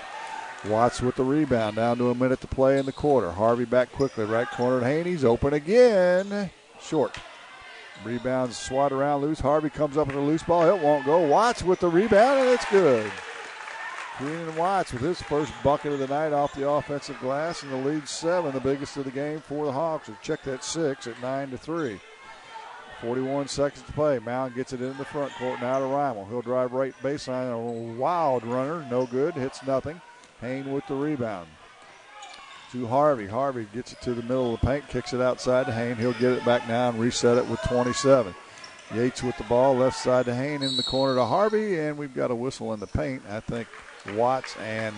Watts with the rebound, down to a minute to play in the quarter. Harvey back quickly, right corner to Haney's, open again. Short. Rebounds swat around loose. Harvey comes up with a loose ball. It won't go. Watts with the rebound, and it's good. Keenan Watts with his first bucket of the night off the offensive glass, and the lead 7, the biggest of the game for the Hawks. We've checked that 6 at 9-3. 41 seconds to play. Mound gets it in the front court now to Reimel. He'll drive right baseline. A wild runner, no good, hits nothing. Hain with the rebound. To Harvey. Harvey gets it to the middle of the paint, kicks it outside to Hain. He'll get it back now and reset it with 27. Yates with the ball, left side to Hain, in the corner to Harvey, and we've got a whistle in the paint. I think Watts and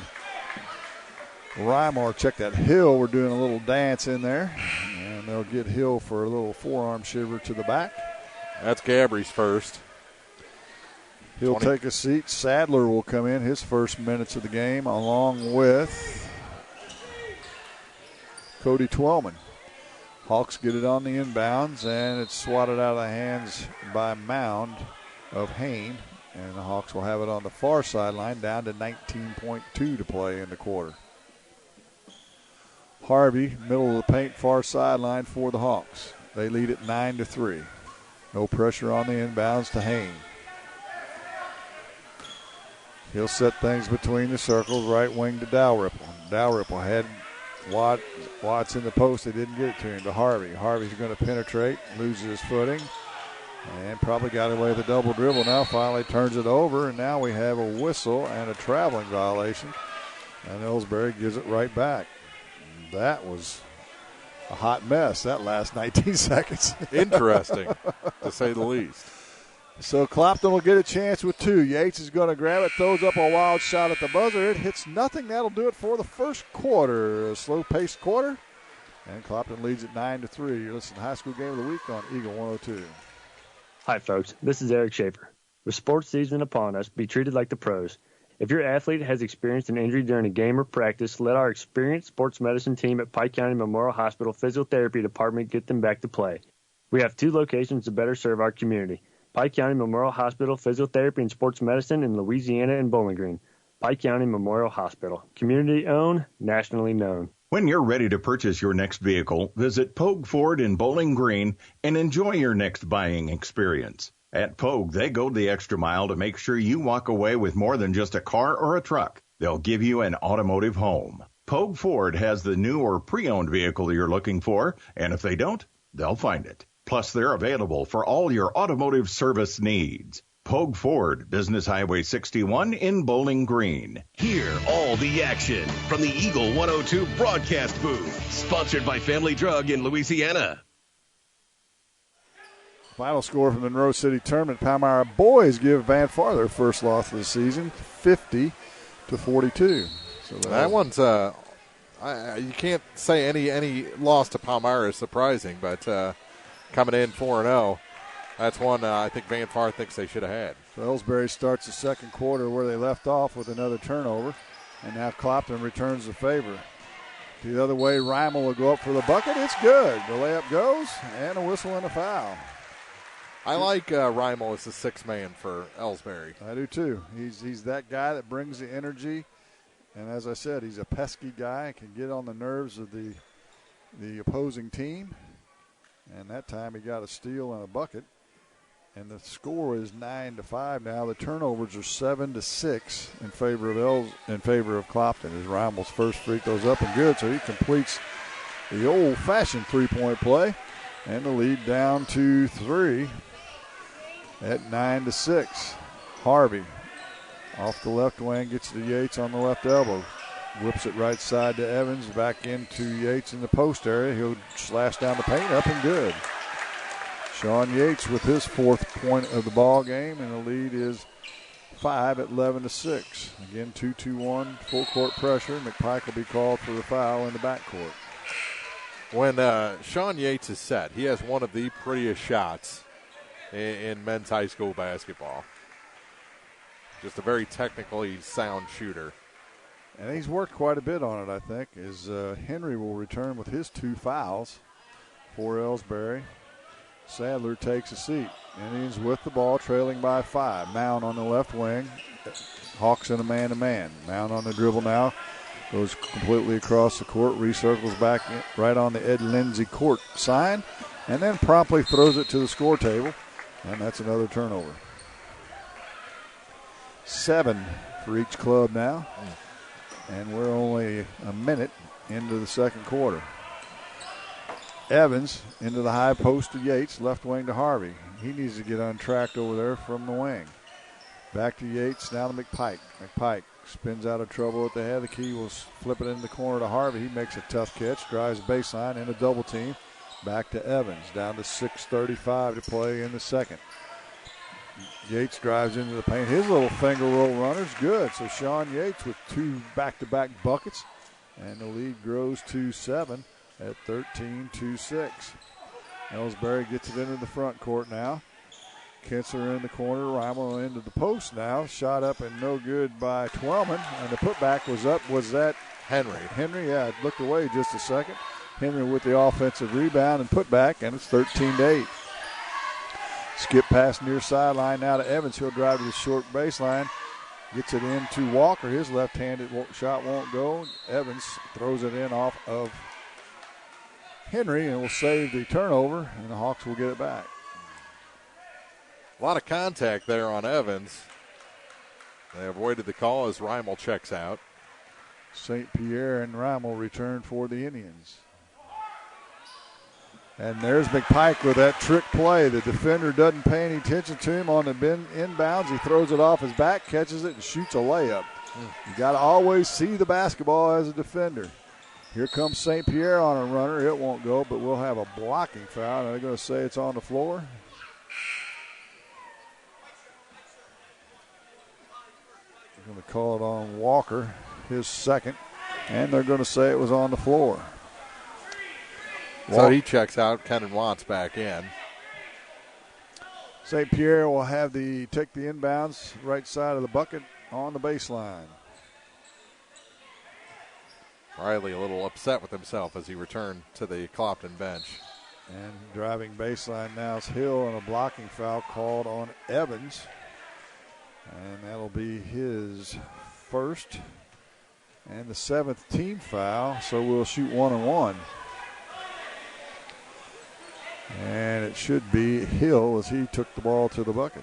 Rymar, check that. Hill, we're doing a little dance in there, and they'll get Hill for a little forearm shiver to the back. That's Gabry's first. He'll take a seat. Sadler will come in, his first minutes of the game, along with Cody Twellman. Hawks get it on the inbounds, and it's swatted out of the hands by Mound of Hain. And the Hawks will have it on the far sideline, down to 19.2 to play in the quarter. Harvey, middle of the paint, far sideline for the Hawks. They lead it 9-3. No pressure on the inbounds to Hain. He'll set things between the circles, right wing to Dalrymple. Dalrymple had Watts in the post. They didn't get it to him, to Harvey. Harvey's going to penetrate, loses his footing, and probably got away with a double dribble. Now finally turns it over, and now we have a whistle and a traveling violation, and Elsberry gives it right back. That was a hot mess, that last 19 seconds. Interesting, to say the least. So Clopton will get a chance with two. Yates is going to grab it, throws up a wild shot at the buzzer. It hits nothing. That'll do it for the first quarter. A slow-paced quarter. And Clopton leads at 9-3. You're listening to High School Game of the Week on Eagle 102. Hi, folks. This is Eric Schaefer. With sports season upon us, be treated like the pros. If your athlete has experienced an injury during a game or practice, let our experienced sports medicine team at Pike County Memorial Hospital Physiotherapy Department get them back to play. We have 2 locations to better serve our community. Pike County Memorial Hospital Physiotherapy and Sports Medicine in Louisiana and Bowling Green. Pike County Memorial Hospital. Community owned, nationally known. When you're ready to purchase your next vehicle, visit Pogue Ford in Bowling Green and enjoy your next buying experience. At Pogue, they go the extra mile to make sure you walk away with more than just a car or a truck. They'll give you an automotive home. Pogue Ford has the new or pre-owned vehicle you're looking for, and if they don't, they'll find it. Plus, they're available for all your automotive service needs. Pogue Ford, Business Highway 61 in Bowling Green. Hear all the action from the Eagle 102 broadcast booth. Sponsored by Family Drug in Louisiana. Final score from the Monroe City Tournament. Palmyra boys give Van Far their first loss of the season, 50-42. So that one's you can't say any loss to Palmyra is surprising, but coming in 4-0, that's one I think Van Far thinks they should have had. So Elsberry starts the second quarter where they left off with another turnover, and now Clopton returns the favor. The other way, Rymel will go up for the bucket. It's good. The layup goes, and a whistle and a foul. I like Rymel as the sixth man for Elsberry. I do too. He's that guy that brings the energy, and as I said, he's a pesky guy, can get on the nerves of the opposing team. And that time he got a steal and a bucket. And the score is 9-5 now. The turnovers are 7-6 in favor of Clopton. As Rymel's first free throws up and good, so he completes the old-fashioned three-point play, and the lead down to 3 at 9-6. Harvey off the left wing, gets to Yates on the left elbow. Whips it right side to Evans, back into Yates in the post area. He'll slash down the paint, up and good. Sean Yates with his 4th point of the ball game, and the lead is 5 at 11-6. Again, 2-2-1, full court pressure. McPike will be called for the foul in the backcourt. When Sean Yates is set, he has one of the prettiest shots in men's high school basketball. Just a very technically sound shooter. And he's worked quite a bit on it, I think, as Henry will return with his 2 fouls for Elsberry. Sadler takes a seat. Indians with the ball, trailing by 5. Mound on the left wing. Hawks in a man-to-man. Mound on the dribble now. Goes completely across the court, recircles back right on the Ed Lindsay court sign, and then promptly throws it to the score table, and that's another turnover. 7 for each club now. And we're only a minute into the second quarter. Evans into the high post to Yates, left wing to Harvey. He needs to get untracked over there from the wing. Back to Yates, now to McPike. McPike spins out of trouble at the head of the key, will flip it in the corner to Harvey. He makes a tough catch, drives baseline in a double team. Back to Evans, down to 6:35 to play in the second. Yates drives into the paint. His little finger roll runner's good. So Sean Yates with 2 back-to-back buckets, and the lead grows to 7 at 13-6. Elsberry gets it into the front court now. Kinsler in the corner, Reimel into the post now. Shot up and no good by Twellman, and the putback was up. Was that Henry? Henry, yeah, it looked away just a second. Henry with the offensive rebound and putback, and it's 13-8. Skip pass near sideline now to Evans. He'll drive to the short baseline. Gets it into Walker. His left-handed shot won't go. Evans throws it in off of Henry and will save the turnover, and the Hawks will get it back. A lot of contact there on Evans. They avoided the call as Reimel checks out. St. Pierre and Reimel return for the Indians. And there's McPike with that trick play. The defender doesn't pay any attention to him on the inbounds. He throws it off his back, catches it, and shoots a layup. You got to always see the basketball as a defender. Here comes St. Pierre on a runner. It won't go, but we'll have a blocking foul. They're going to say it's on the floor. They're going to call it on Walker, his second, and they're going to say it was on the floor. So he checks out. Kenan Watts back in. St. Pierre will take the inbounds right side of the bucket on the baseline. Riley a little upset with himself as he returned to the Clopton bench. And driving baseline now is Hill, and a blocking foul called on Evans. And that'll be his first and the 7th team foul, so we'll shoot 1-on-1. And it should be Hill as he took the ball to the bucket.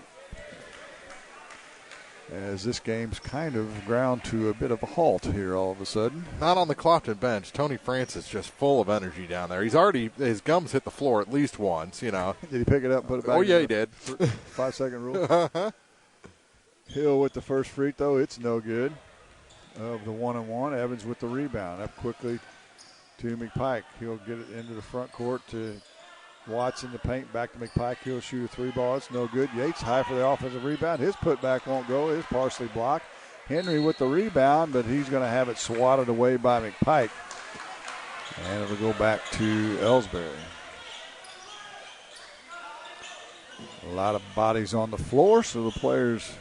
As this game's kind of ground to a bit of a halt here all of a sudden. Not on the Clopton bench. Tony Francis just full of energy down there. His gums hit the floor at least once, you know. Did he pick it up and put it back? Oh, yeah, he did. 5-second rule. Hill with the first free throw. It's no good. Of the 1-on-1. Evans with the rebound. Up quickly to McPike. He'll get it into the front court to Watts in the paint, back to McPike. He'll shoot a 3-ball. It's no good. Yates high for the offensive rebound. His putback won't go. It's partially blocked. Henry with the rebound, but he's going to have it swatted away by McPike. And it'll go back to Elsberry. A lot of bodies on the floor, so the players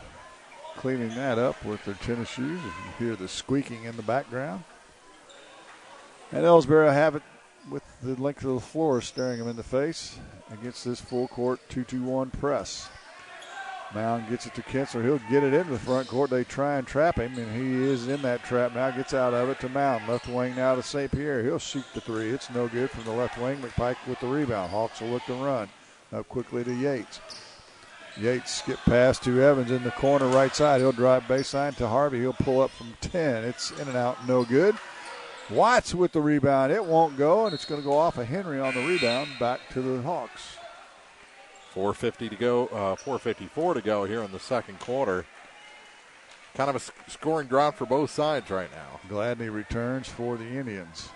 cleaning that up with their tennis shoes. You hear the squeaking in the background. And Elsberry will have it with the length of the floor staring him in the face against this full court 2-2-1 press. Mound gets it to Kinsler. He'll get it into the front court. They try and trap him, and he is in that trap now. Gets out of it to Mound. Left wing now to St. Pierre. He'll shoot the 3. It's no good from the left wing. McPike with the rebound. Hawks will look to run. Up quickly to Yates. Yates skip pass to Evans in the corner right side. He'll drive baseline to Harvey. He'll pull up from 10. It's in and out, no good. Watts with the rebound. It won't go, and it's going to go off of Henry on the rebound. Back to the Hawks. 4:50 to go. 4:54 to go here in the second quarter. Kind of a scoring drought for both sides right now. Gladney returns for the Indians.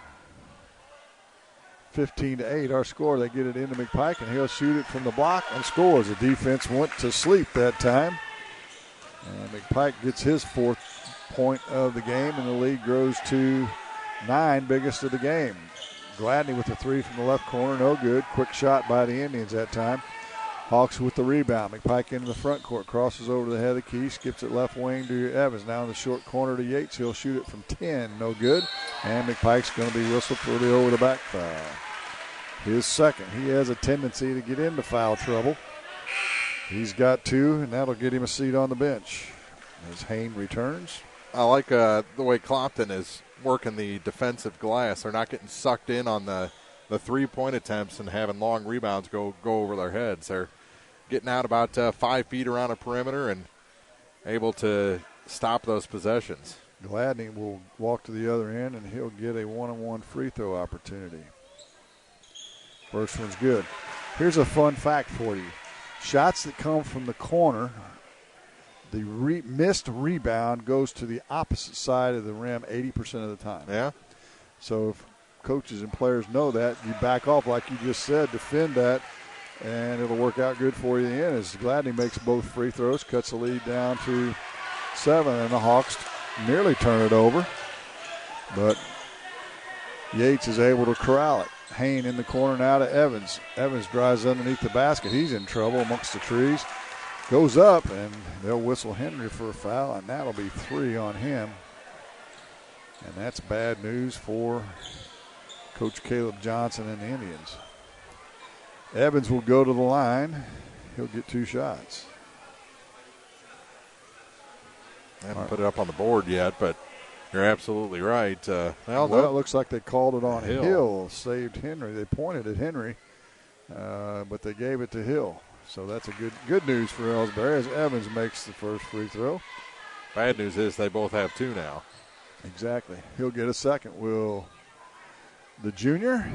15-8 our score. They get it into McPike, and he'll shoot it from the block and scores. The defense went to sleep that time. And McPike gets his 4th point of the game, and the lead grows to 9, biggest of the game. Gladney with the 3 from the left corner, no good. Quick shot by the Indians that time. Hawks with the rebound. McPike into the front court, crosses over the head of the key, skips it left wing to Evans. Now in the short corner to Yates. He'll shoot it from 10, no good. And McPike's going to be whistled for the over-the-back foul. His second. He has a tendency to get into foul trouble. He's got 2, and that'll get him a seat on the bench as Hayne returns. I like the way Clopton is working the defensive glass. They're not getting sucked in on the 3-point attempts and having long rebounds go over their heads. They're getting out about 5 feet around a perimeter and able to stop those possessions. Gladney will walk to the other end, and he'll get a 1-on-1 free throw opportunity. First one's good. Here's a fun fact for you. Shots that come from the corner, the missed rebound goes to the opposite side of the rim 80% of the time. Yeah. So if coaches and players know that, you back off like you just said, defend that, and it'll work out good for you in the end. As Gladney makes both free throws, cuts the lead down to 7, and the Hawks nearly turn it over. But Yates is able to corral it. Hain in the corner now to Evans. Evans drives underneath the basket. He's in trouble amongst the trees. Goes up, and they'll whistle Henry for a foul, and that'll be 3 on him. And that's bad news for Coach Caleb Johnson and the Indians. Evans will go to the line. He'll get 2 shots. I haven't put it up on the board yet, but you're absolutely right. Well, it looks like they called it on Hill. Saved Henry. They pointed at Henry, but they gave it to Hill. So that's a good news for Elsberry as Evans makes the first free throw. Bad news is they both have 2 now. Exactly. He'll get a second. Will the junior?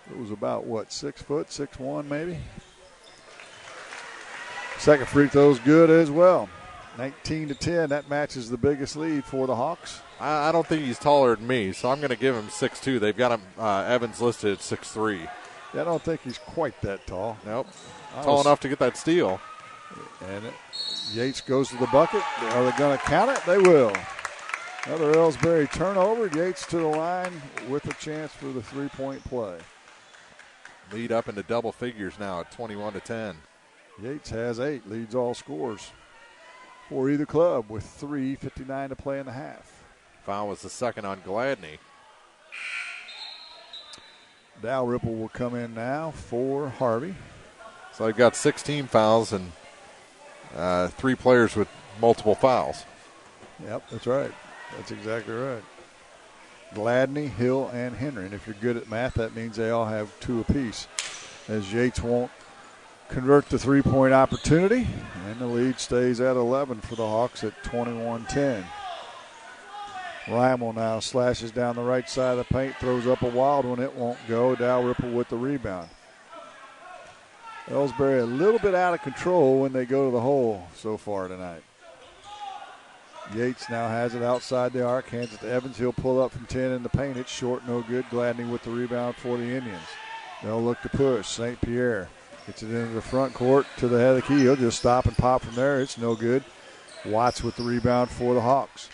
It was about, 6 foot, 6'1" maybe? Second free throw's good as well. 19-10. That matches the biggest lead for the Hawks. I don't think he's taller than me, so I'm going to give him 6'2". They've got him Evans listed at 6'3". Yeah, I don't think he's quite that tall. Nope. Tall enough to get that steal. And Yates goes to the bucket. Are they going to count it? They will. Another Elsberry turnover. Yates to the line with a chance for the three-point play. Lead up into double figures now at 21-10. Yates has 8, leads all scores for either club with 3:59 to play in the half. Foul was the second on Gladney. Dalrymple will come in now for Harvey. So they've got 16 fouls and 3 players with multiple fouls. Yep, that's right. That's exactly right. Gladney, Hill, and Henry. And if you're good at math, that means they all have 2 apiece. As Yates won't convert the three-point opportunity, and the lead stays at 11 for the Hawks at 21-10. Rymel now slashes down the right side of the paint, throws up a wild one. It won't go. Dalrymple with the rebound. Elsberry a little bit out of control when they go to the hole so far tonight. Yates now has it outside the arc, hands it to Evans. He'll pull up from 10 in the paint. It's short, no good. Gladney with the rebound for the Indians. They'll look to push. St. Pierre gets it into the front court to the head of the key. He'll just stop and pop from there. It's no good. Watts with the rebound for the Hawks.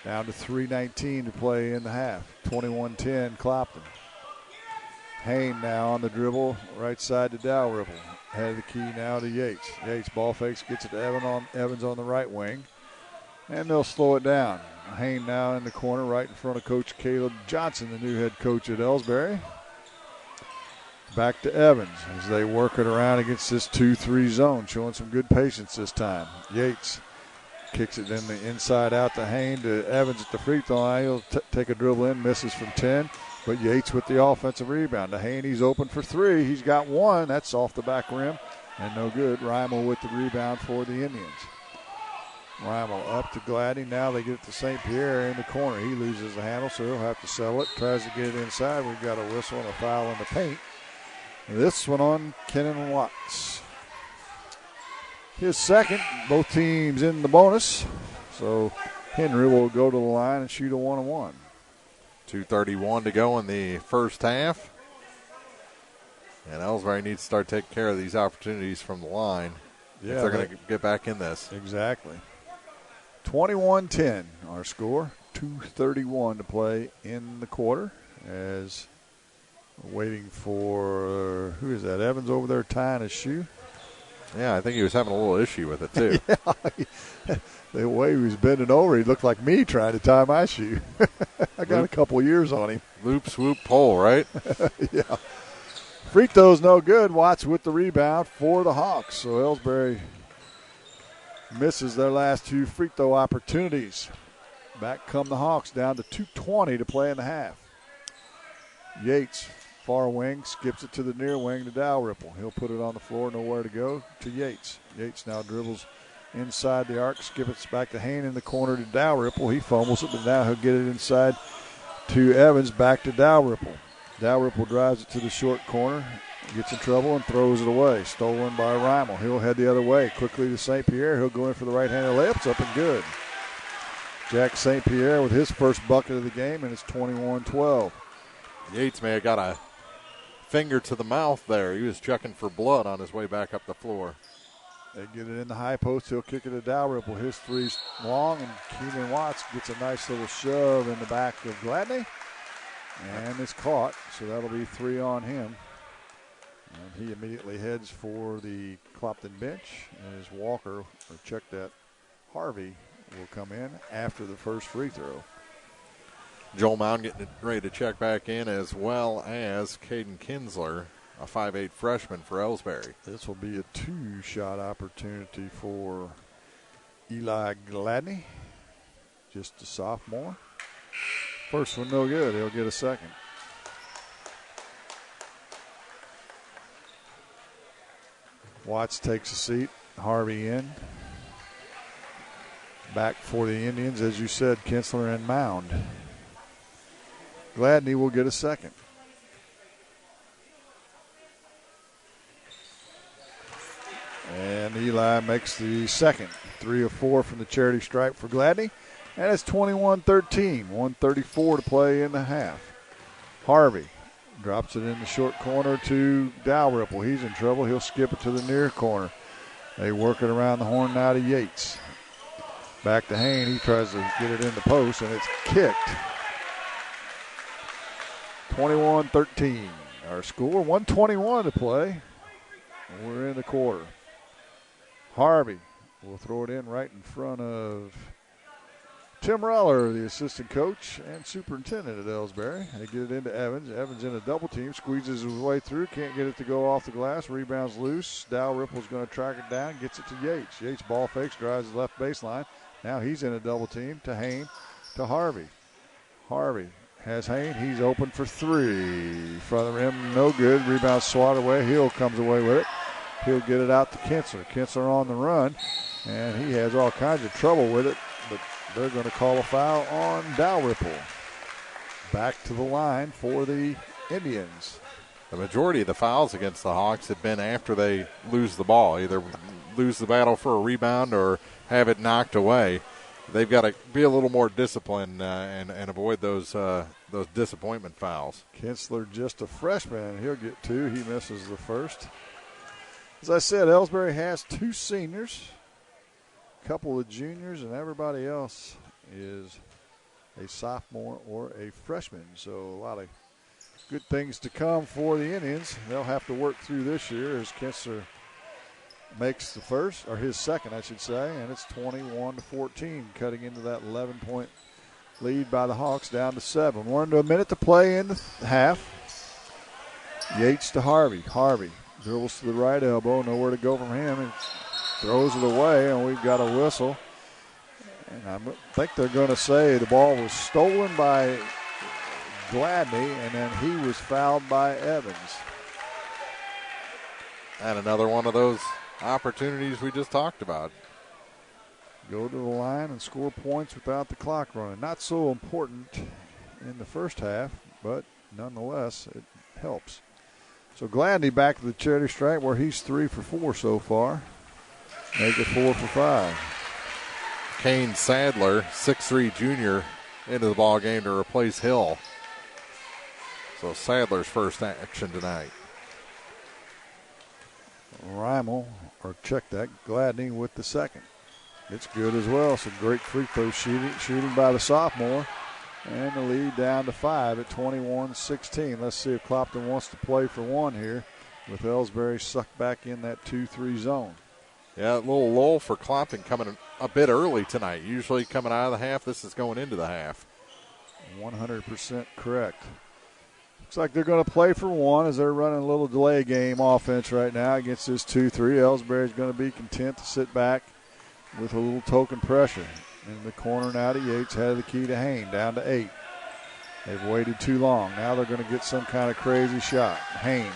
Down to 3:19 to play in the half. 21-10 Clopton. Hain now on the dribble, right side to Dalrymple. Head of the key now to Yates. Yates ball fakes, gets it to Evans on the right wing. And they'll slow it down. Hain now in the corner right in front of Coach Caleb Johnson, the new head coach at Elsberry. Back to Evans as they work it around against this 2-3 zone, showing some good patience this time. Yates kicks it in the inside out to Hain to Evans at the free throw line. He'll take a dribble in, misses from 10. But Yates with the offensive rebound. To Hain, he's open for 3. He's got 1. That's off the back rim and no good. Rymel with the rebound for the Indians. Rymel up to Gladney. Now they get it to St. Pierre in the corner. He loses the handle, so he'll have to settle it. Tries to get it inside. We've got a whistle and a foul in the paint. And this one on Kenan Watts. His second. Both teams in the bonus. So Henry will go to the line and shoot a 1-on-1. 2:31 to go in the first half. And Elsberry needs to start taking care of these opportunities from the line if they're going to get back in this. Exactly. 21-10 our score. 2:31 to play in the quarter as we're waiting for, who is that, Evans over there tying his shoe? Yeah, I think he was having a little issue with it too. Yeah, the way he was bending over, he looked like me trying to tie my shoe. I got a couple years on him. Loop, swoop, pull, right? Yeah. Free throw's no good. Watts with the rebound for the Hawks. So Elsberry misses their last 2 free throw opportunities. Back come the Hawks, down to 2:20 to play in the half. Yates, far wing, skips it to the near wing to Dalrymple. He'll put it on the floor, nowhere to go, to Yates. Yates now dribbles inside the arc, skips it back to Hain in the corner to Dalrymple. He fumbles it, but now he'll get it inside to Evans, back to Dalrymple. Dalrymple drives it to the short corner, Gets in trouble and throws it away. Stolen by Reimel. He'll head the other way. Quickly to St. Pierre. He'll go in for the right-handed layup. It's up and good. Jack St. Pierre with his first bucket of the game, and it's 21-12. Yates may have got a finger to the mouth there. He was checking for blood on his way back up the floor. They get it in the high post. He'll kick it to Dalrymple. His three's long, and Keenan Watts gets a nice little shove in the back of Gladney. And it's caught, so that'll be 3 on him. And he immediately heads for the Clopton bench as Walker, or check that, Harvey will come in after the first free throw. Joel Mound getting ready to check back in, as well as Caden Kinsler, a 5'8 freshman for Elsberry. This will be a 2-shot opportunity for Eli Gladney, just a sophomore. First one no good. He'll get a second. Watts takes a seat. Harvey in. Back for the Indians, as you said, Kinsler and Mound. Gladney will get a second. And Eli makes the second. 3 of 4 from the charity stripe for Gladney. And it's 21-13. 1:34 to play in the half. Harvey drops it in the short corner to Dalrymple. He's in trouble. He'll skip it to the near corner. They work it around the horn now to Yates. Back to Hayne. He tries to get it in the post, and it's kicked. 21-13. Our score, 1:21 to play. We're in the quarter. Harvey will throw it in right in front of Tim Reller, the assistant coach and superintendent at Elsberry. They get it into Evans. Evans in a double team, squeezes his way through, can't get it to go off the glass, rebounds loose. Dalrymple's going to track it down, gets it to Yates. Yates ball fakes, drives the left baseline. Now he's in a double team to Hayne, to Harvey. Harvey has Hayne. He's open for 3. Front of the rim, no good. Rebound swatted away. Hill comes away with it. He'll get it out to Kinsler. Kinsler on the run, and he has all kinds of trouble with it, but they're going to call a foul on Dalrymple. Back to the line for the Indians. The majority of the fouls against the Hawks have been after they lose the ball, either lose the battle for a rebound or have it knocked away. They've got to be a little more disciplined and avoid those disappointment fouls. Kinsler just a freshman. He'll get 2. He misses the first. As I said, Elsberry has 2 seniors, a couple of juniors, and everybody else is a sophomore or a freshman. So a lot of good things to come for the Indians. They'll have to work through this year as Kinsler makes the first, or his second, I should say, and it's 21-14, cutting into that 11-point lead by the Hawks down to 7. 1 to a minute to play in the half. Yates to Harvey. Harvey dribbles to the right elbow, nowhere to go from him, and throws it away, and we've got a whistle. And I think they're going to say the ball was stolen by Gladney, and then he was fouled by Evans. And another one of those opportunities we just talked about. Go to the line and score points without the clock running. Not so important in the first half, but nonetheless, it helps. So Gladney back to the charity stripe where he's 3 for 4 so far. Make it 4 for 5. Kane Sadler, 6'3 junior, into the ball game to replace Hill. So Sadler's first action tonight. Reimel, or check that, Gladney with the second. It's good as well. Some great free throw shooting by the sophomore. And the lead down to 5 at 21-16. Let's see if Clopton wants to play for 1 here with Elsberry sucked back in that 2-3 zone. Yeah, a little lull for Clopton coming a bit early tonight. Usually coming out of the half, this is going into the half. 100% correct. Looks like they're going to play for 1 as they're running a little delay game offense right now against this 2-3. Elsberry's going to be content to sit back with a little token pressure. In the corner now to Yates, head of the key to Hayne, down to 8. They've waited too long. Now they're going to get some kind of crazy shot. Hayne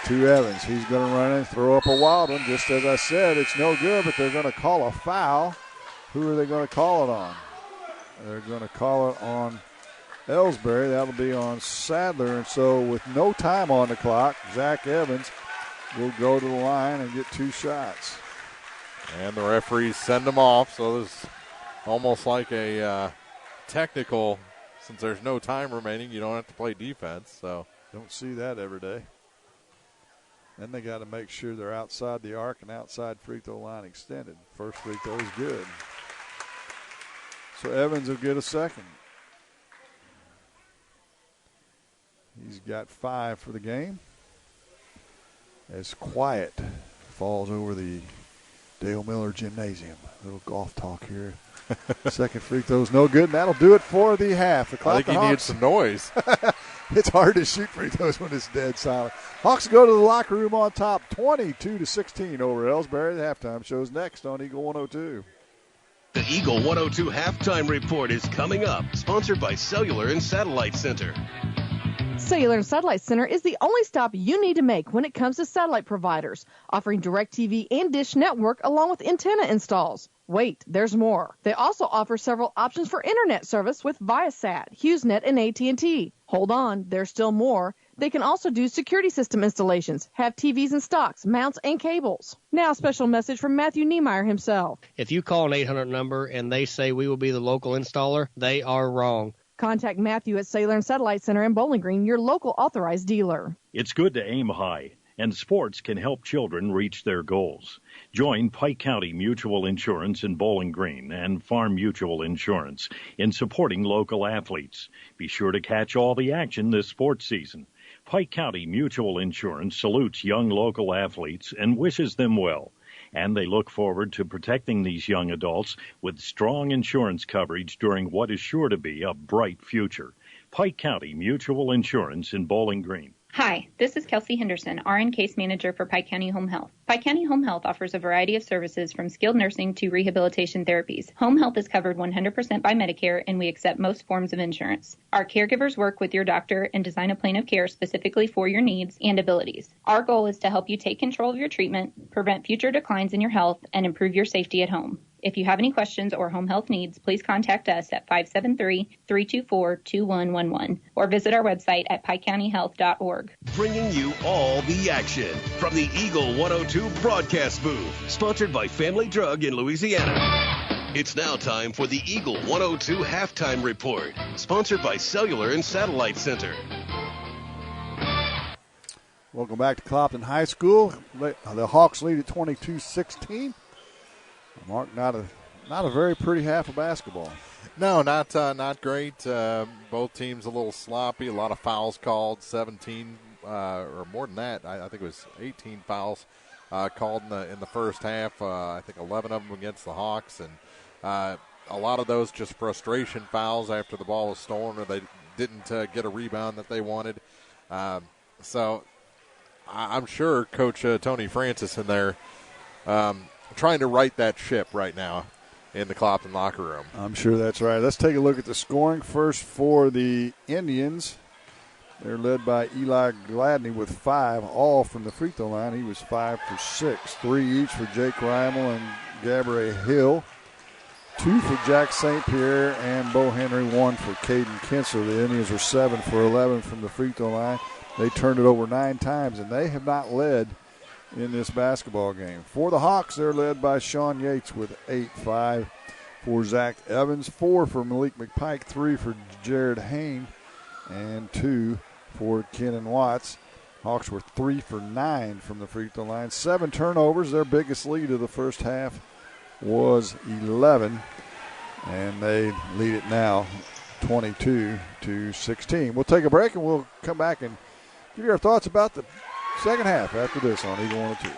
to Evans. He's going to run in and throw up a wild one. Just as I said, it's no good, but they're going to call a foul. Who are they going to call it on? They're going to call it on Elsberry. That'll be on Sadler. And so with no time on the clock, Zach Evans will go to the line and get 2 shots. And the referees send them off, so there's almost like a technical. Since there's no time remaining, you don't have to play defense. So don't see that every day. Then they got to make sure they're outside the arc and outside free throw line extended. First free throw is good. So Evans will get a second. He's got 5 for the game. As Quiet falls over the Dale Miller Gymnasium. A little golf talk here. Second free throw's no good, and that'll do it for the half. I think he needs some noise. It's hard to shoot free throws when it's dead silent. Hawks go to the locker room on top, 22-16 over Elsberry. The halftime show's next on Eagle 102. The Eagle 102 halftime report is coming up, sponsored by Cellular and Satellite Center. Cellular and Satellite Center is the only stop you need to make when it comes to satellite providers, offering DirecTV and Dish Network along with antenna installs. Wait, there's more. They also offer several options for internet service with Viasat, HughesNet, and AT&T. Hold on, there's still more. They can also do security system installations, have TVs in stocks, mounts, and cables. Now a special message from Matthew Niemeyer himself. If you call an 800 number and they say we will be the local installer, they are wrong. Contact Matthew at Cellular and Satellite Center in Bowling Green, your local authorized dealer. It's good to aim high, and sports can help children reach their goals. Join Pike County Mutual Insurance in Bowling Green and Farm Mutual Insurance in supporting local athletes. Be sure to catch all the action this sports season. Pike County Mutual Insurance salutes young local athletes and wishes them well. And they look forward to protecting these young adults with strong insurance coverage during what is sure to be a bright future. Pike County Mutual Insurance in Bowling Green. Hi, this is Kelsey Henderson, RN Case Manager for Pike County Home Health. Pike County Home Health offers a variety of services from skilled nursing to rehabilitation therapies. Home health is covered 100% by Medicare, and we accept most forms of insurance. Our caregivers work with your doctor and design a plan of care specifically for your needs and abilities. Our goal is to help you take control of your treatment, prevent future declines in your health, and improve your safety at home. If you have any questions or home health needs, please contact us at 573-324-2111 or visit our website at pikecountyhealth.org. Bringing you all the action from the Eagle 102 broadcast booth, sponsored by Family Drug in Louisiana. It's now time for the Eagle 102 halftime report, sponsored by Cellular and Satellite Center. Welcome back to Clopton High School. The Hawks lead at 22-16. Mark, not a very pretty half of basketball. No, not great. Both teams a little sloppy. A lot of fouls called. 17 or more than that. I think it was 18 fouls called in the first half. I think 11 of them against the Hawks, and a lot of those just frustration fouls after the ball was stolen or they didn't get a rebound that they wanted. So I'm sure Coach Tony Francis in there. Trying to right that ship right now in the Clopton locker room. I'm sure that's right. Let's take a look at the scoring first for the Indians. They're led by Eli Gladney with 5, all from the free throw line. He was 5 for 6, 3 each for Jake Reimel and Gabriel Hill, 2 for Jack St. Pierre and Bo Henry, 1 for Caden Kinsler. The Indians are 7 for 11 from the free throw line. They turned it over 9 times, and they have not led in this basketball game. For the Hawks, they're led by Sean Yates with 8, 5 for Zach Evans, 4 for Malik McPike, 3 for Jared Hain, and 2 for Kenan Watts. Hawks were 3 for 9 from the free throw line. 7 turnovers. Their biggest lead of the first half was 11, and they lead it now 22-16. We'll take a break, and we'll come back and give you our thoughts about the second half after this on Eagle 102.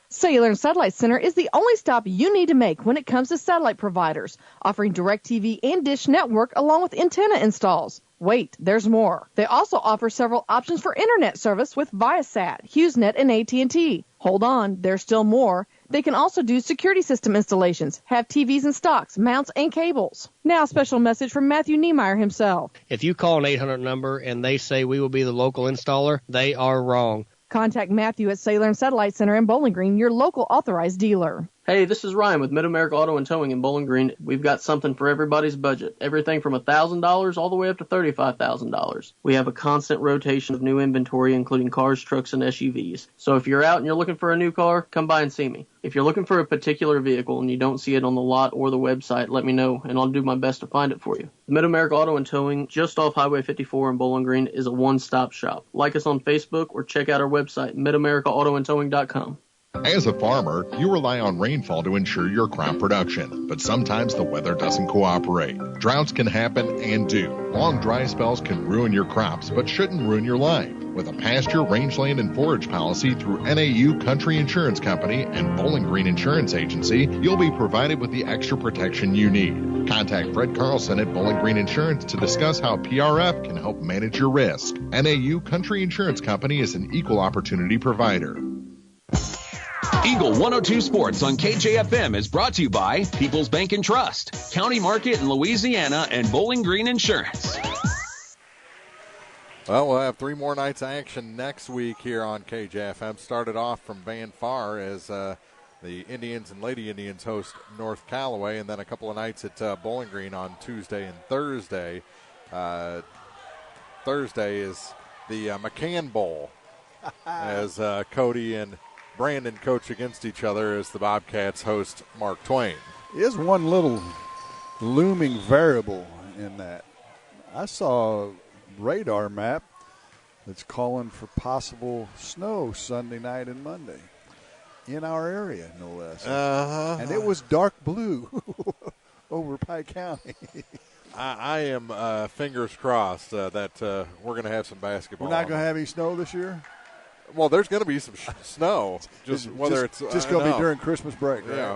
Cellular and Satellite Center is the only stop you need to make when it comes to satellite providers, offering DirecTV and Dish Network along with antenna installs. Wait, there's more. They also offer several options for internet service with Viasat, HughesNet, and AT&T. Hold on, there's still more. They can also do security system installations, have TVs in stocks, mounts, and cables. Now a special message from Matthew Niemeyer himself. If you call an 800 number and they say we will be the local installer, they are wrong. Contact Matthew at Cellular and Satellite Center in Bowling Green, your local authorized dealer. Hey, this is Ryan with Mid-America Auto and Towing in Bowling Green. We've got something for everybody's budget. Everything from $1,000 all the way up to $35,000. We have a constant rotation of new inventory, including cars, trucks, and SUVs. So if you're out and you're looking for a new car, come by and see me. If you're looking for a particular vehicle and you don't see it on the lot or the website, let me know, and I'll do my best to find it for you. Mid-America Auto and Towing, just off Highway 54 in Bowling Green, is a one-stop shop. Like us on Facebook or check out our website, midamericaautoandtowing.com. As a farmer, you rely on rainfall to ensure your crop production, but sometimes the weather doesn't cooperate. Droughts can happen and do. Long dry spells can ruin your crops, but shouldn't ruin your life. With a pasture, rangeland, and forage policy through NAU Country Insurance Company and Bowling Green Insurance Agency, you'll be provided with the extra protection you need. Contact Fred Carlson at Bowling Green Insurance to discuss how PRF can help manage your risk. NAU Country Insurance Company is an equal opportunity provider. Eagle 102 Sports on KJFM is brought to you by People's Bank and Trust, County Market in Louisiana, and Bowling Green Insurance. Well, we'll have 3 more nights of action next week here on KJFM. Started off from Van Far as the Indians and Lady Indians host North Callaway, and then a couple of nights at Bowling Green on Tuesday and Thursday. Thursday is the McCann Bowl as Cody and Brandon coach against each other as the Bobcats host Mark Twain. Is one little looming variable in that. I saw a radar map that's calling for possible snow Sunday night and Monday in our area, no less. And it was dark blue over Pike County. I am fingers crossed that we're going to have some basketball. We're not going to have any snow this year? Well, there's going to be some snow. Just going to be during Christmas break, right? Yeah,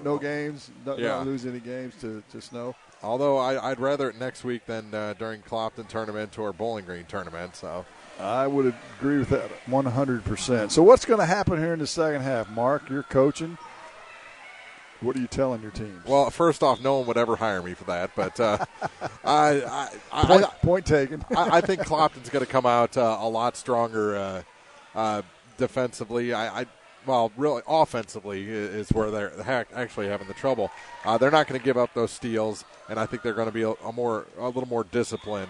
no games, not lose any games to snow. Although I'd rather it next week than during Clopton tournament or Bowling Green tournament. So I would agree with that 100%. So what's going to happen here in the second half, Mark? You're coaching. What are you telling your teams? Well, first off, no one would ever hire me for that, but point taken. I think Clopton's going to come out a lot stronger defensively. Really offensively is where they're actually having the trouble. They're not going to give up those steals, and I think they're going to be a little more disciplined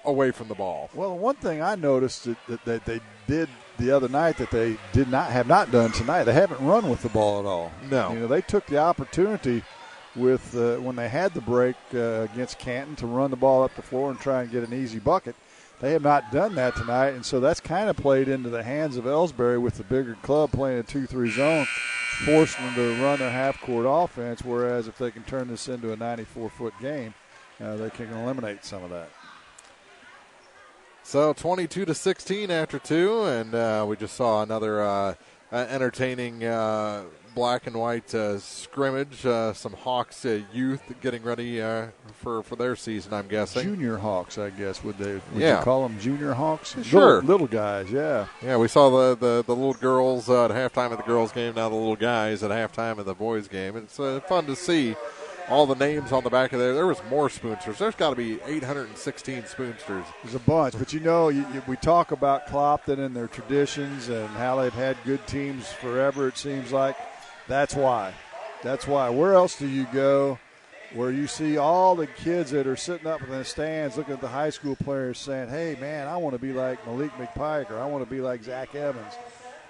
away from the ball. Well, one thing I noticed that they did the other night that they have not done tonight, they haven't run with the ball at all. No. They took the opportunity with when they had the break against Canton to run the ball up the floor and try and get an easy bucket. They have not done that tonight, and so that's kind of played into the hands of Elsberry with the bigger club playing a 2-3 zone, forcing them to run their half-court offense, whereas if they can turn this into a 94-foot game, they can eliminate some of that. So 22-16 after 2, and we just saw another entertaining black and white scrimmage. Some Hawks youth getting ready for their season, I'm guessing. Junior Hawks, I guess. Would you call them junior Hawks? Sure. Little guys, yeah. Yeah, we saw the little girls at halftime of the girls' game, now the little guys at halftime of the boys' game. It's fun to see all the names on the back of there. There was more Spoonsters. There's got to be 816 Spoonsters. There's a bunch. But, we talk about Clopton and their traditions and how they've had good teams forever, it seems like. That's why. Where else do you go where you see all the kids that are sitting up in the stands looking at the high school players saying, hey, man, I want to be like Malik McPike or I want to be like Zach Evans.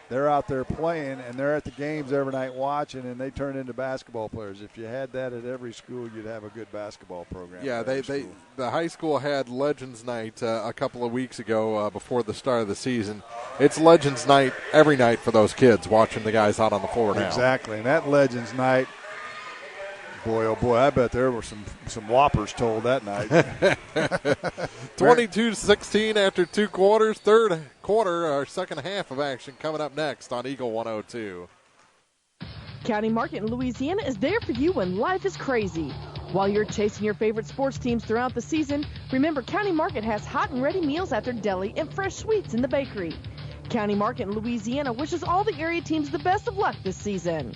They're out there playing, and they're at the games every night watching, and they turn into basketball players. If you had that at every school, you'd have a good basketball program. Yeah, the high school had Legends Night a couple of weeks ago before the start of the season. It's Legends Night every night for those kids watching the guys out on the floor now. Exactly, and that Legends Night, boy, oh boy, I bet there were some whoppers told that night. 22-16 after 2 quarters. Third quarter, our second half of action coming up next on Eagle 102. County Market in Louisiana is there for you when life is crazy. While you're chasing your favorite sports teams throughout the season, remember County Market has hot and ready meals at their deli and fresh sweets in the bakery. County Market in Louisiana wishes all the area teams the best of luck this season.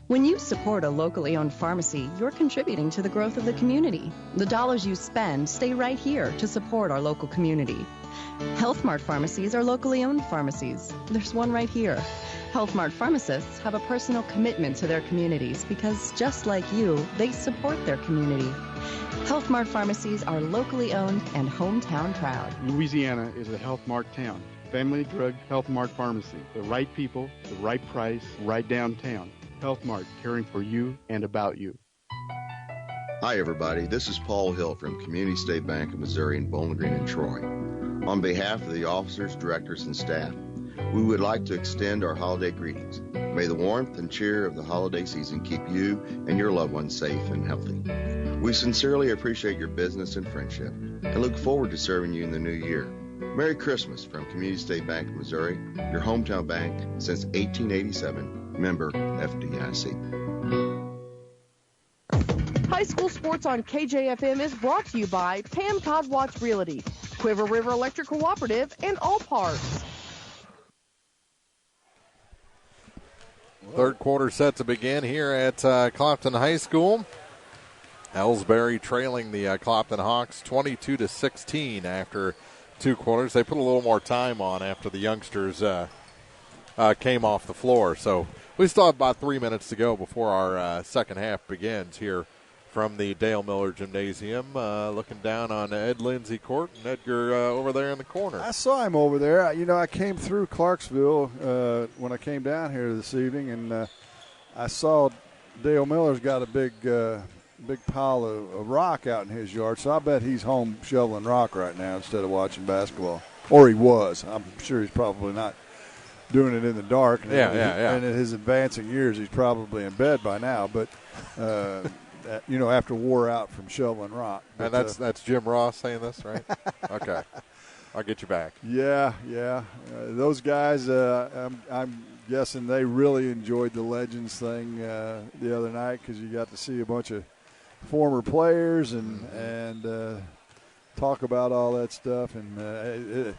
When you support a locally owned pharmacy, you're contributing to the growth of the community. The dollars you spend stay right here to support our local community. Health Mart pharmacies are locally owned pharmacies. There's one right here. Health Mart pharmacists have a personal commitment to their communities because, just like you, they support their community. Health Mart pharmacies are locally owned and hometown proud. Louisiana is a Health Mart town. Family Drug Health Mart Pharmacy. The right people, the right price, right downtown. Health Mart, caring for you and about you. Hi, everybody. This is Paul Hill from Community State Bank of Missouri in Bowling Green and Troy. On behalf of the officers, directors, and staff, we would like to extend our holiday greetings. May the warmth and cheer of the holiday season keep you and your loved ones safe and healthy. We sincerely appreciate your business and friendship and look forward to serving you in the new year. Merry Christmas from Community State Bank of Missouri, your hometown bank since 1887, member FDIC. High school sports on KJFM is brought to you by Pam Todd Watts Realty, Quiver River Electric Cooperative, and All Parts. Third quarter set to begin here at Clopton High School. Elsberry trailing the Clopton Hawks 22-16 after 2 quarters. They put a little more time on after the youngsters came off the floor. So we still have about 3 minutes to go before our second half begins here from the Dale Miller Gymnasium. Looking down on Ed Lindsay Court and Edgar over there in the corner. I saw him over there. I came through Clarksville when I came down here this evening, and I saw Dale Miller's got a big pile of rock out in his yard, so I bet he's home shoveling rock right now instead of watching basketball. Or he was. I'm sure he's probably not doing it in the dark. And And in his advancing years, he's probably in bed by now. But after wore out from shoveling rock. But, and that's Jim Ross saying this, right? Okay. I'll get you back. Yeah. Those guys, I'm guessing they really enjoyed the Legends thing the other night because you got to see a bunch of former players and talk about all that stuff. And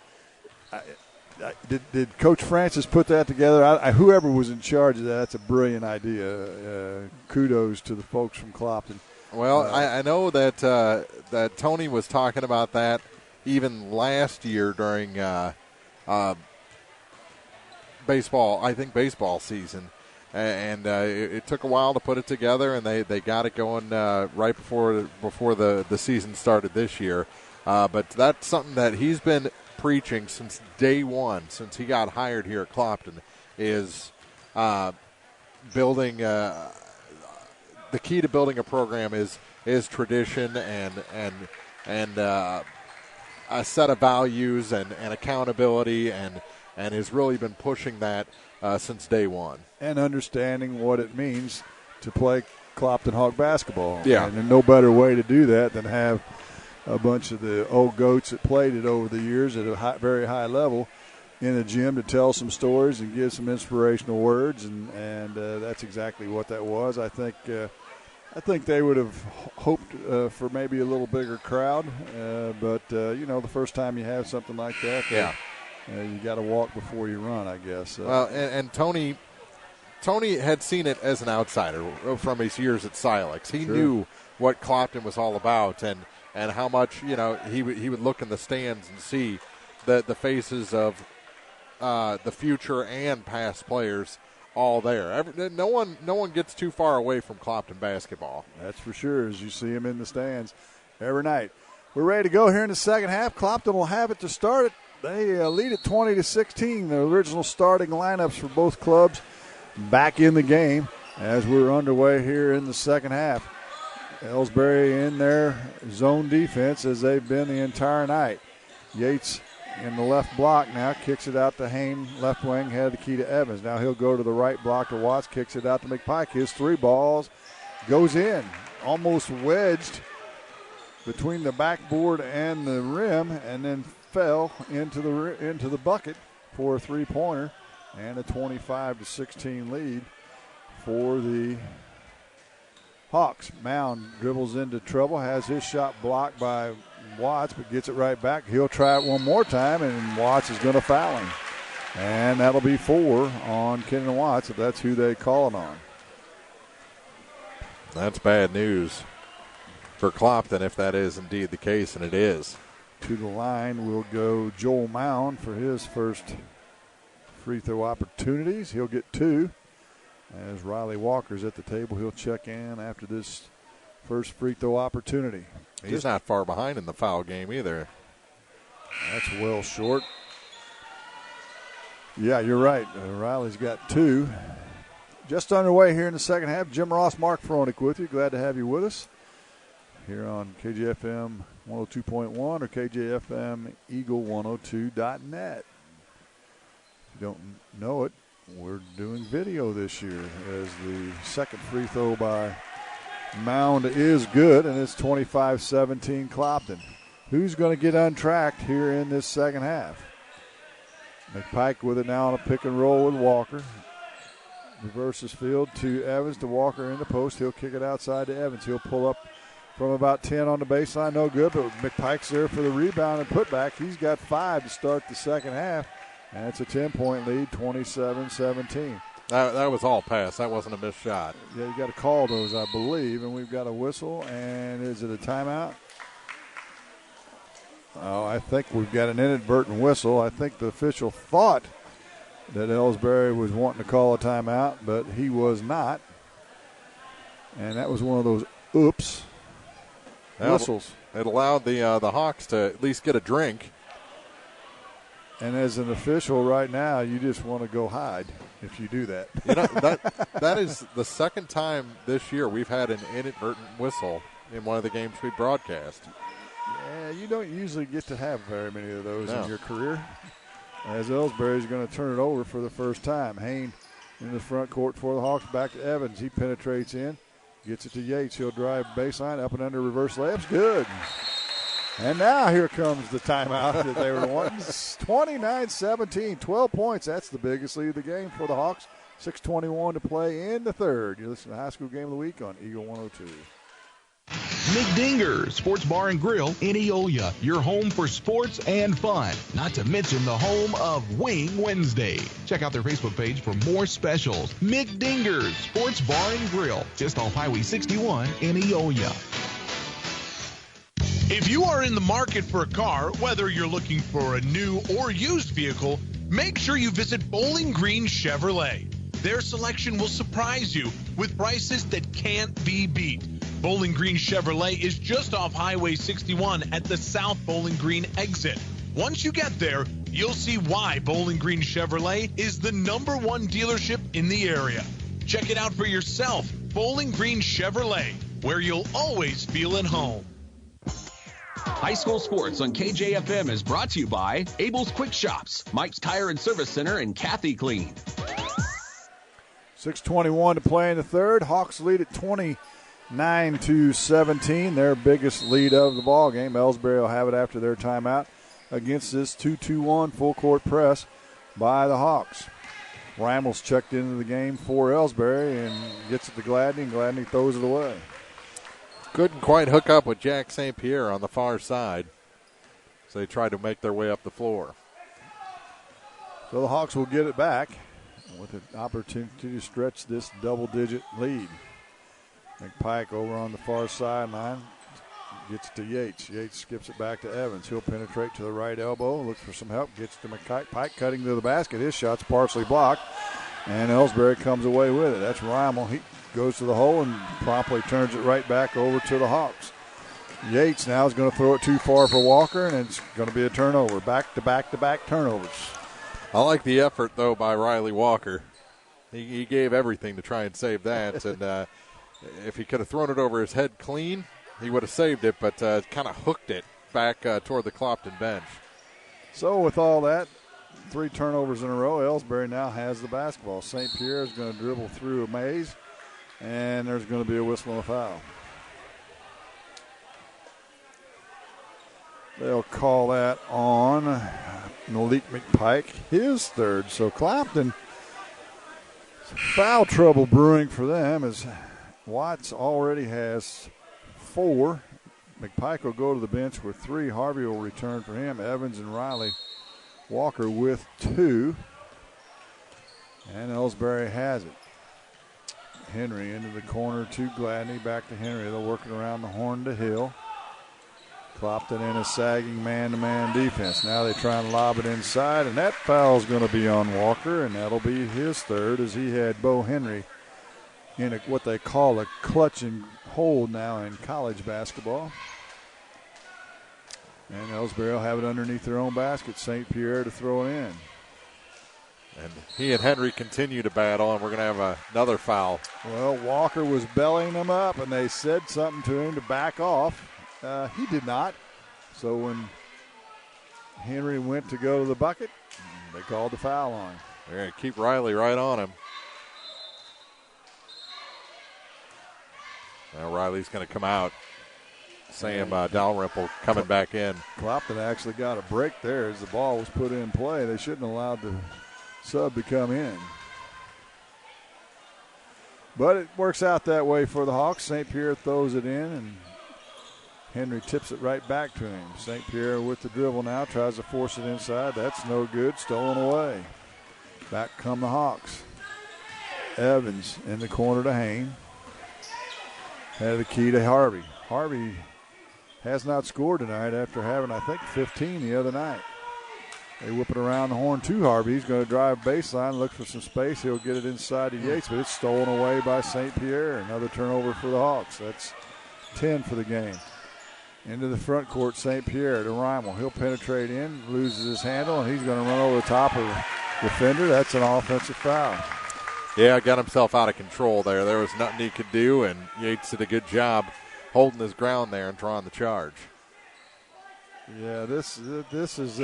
did Coach Francis put that together? Whoever was in charge of that's a brilliant idea. Kudos to the folks from Clopton. Well, I know that Tony was talking about that even last year during baseball season. And it took a while to put it together, and they got it going right before the season started this year. But that's something that he's been preaching since day one, since he got hired here at Clopton, is building. The key to building a program is tradition and a set of values and accountability, and has really been pushing that since day one. And understanding what it means to play Clopton Hawk basketball. Yeah. And no better way to do that than have a bunch of the old goats that played it over the years at a very high level in a gym to tell some stories and give some inspirational words, and that's exactly what that was. I think they would have hoped for maybe a little bigger crowd, but the first time you have something like that, you got to walk before you run, I guess. Well, and Tony had seen it as an outsider from his years at Silex. He knew what Clopton was all about, and how much he would look in the stands and see the faces of the future and past players all there. No one gets too far away from Clopton basketball. That's for sure, as you see them in the stands every night. We're ready to go here in the second half. Clopton will have it to start it. They lead at 20-16. The original starting lineups for both clubs back in the game as we're underway here in the second half. Elsberry in their zone defense as they've been the entire night. Yates in the left block now, kicks it out to Hain, left wing, head the key to Evans. Now he'll go to the right block to Watts, kicks it out to McPike. His three balls goes in, almost wedged between the backboard and the rim, and then fell into the bucket for a three-pointer and a 25-16 lead for the Hawks. Mound dribbles into trouble, has his shot blocked by Watts, but gets it right back. He'll try it one more time, and Watts is going to foul him. And that'll be 4 on Kenan Watts if that's who they call it on. That's bad news for Clopton if that is indeed the case, and it is. To the line will go Joel Mound for his first free throw opportunities. He'll get 2. As Riley Walker's at the table, he'll check in after this first free throw opportunity. He's not far behind in the foul game either. That's well short. Yeah, you're right. Riley's got 2. Just underway here in the second half. Jim Ross, Mark Froelich with you. Glad to have you with us here on KJFM 102.1 or KJFM Eagle 102.net. If you don't know it, we're doing video this year as the second free throw by Mound is good, and it's 25-17 Clopton. Who's going to get untracked here in this second half? McPike with it now on a pick and roll with Walker. Reverses field to Evans, to Walker in the post. He'll kick it outside to Evans. He'll pull up from about 10 on the baseline. No good, but McPike's there for the rebound and putback. He's got 5 to start the second half, and it's a 10-point lead, 27-17. That was all pass. That wasn't a missed shot. Yeah, you got to call those, I believe, and we've got a whistle. And is it a timeout? Oh, I think we've got an inadvertent whistle. I think the official thought that Elsberry was wanting to call a timeout, but he was not. And that was one of those oops whistles. It allowed the Hawks to at least get a drink. And as an official right now, you just want to go hide if you do that. You know, that is the second time this year we've had an inadvertent whistle in one of the games we broadcast. Yeah, you don't usually get to have very many of those in your career. As Elsberry's going to turn it over for the first time. Hain in the front court for the Hawks. Back to Evans. He penetrates in. Gets it to Yates. He'll drive baseline. Up and under reverse layups. Good. And now here comes the timeout that they were wanting. 29-17. 12 points. That's the biggest lead of the game for the Hawks. 6:21 to play in the third. You're listening to High School Game of the Week on Eagle 102. McDinger Sports Bar and Grill in Eolia, your home for sports and fun. Not to mention the home of Wing Wednesday. Check out their Facebook page for more specials. McDinger Sports Bar and Grill, just off Highway 61 in Eolia. If you are in the market for a car, whether you're looking for a new or used vehicle, make sure you visit Bowling Green Chevrolet. Their selection will surprise you with prices that can't be beat. Bowling Green Chevrolet is just off Highway 61 at the South Bowling Green exit. Once you get there, you'll see why Bowling Green Chevrolet is the #1 dealership in the area. Check it out for yourself. Bowling Green Chevrolet, where you'll always feel at home. High School Sports on KJFM is brought to you by Abel's Quick Shops, Mike's Tire and Service Center, and Kathy Clean. 6:21 to play in the third. Hawks lead at 29-17, their biggest lead of the ball game. Elsberry will have it after their timeout against this 2-2-1 full court press by the Hawks. Rammel's checked into the game for Elsberry and gets it to Gladney, and Gladney throws it away. Couldn't quite hook up with Jack St. Pierre on the far side, so they tried to make their way up the floor. So the Hawks will get it back with an opportunity to stretch this double-digit lead. McPike over on the far sideline gets it to Yates. Yates skips it back to Evans. He'll penetrate to the right elbow, looks for some help, gets to McPike, cutting to the basket. His shot's partially blocked, and Elsberry comes away with it. That's Rimmel. He goes to the hole and promptly turns it right back over to the Hawks. Yates now is going to throw it too far for Walker, and it's going to be a turnover. Back-to-back turnovers. I like the effort, though, by Riley Walker. He gave everything to try and save that, and if he could have thrown it over his head clean, he would have saved it, but kind of hooked it back toward the Clopton bench. So with all that, 3 turnovers in a row, Elsberry now has the basketball. St. Pierre is going to dribble through a maze, and there's going to be a whistle and a foul. They'll call that on Malik McPike, his third. So Clopton, foul trouble brewing for them as Watts already has 4. McPike will go to the bench with 3. Harvey will return for him. Evans and Riley Walker with 2. And Elsberry has it. Henry into the corner to Gladney. Back to Henry. They'll work it around the horn to Hill. Clopton in a sagging man-to-man defense. Now they try and lob it inside, and that foul's going to be on Walker, and that'll be his third, as he had Bo Henry in what they call a clutch and hold now in college basketball. And Elsberry will have it underneath their own basket. St. Pierre to throw it in. And he and Henry continue to battle, and we're going to have another foul. Well, Walker was bellying him up, and they said something to him to back off. He did not. So when Henry went to go to the bucket, they called the foul on him. They're going to keep Riley right on him. Now Riley's going to come out. Sam Dalrymple coming back in. Clopton actually got a break there as the ball was put in play. They shouldn't have allowed the sub to come in. But it works out that way for the Hawks. St. Pierre throws it in, and Henry tips it right back to him. St. Pierre with the dribble now, tries to force it inside. That's no good, stolen away. Back come the Hawks. Evans in the corner to Hain. Had the key to Harvey. Harvey has not scored tonight after having, I think, 15 the other night. They whip it around the horn to Harvey. He's going to drive baseline, look for some space. He'll get it inside to Yates, but it's stolen away by St. Pierre. Another turnover for the Hawks. That's 10 for the game. Into the front court, St. Pierre to Reimel. He'll penetrate in, loses his handle, and he's going to run over the top of the defender. That's an offensive foul. Yeah, got himself out of control there. There was nothing he could do, and Yates did a good job holding his ground there and drawing the charge. Yeah, this is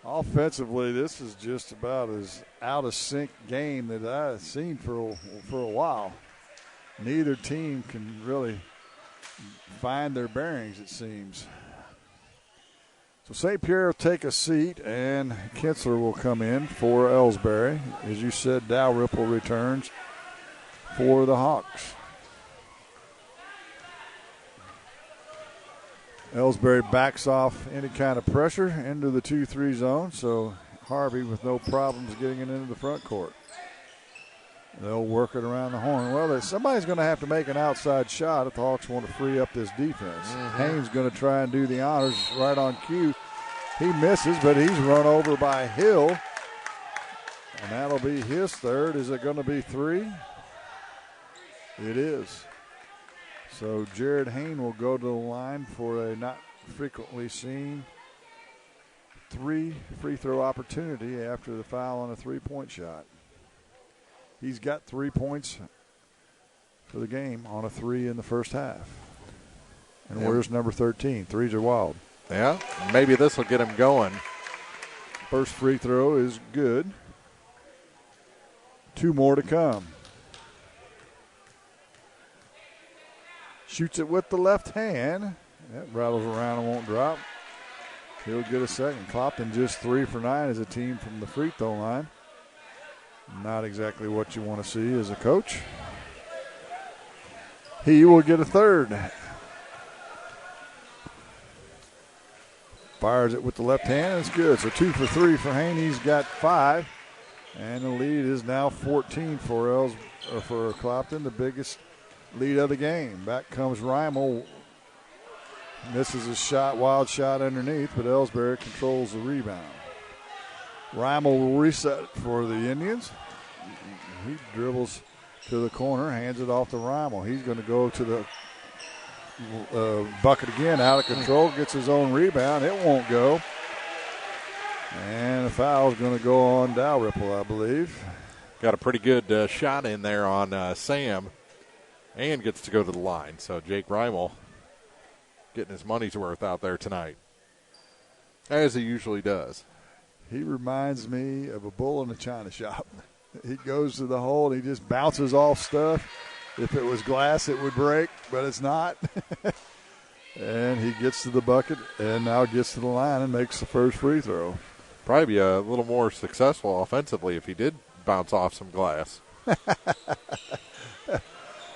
offensively, this is just about as out of sync game that I've seen for a while. Neither team can really find their bearings, it seems. So St. Pierre will take a seat, and Kinsler will come in for Elsberry. As you said, Dalrymple returns for the Hawks. Elsberry backs off any kind of pressure into the 2-3 zone, so Harvey with no problems getting it into the front court. They'll work it around the horn. Well, somebody's going to have to make an outside shot if the Hawks want to free up this defense. Haynes going to try and do the honors right on cue. He misses, but he's run over by Hill. And that'll be his third. Is it going to be three? It is. So Jared Hayne will go to the line for a not frequently seen 3 free throw opportunity after the foul on a 3-point shot. He's got 3 points for the game on a 3 in the first half. And where's number 13? Threes are wild. Yeah, maybe this will get him going. First free throw is good. 2 more to come. Shoots it with the left hand. That rattles around and won't drop. He'll get a second. Clopton just 3 for 9 as a team from the free throw line. Not exactly what you want to see as a coach. He will get a third. Fires it with the left hand. It's good. So 2 for 3 for Haney's got 5. And the lead is now 14 for Clopton, the biggest lead of the game. Back comes Reimel. Misses a shot, wild shot underneath, but Elsberry controls the rebound. Reimel will reset for the Indians. He dribbles to the corner, hands it off to Reimel. He's going to go to the bucket again, out of control, gets his own rebound. It won't go. And the foul is going to go on Dalrymple, I believe. Got a pretty good shot in there on Sam, and gets to go to the line. So Jake Reimel getting his money's worth out there tonight, as he usually does. He reminds me of a bull in a china shop. He goes to the hole and he just bounces off stuff. If it was glass, it would break, but it's not. And he gets to the bucket and now gets to the line and makes the first free throw. Probably be a little more successful offensively if he did bounce off some glass.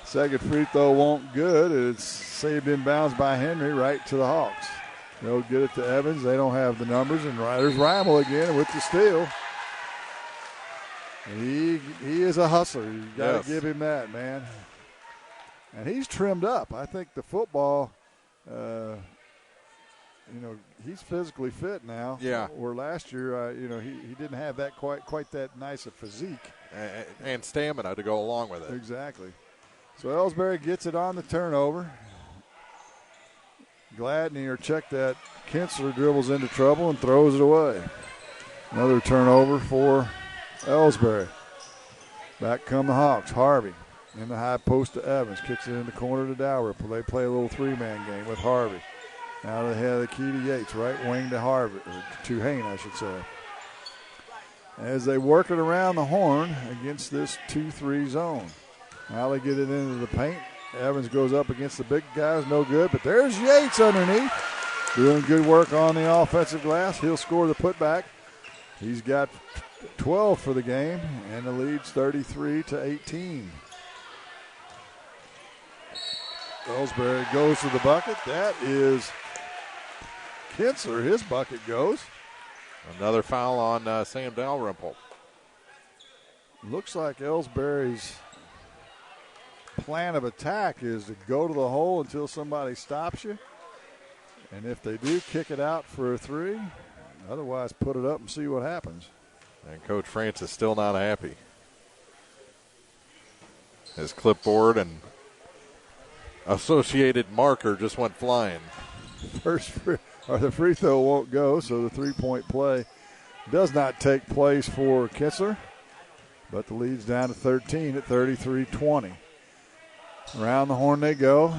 Second free throw won't good. It's saved inbounds by Henry right to the Hawks. They'll get it to Evans. They don't have the numbers. And there's Reimel again with the steal. He is a hustler. You got to give him that, man. And he's trimmed up. I think the football he's physically fit now. Yeah. Where last year, he didn't have that quite that nice a physique. And stamina to go along with it. Exactly. So Elsberry gets it on the turnover. Gladney, or check that, Kinsler dribbles into trouble and throws it away. Another turnover for Elsberry. Back come the Hawks. Harvey in the high post to Evans. Kicks it in the corner to Dalrymple. They play a little three-man game with Harvey. Out of the head of the key to Yates. Right wing to Harvey, or to Hain, I should say. As they work it around the horn against this 2-3 zone. Now they get it into the paint. Evans goes up against the big guys, no good. But there's Yates underneath. Doing good work on the offensive glass. He'll score the putback. He's got 12 for the game, and the lead's 33-18. Elsberry goes to the bucket. That is Kinsler. His bucket goes. Another foul on Sam Dalrymple. Looks like Elsberry's plan of attack is to go to the hole until somebody stops you. And if they do, kick it out for a three. Otherwise, put it up and see what happens. And Coach Francis still not happy. His clipboard and associated marker just went flying. The free throw won't go, so the three-point play does not take place for Kinsler. But the lead's down to 13 at 33-20. Around the horn they go.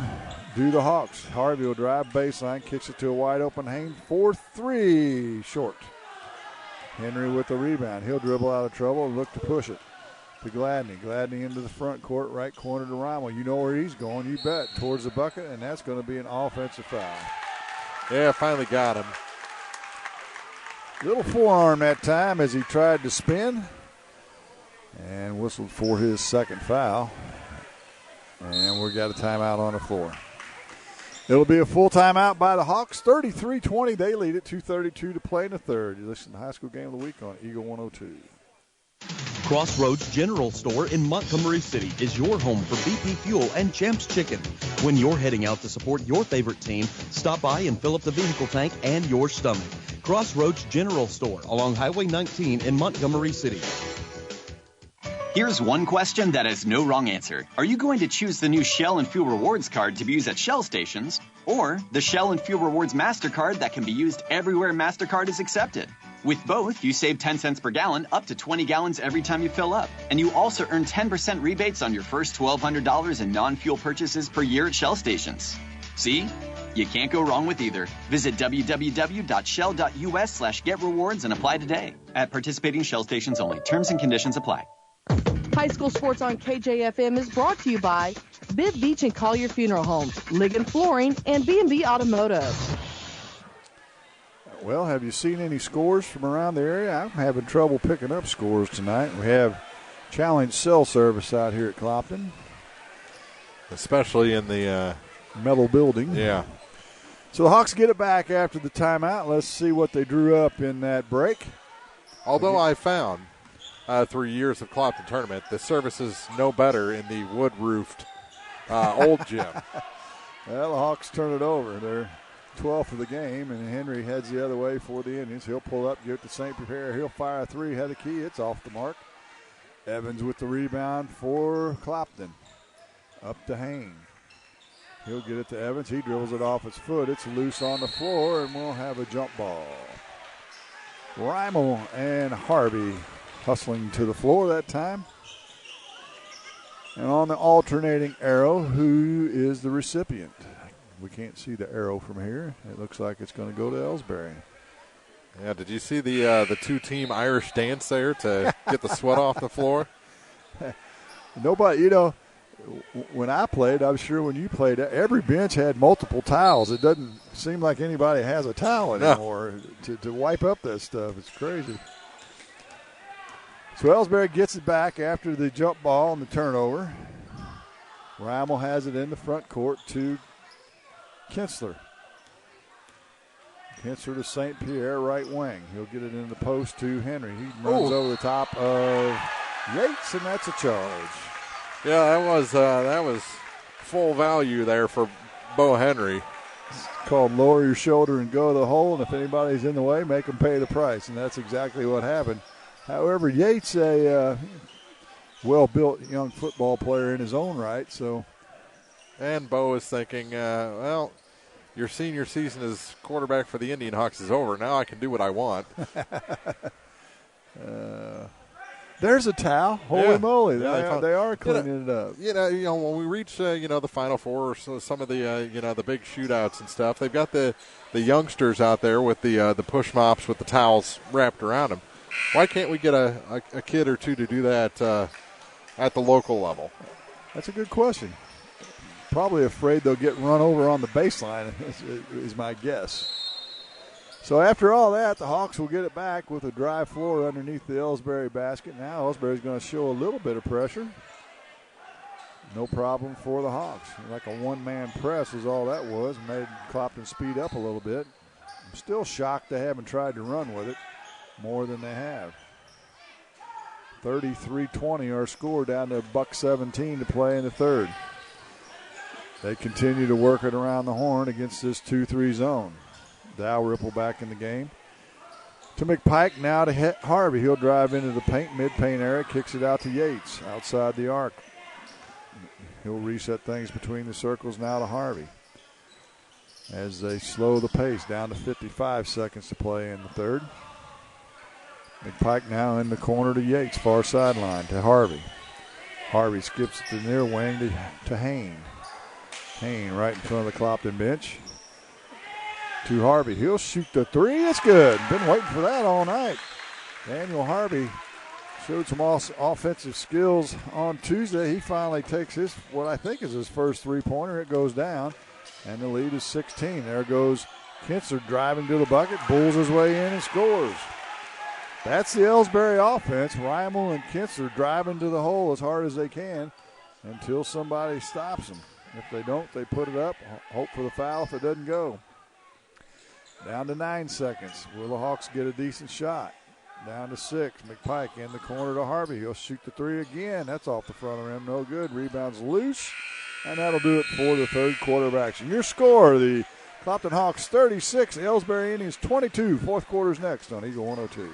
Do the Hawks. Harvey will drive baseline, kicks it to a wide-open Hain. 4-3 short. Henry with the rebound. He'll dribble out of trouble and look to push it to Gladney. Gladney into the front court, right corner to Rommel. You know where he's going, you bet. Towards the bucket, and that's going to be an offensive foul. Yeah, finally got him. Little forearm that time as he tried to spin. And whistled for his second foul. And we've got a timeout on the floor. It'll be a full timeout by the Hawks. 33-20. They lead it. 2:32 to play in the third. You listen to High School Game of the Week on Eagle 102. Crossroads General Store in Montgomery City is your home for BP Fuel and Champs Chicken. When you're heading out to support your favorite team, stop by and fill up the vehicle tank and your stomach. Crossroads General Store along Highway 19 in Montgomery City. Here's one question that has no wrong answer. Are you going to choose the new Shell and Fuel Rewards card to be used at Shell stations, or the Shell and Fuel Rewards MasterCard that can be used everywhere MasterCard is accepted? With both, you save 10 cents per gallon, up to 20 gallons every time you fill up. And you also earn 10% rebates on your first $1,200 in non-fuel purchases per year at Shell stations. See? You can't go wrong with either. Visit www.shell.us/getrewards and apply today. At participating Shell stations only. Terms and conditions apply. High School Sports on KJFM is brought to you by Bibb Beach and Collier Funeral Homes, Ligon Flooring, and B&B Automotive. Well, have you seen any scores from around the area? I'm having trouble picking up scores tonight. We have challenge cell service out here at Clopton. Especially in the metal building. Yeah. So the Hawks get it back after the timeout. Let's see what they drew up in that break. Although I found through years of Clopton tournament, the service is no better in the wood-roofed old gym. Well, the Hawks turn it over. They're 12th of the game, and Henry heads the other way for the Indians. He'll pull up, give it to St. Prepare. He'll fire a three, head of key. It's off the mark. Evans with the rebound for Clopton. Up to Hain. He'll get it to Evans. He dribbles it off his foot. It's loose on the floor, and we'll have a jump ball. Reimel and Harvey hustling to the floor that time. And on the alternating arrow, who is the recipient? We can't see the arrow from here. It looks like it's going to go to Elsberry. Yeah, did you see the two-team Irish dance there to get the sweat off the floor? Nobody, when I played, I'm sure when you played, every bench had multiple towels. It doesn't seem like anybody has a towel anymore to wipe up that stuff. It's crazy. So Elsberry gets it back after the jump ball and the turnover. Reimel has it in the front court to Kinsler. Kinsler to St. Pierre, right wing. He'll get it in the post to Henry. He runs over the top of Yates, and that's a charge. Yeah, that was full value there for Bo Henry. It's called lower your shoulder and go to the hole, and if anybody's in the way, make them pay the price, and that's exactly what happened. However, Yates, a well-built young football player in his own right, so. And Bo is thinking, well, your senior season as quarterback for the Indian Hawks is over. Now I can do what I want. There's a towel. Holy moly. Yeah, they are cleaning it up. You know, when we reach, the Final Four or some of the, the big shootouts and stuff, they've got the youngsters out there with the push mops with the towels wrapped around them. Why can't we get a kid or two to do that at the local level? That's a good question. Probably afraid they'll get run over on the baseline is my guess. So after all that, the Hawks will get it back with a dry floor underneath the Elsberry basket. Now Elsberry's going to show a little bit of pressure. No problem for the Hawks. Like a one-man press is all that was. Made Clopton speed up a little bit. I'm still shocked they haven't tried to run with it more than they have. 33-20 our score, down to $1:17 to play in the third. They continue to work it around the horn against this 2-3 zone. Dalrymple back in the game. To McPike, now to hit Harvey. He'll drive into the paint, mid-paint area, kicks it out to Yates outside the arc. He'll reset things between the circles now to Harvey as they slow the pace down to 55 seconds to play in the third. McPike now in the corner to Yates, far sideline to Harvey. Harvey skips the near wing to Hain. Hain right in front of the Clopton bench. To Harvey. He'll shoot the three. It's good. Been waiting for that all night. Daniel Harvey showed some offensive skills on Tuesday. He finally takes what I think is his first three-pointer. It goes down, and the lead is 16. There goes Kinser driving to the bucket, bulls his way in and scores. That's the Elsberry offense. Reimel and Kinser driving to the hole as hard as they can until somebody stops them. If they don't, they put it up, hope for the foul if it doesn't go. Down to 9 seconds. Will the Hawks get a decent shot? Down to 6. McPike in the corner to Harvey. He'll shoot the three again. That's off the front of him. No good. Rebounds loose. And that'll do it for the third quarter of action. Your score, the Clopton Hawks 36, the Elsberry Indians 22. Fourth quarter's next on Eagle 102.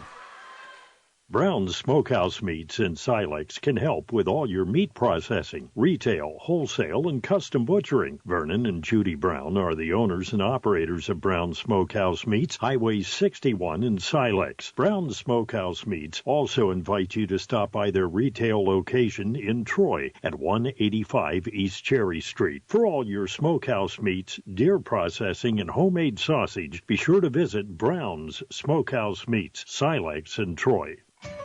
Brown's Smokehouse Meats in Silex can help with all your meat processing, retail, wholesale, and custom butchering. Vernon and Judy Brown are the owners and operators of Brown's Smokehouse Meats, Highway 61 in Silex. Brown's Smokehouse Meats also invite you to stop by their retail location in Troy at 185 East Cherry Street. For all your smokehouse meats, deer processing, and homemade sausage, be sure to visit Brown's Smokehouse Meats, Silex in Troy.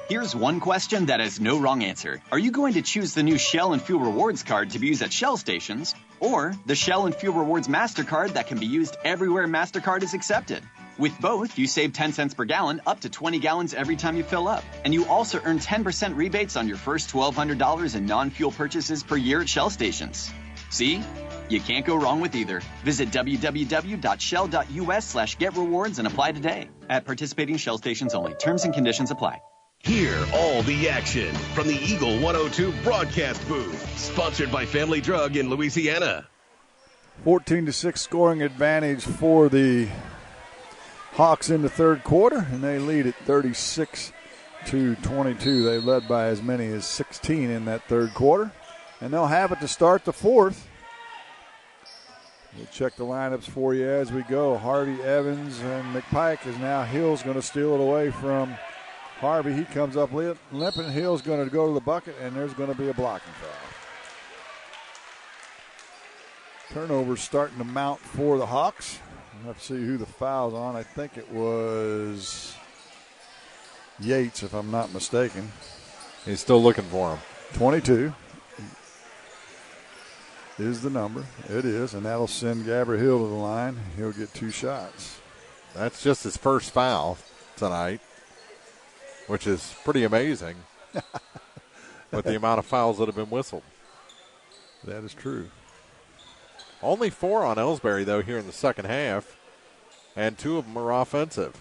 Here's one question that has no wrong answer. Are you going to choose the new Shell and Fuel Rewards card to be used at Shell stations, or the Shell and Fuel Rewards MasterCard that can be used everywhere MasterCard is accepted? With both, you save 10 cents per gallon, up to 20 gallons every time you fill up. And you also earn 10% rebates on your first $1,200 in non-fuel purchases per year at Shell stations. See? You can't go wrong with either. Visit www.shell.us/getrewards and apply today. At participating Shell stations only. Terms and conditions apply. Hear all the action from the Eagle 102 broadcast booth. Sponsored by Family Drug in Louisiana. 14-6 scoring advantage for the Hawks in the third quarter, and they lead at 36-22. They led by as many as 16 in that third quarter, and they'll have it to start the fourth. We'll check the lineups for you as we go. Harvey, Evans, and McPike is now. Hill's going to steal it away from Harvey. He comes up limping. Hill's going to go to the bucket, and there's going to be a blocking foul. Turnovers starting to mount for the Hawks. We'll have to see who the foul's on. I think it was Yates, if I'm not mistaken. He's still looking for him. 22 is the number. It is, and that'll send Gabriel Hill to the line. He'll get 2 shots. That's just his first foul tonight, which is pretty amazing with the amount of fouls that have been whistled. That is true. Only 4 on Elsberry, though, here in the second half, and 2 of them are offensive.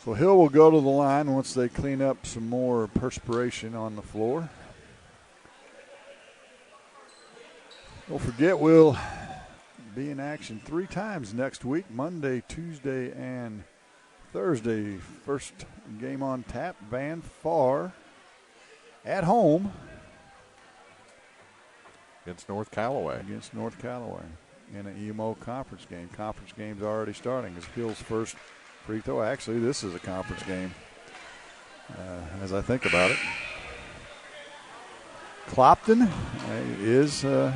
So Hill will go to the line once they clean up some more perspiration on the floor. Don't forget, we'll be in action 3 times next week, Monday, Tuesday, and Thursday. First game on tap, Van Far at home against North Callaway. In an EMO conference game. Conference game's already starting. It's Hill's first free throw. Actually, this is a conference game as I think about it. Clopton is, I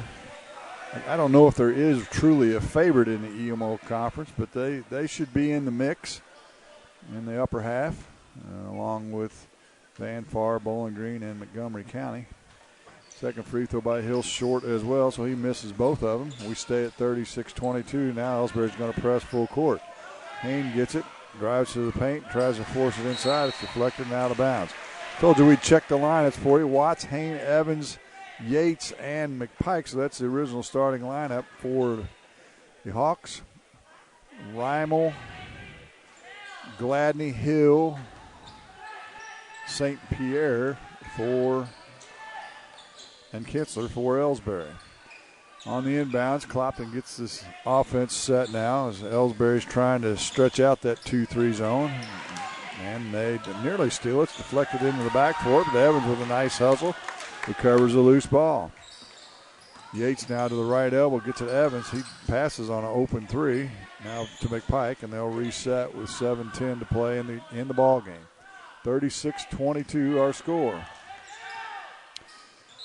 don't know if there is truly a favorite in the EMO conference, but they should be in the mix in the upper half, along with Van Far, Bowling Green, and Montgomery County. Second free throw by Hill short as well, so he misses both of them. We stay at 36-22. Now Elsberry's going to press full court. Hayne gets it, drives to the paint, tries to force it inside. It's deflected and out of bounds. Told you we'd check the lineups for you. Watts, Hayne, Evans, Yates, and McPike. So that's the original starting lineup for the Hawks. Reimel, Gladney, Hill, St. Pierre and Kitzler for Elsberry. On the inbounds, Clopton gets this offense set now as Elsberry's trying to stretch out that 2-3 zone. And they nearly steal it. It's deflected into the backcourt, but Evans with a nice hustle recovers a loose ball. Yates now to the right elbow, gets it Evans. He passes on an open 3. Now to McPike, and they'll reset with 7:10 to play in the ball game. 36-22 our score.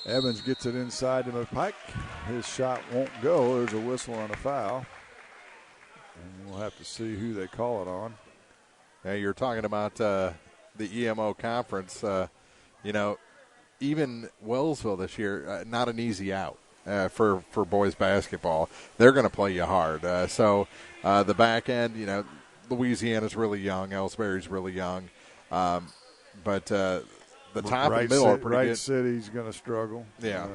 Evans gets it inside to McPike. His shot won't go. There's a whistle on a foul. And we'll have to see who they call it on. Yeah, you're talking about the EMO conference. Even Wellsville this year, not an easy out for boys basketball. They're going to play you hard. So the back end, Louisiana's really young. Elsberry's really young. But the top and middle are pretty good. Wright City's going to struggle. Yeah.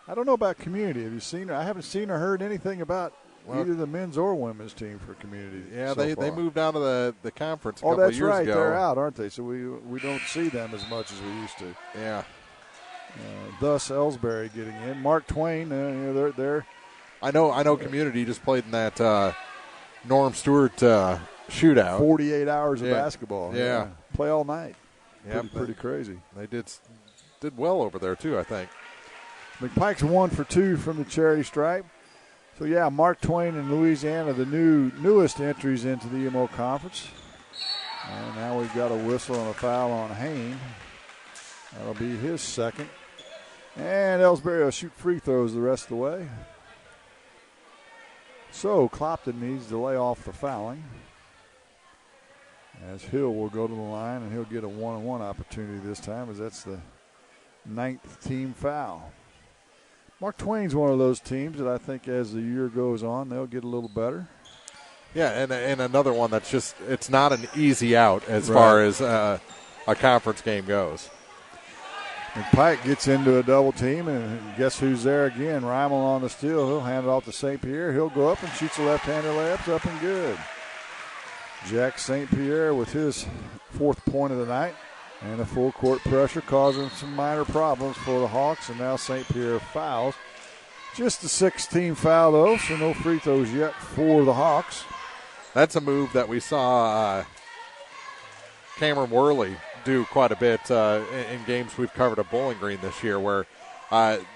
I don't know about Community. Have you seen her? I haven't seen or heard anything about either the men's or women's team for Community. Yeah, they moved down to the conference a couple that's of years right. ago. They're out, aren't they? So we don't see them as much as we used to. Yeah. Thus, Elsberry getting in. Mark Twain, they're. I know. Community just played in that Norm Stewart shootout. 48 hours of basketball. Yeah. Play all night. Yeah, pretty crazy. They did well over there too, I think. McPike's 1 for 2 from the charity stripe. So, yeah, Mark Twain and Louisiana, the newest entries into the EMO Conference. And now we've got a whistle and a foul on Hayne. That'll be his second. And Elsberry will shoot free throws the rest of the way. So, Clopton needs to lay off the fouling. As Hill will go to the line, and he'll get a one-on-one opportunity this time, as that's the 9th team foul. Mark Twain's one of those teams that I think as the year goes on, they'll get a little better. Yeah, and another one that's just, it's not an easy out as far as a conference game goes. McPike gets into a double team, and guess who's there again? Reimel on the steal. He'll hand it off to St. Pierre. He'll go up and shoots a left-hander layup. Up and good. Jack St. Pierre with his 4th point of the night. And the full court pressure causing some minor problems for the Hawks. And now St. Pierre fouls. Just the 6th foul, though, so no free throws yet for the Hawks. That's a move that we saw Cameron Worley do quite a bit in games we've covered at Bowling Green this year, where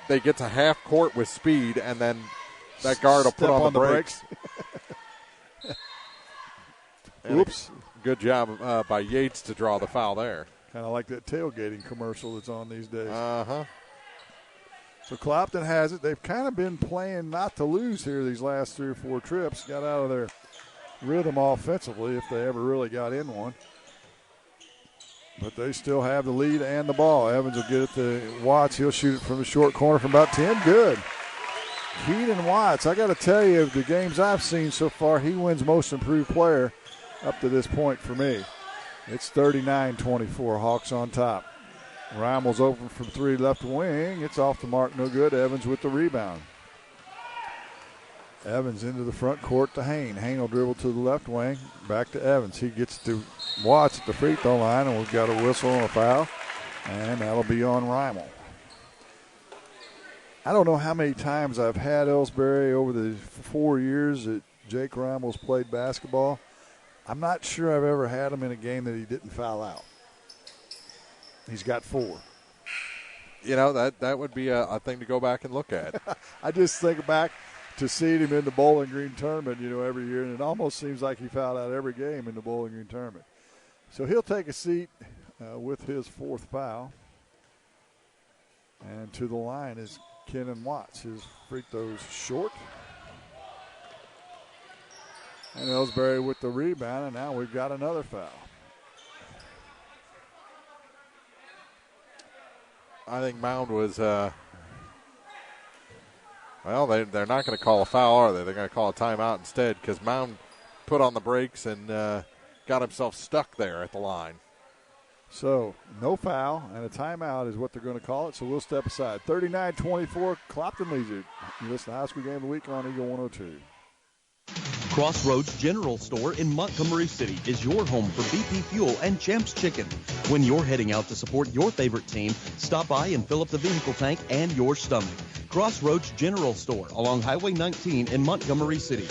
they get to half court with speed, and then that guard will put on the brakes. Oops. Good job by Yates to draw the foul there. Kind of like that tailgating commercial that's on these days. Uh-huh. So Clopton has it. They've kind of been playing not to lose here these last 3 or 4 trips. Got out of their rhythm offensively if they ever really got in one. But they still have the lead and the ball. Evans will get it to Watts. He'll shoot it from the short corner from about 10. Good. Keenan Watts, I got to tell you, of the games I've seen so far, he wins most improved player up to this point for me. It's 39-24, Hawks on top. Reimel's open from 3 left wing. It's off the mark, no good. Evans with the rebound. Evans into the front court to Hayne. Hayne will dribble to the left wing, back to Evans. He gets to Watts at the free throw line, and we've got a whistle and a foul, and that'll be on Reimel. I don't know how many times I've had Elsberry over the 4 years that Jake Ramos played basketball. I'm not sure I've ever had him in a game that he didn't foul out. He's got 4. You know, that would be a thing to go back and look at. I just think back to seeing him in the Bowling Green tournament, every year, and it almost seems like he fouled out every game in the Bowling Green tournament. So he'll take a seat with his 4th foul. And to the line is Kenan Watts. His free throw's short. And Elsberry with the rebound, and now we've got another foul. I think Mound was, they're not going to call a foul, are they? They're going to call a timeout instead because Mound put on the brakes and got himself stuck there at the line. So no foul and a timeout is what they're going to call it, so we'll step aside. 39-24, Clopton leads it. You listen to High School Game of the Week on Eagle 102. Crossroads General Store in Montgomery City is your home for BP Fuel and Champs Chicken. When you're heading out to support your favorite team, stop by and fill up the vehicle tank and your stomach. Crossroads General Store along Highway 19 in Montgomery City.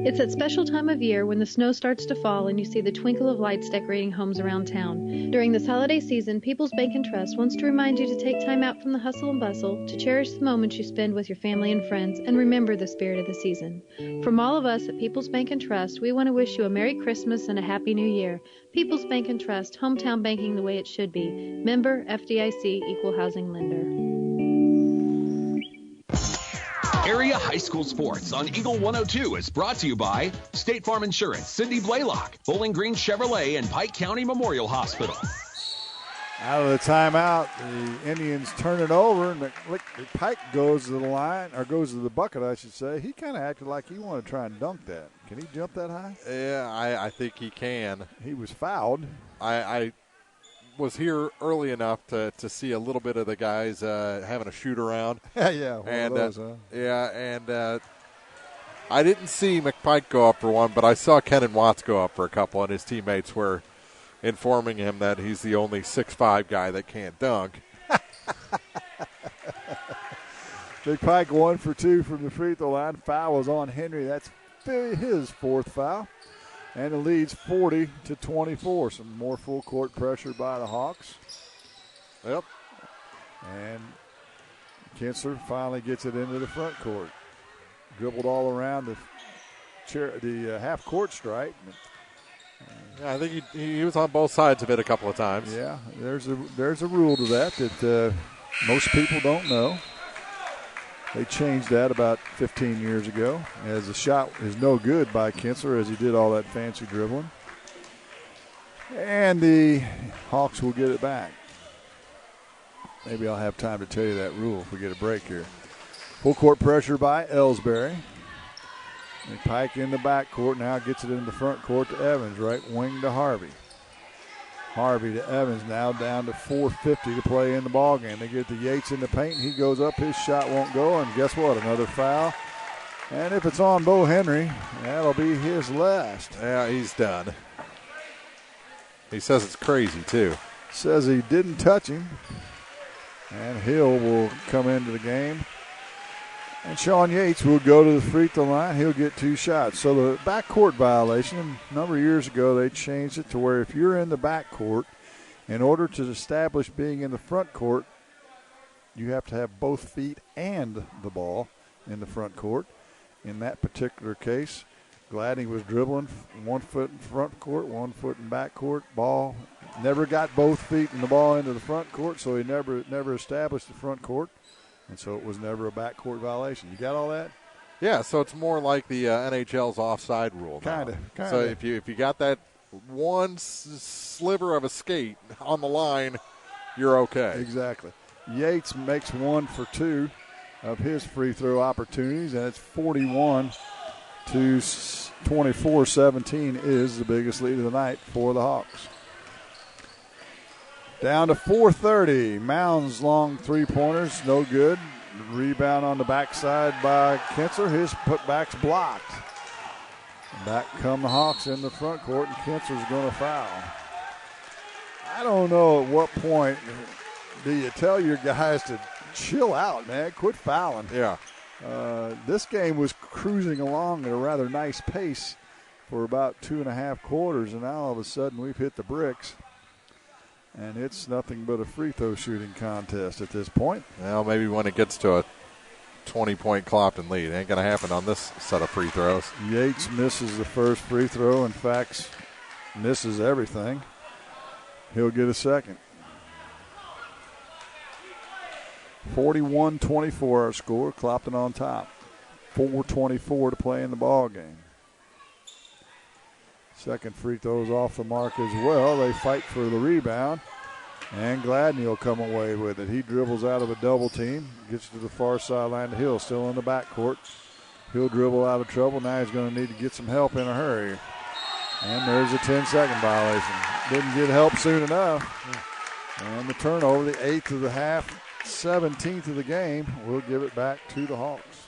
It's that special time of year when the snow starts to fall and you see the twinkle of lights decorating homes around town. During this holiday season, People's Bank & Trust wants to remind you to take time out from the hustle and bustle to cherish the moments you spend with your family and friends and remember the spirit of the season. From all of us at People's Bank & Trust, we want to wish you a Merry Christmas and a Happy New Year. People's Bank & Trust, hometown banking the way it should be. Member FDIC, Equal Housing Lender. Area High School Sports on Eagle 102 is brought to you by State Farm Insurance, Cindy Blaylock, Bowling Green Chevrolet, and Pike County Memorial Hospital. Out of the timeout, the Indians turn it over, and Pike goes to the line, or goes to the bucket, I should say. He kind of acted like he wanted to try and dunk that. Can he jump that high? Yeah, I think he can. He was fouled. I was here early enough to see a little bit of the guys having a shoot around. Yeah, one and, of those, huh? Yeah, and I didn't see McPike go up for one, but I saw Kenan Watts go up for a couple, and his teammates were informing him that he's the only 6'5" guy that can't dunk. McPike 1 for 2 from the free throw line. Foul was on Henry. That's his 4th foul. And it leads 40-24. Some more full court pressure by the Hawks. Yep. And Kinsler finally gets it into the front court. Dribbled all around the half court stripe. Yeah, I think he was on both sides of it a couple of times. Yeah, there's a rule to that most people don't know. They changed that about 15 years ago, as the shot is no good by Kinsler as he did all that fancy dribbling. And the Hawks will get it back. Maybe I'll have time to tell you that rule if we get a break here. Full court pressure by Elsberry. And Pike in the backcourt now gets it in the front court to Evans, right wing to Harvey. Harvey to Evans, now down to 4:50 to play in the ballgame. They get the Yates in the paint. He goes up. His shot won't go. And guess what? Another foul. And if it's on Bo Henry, that'll be his last. Yeah, he's done. He says it's crazy, too. Says he didn't touch him. And Hill will come into the game. And Sean Yates will go to the free throw line. He'll get 2 shots. So the backcourt violation, a number of years ago, they changed it to where if you're in the backcourt, in order to establish being in the front court, you have to have both feet and the ball in the front court. In that particular case, Gladney was dribbling 1 foot in front court, 1 foot in back court. Ball never got both feet and the ball into the front court, so he never established the front court. And so it was never a backcourt violation. You got all that? Yeah, so it's more like the NHL's offside rule now. Kind of. So if you got that one sliver of a skate on the line, you're okay. Exactly. Yates makes 1 for 2 of his free throw opportunities, and it's 41-24. 17 is the biggest lead of the night for the Hawks. Down to 4:30. Mound's long three-pointers, no good. Rebound on the backside by Kinsler. His putback's blocked. Back come the Hawks in the front court, and Kinsler's going to foul. I don't know at what point do you tell your guys to chill out, man, quit fouling. Yeah. This game was cruising along at a rather nice pace for about 2.5 quarters, and now all of a sudden we've hit the bricks. And it's nothing but a free throw shooting contest at this point. Well, maybe when it gets to a 20-point Clopton lead. Ain't going to happen on this set of free throws. Yates misses the first free throw. In fact, misses everything. He'll get a second. 41-24 our score. Clopton on top. 4:24 to play in the ball game. Second free throw is off the mark as well. They fight for the rebound, and Gladney will come away with it. He dribbles out of a double team, gets to the far sideline to Hill, still in the backcourt. He'll dribble out of trouble. Now he's going to need to get some help in a hurry. And there's a 10-second violation. Didn't get help soon enough. And the turnover, the 8th of the half, 17th of the game, will give it back to the Hawks.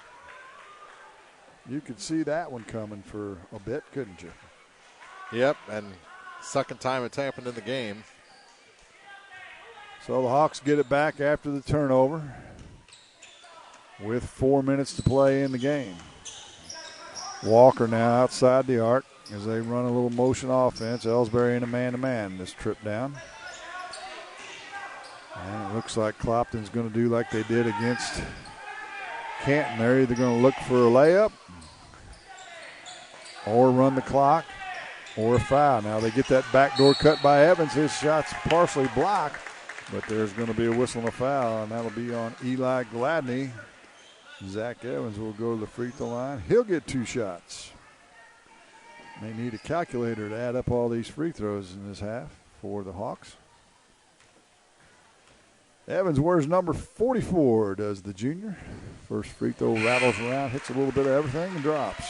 You could see that one coming for a bit, couldn't you? Yep, and second time it's happened in the game. So the Hawks get it back after the turnover with 4 minutes to play in the game. Walker now outside the arc as they run a little motion offense. Elsberry in a man-to-man this trip down. And it looks like Clopton's going to do like they did against Canton. They're either going to look for a layup or run the clock or a foul. Now they get that backdoor cut by Evans. His shot's partially blocked, but there's going to be a whistle and a foul, and that'll be on Eli Gladney. Zach Evans will go to the free throw line. He'll get 2 shots. They need a calculator to add up all these free throws in this half for the Hawks. Evans wears number 44, does the junior. First free throw rattles around, hits a little bit of everything, and drops.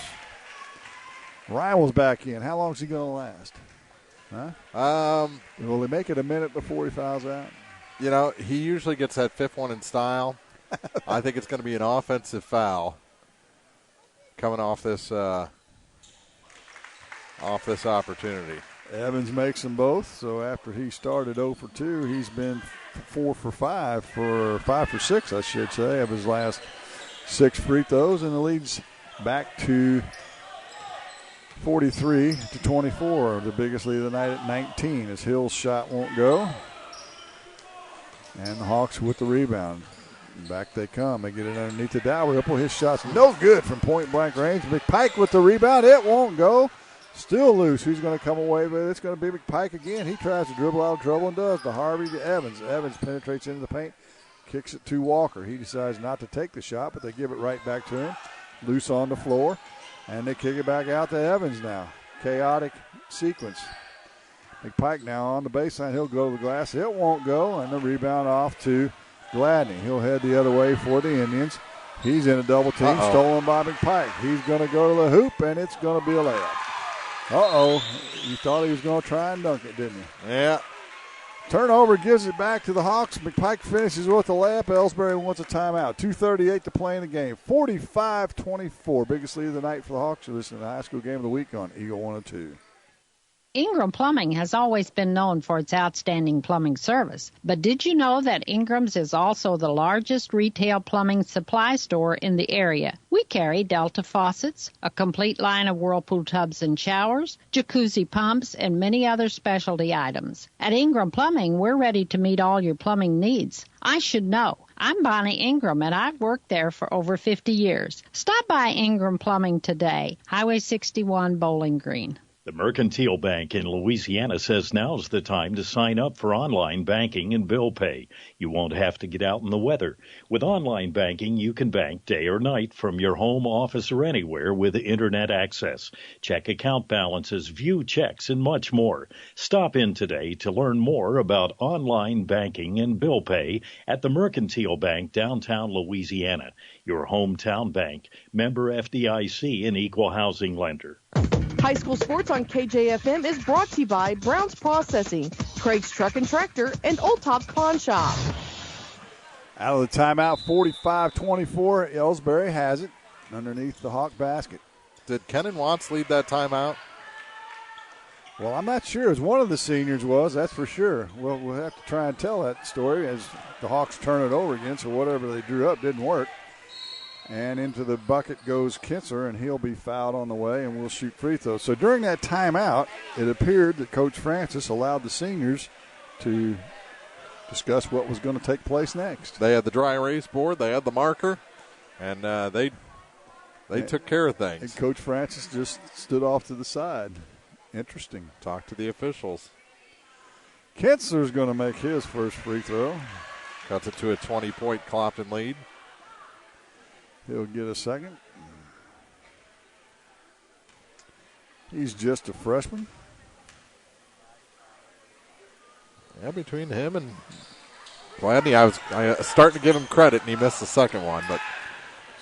Ryan back in. How long is he going to last? Huh? Will he make it a minute before he fouls out? You know, he usually gets that 5th one in style. I think it's going to be an offensive foul coming off this opportunity. Evans makes them both. So after he started 0 for 2, he's been 4 for 5 for 6, I should say, of his last 6 free throws, and the lead's back to 43-24, the biggest lead of the night at 19, as Hill's shot won't go. And the Hawks with the rebound. Back they come. They get it underneath the Dalrymple. His shot's no good from point-blank range. McPike with the rebound. It won't go. Still loose. Who's going to come away with it? It's going to be McPike again. He tries to dribble out of trouble and does. To Harvey to Evans. Evans penetrates into the paint. Kicks it to Walker. He decides not to take the shot, but they give it right back to him. Loose on the floor. And they kick it back out to Evans now. Chaotic sequence. McPike now on the baseline. He'll go to the glass. It won't go. And the rebound off to Gladney. He'll head the other way for the Indians. He's in a double team. Stolen by McPike. He's going to go to the hoop, and it's going to be a layup. You thought he was going to try and dunk it, didn't you? Yeah. Turnover gives it back to the Hawks. McPike finishes with a layup. Elsberry wants a timeout. 2:38 to play in the game. 45-24. Biggest lead of the night for the Hawks. You're listening to the high school game of the week on Eagle 102. Ingram Plumbing has always been known for its outstanding plumbing service. But did you know that Ingram's is also the largest retail plumbing supply store in the area? We carry Delta faucets, a complete line of Whirlpool tubs and showers, jacuzzi pumps, and many other specialty items. At Ingram Plumbing, we're ready to meet all your plumbing needs. I should know. I'm Bonnie Ingram, and I've worked there for over 50 years. Stop by Ingram Plumbing today, Highway 61, Bowling Green. The Mercantile Bank in Louisiana says now's the time to sign up for online banking and bill pay. You won't have to get out in the weather. With online banking, you can bank day or night from your home, office, or anywhere with internet access. Check account balances, view checks, and much more. Stop in today to learn more about online banking and bill pay at the Mercantile Bank, downtown Louisiana. Your hometown bank. Member FDIC, an equal housing lender. High school sports on KJFM is brought to you by Brown's Processing, Craig's Truck and Tractor, and Old Top Pawn Shop. Out of the timeout, 45-24. Elsberry has it underneath the Hawk basket. Did Kenan Watts lead that timeout? Well, I'm not sure. As one of the seniors was, that's for sure. Well, we'll have to try and tell that story as the Hawks turn it over again. So whatever they drew up didn't work. And into the bucket goes Kinser, and he'll be fouled on the way, and we'll shoot free throws. So during that timeout, it appeared that Coach Francis allowed the seniors to discuss what was going to take place next. They had the dry erase board, they had the marker, and they took care of things. And Coach Francis just stood off to the side. Interesting. Talk to the officials. Kinser's going to make his first free throw. Cuts it to a 20-point Clopton lead. He'll get a second. He's just a freshman. Yeah, between him and Gladney, I was starting to give him credit, and he missed the second one. But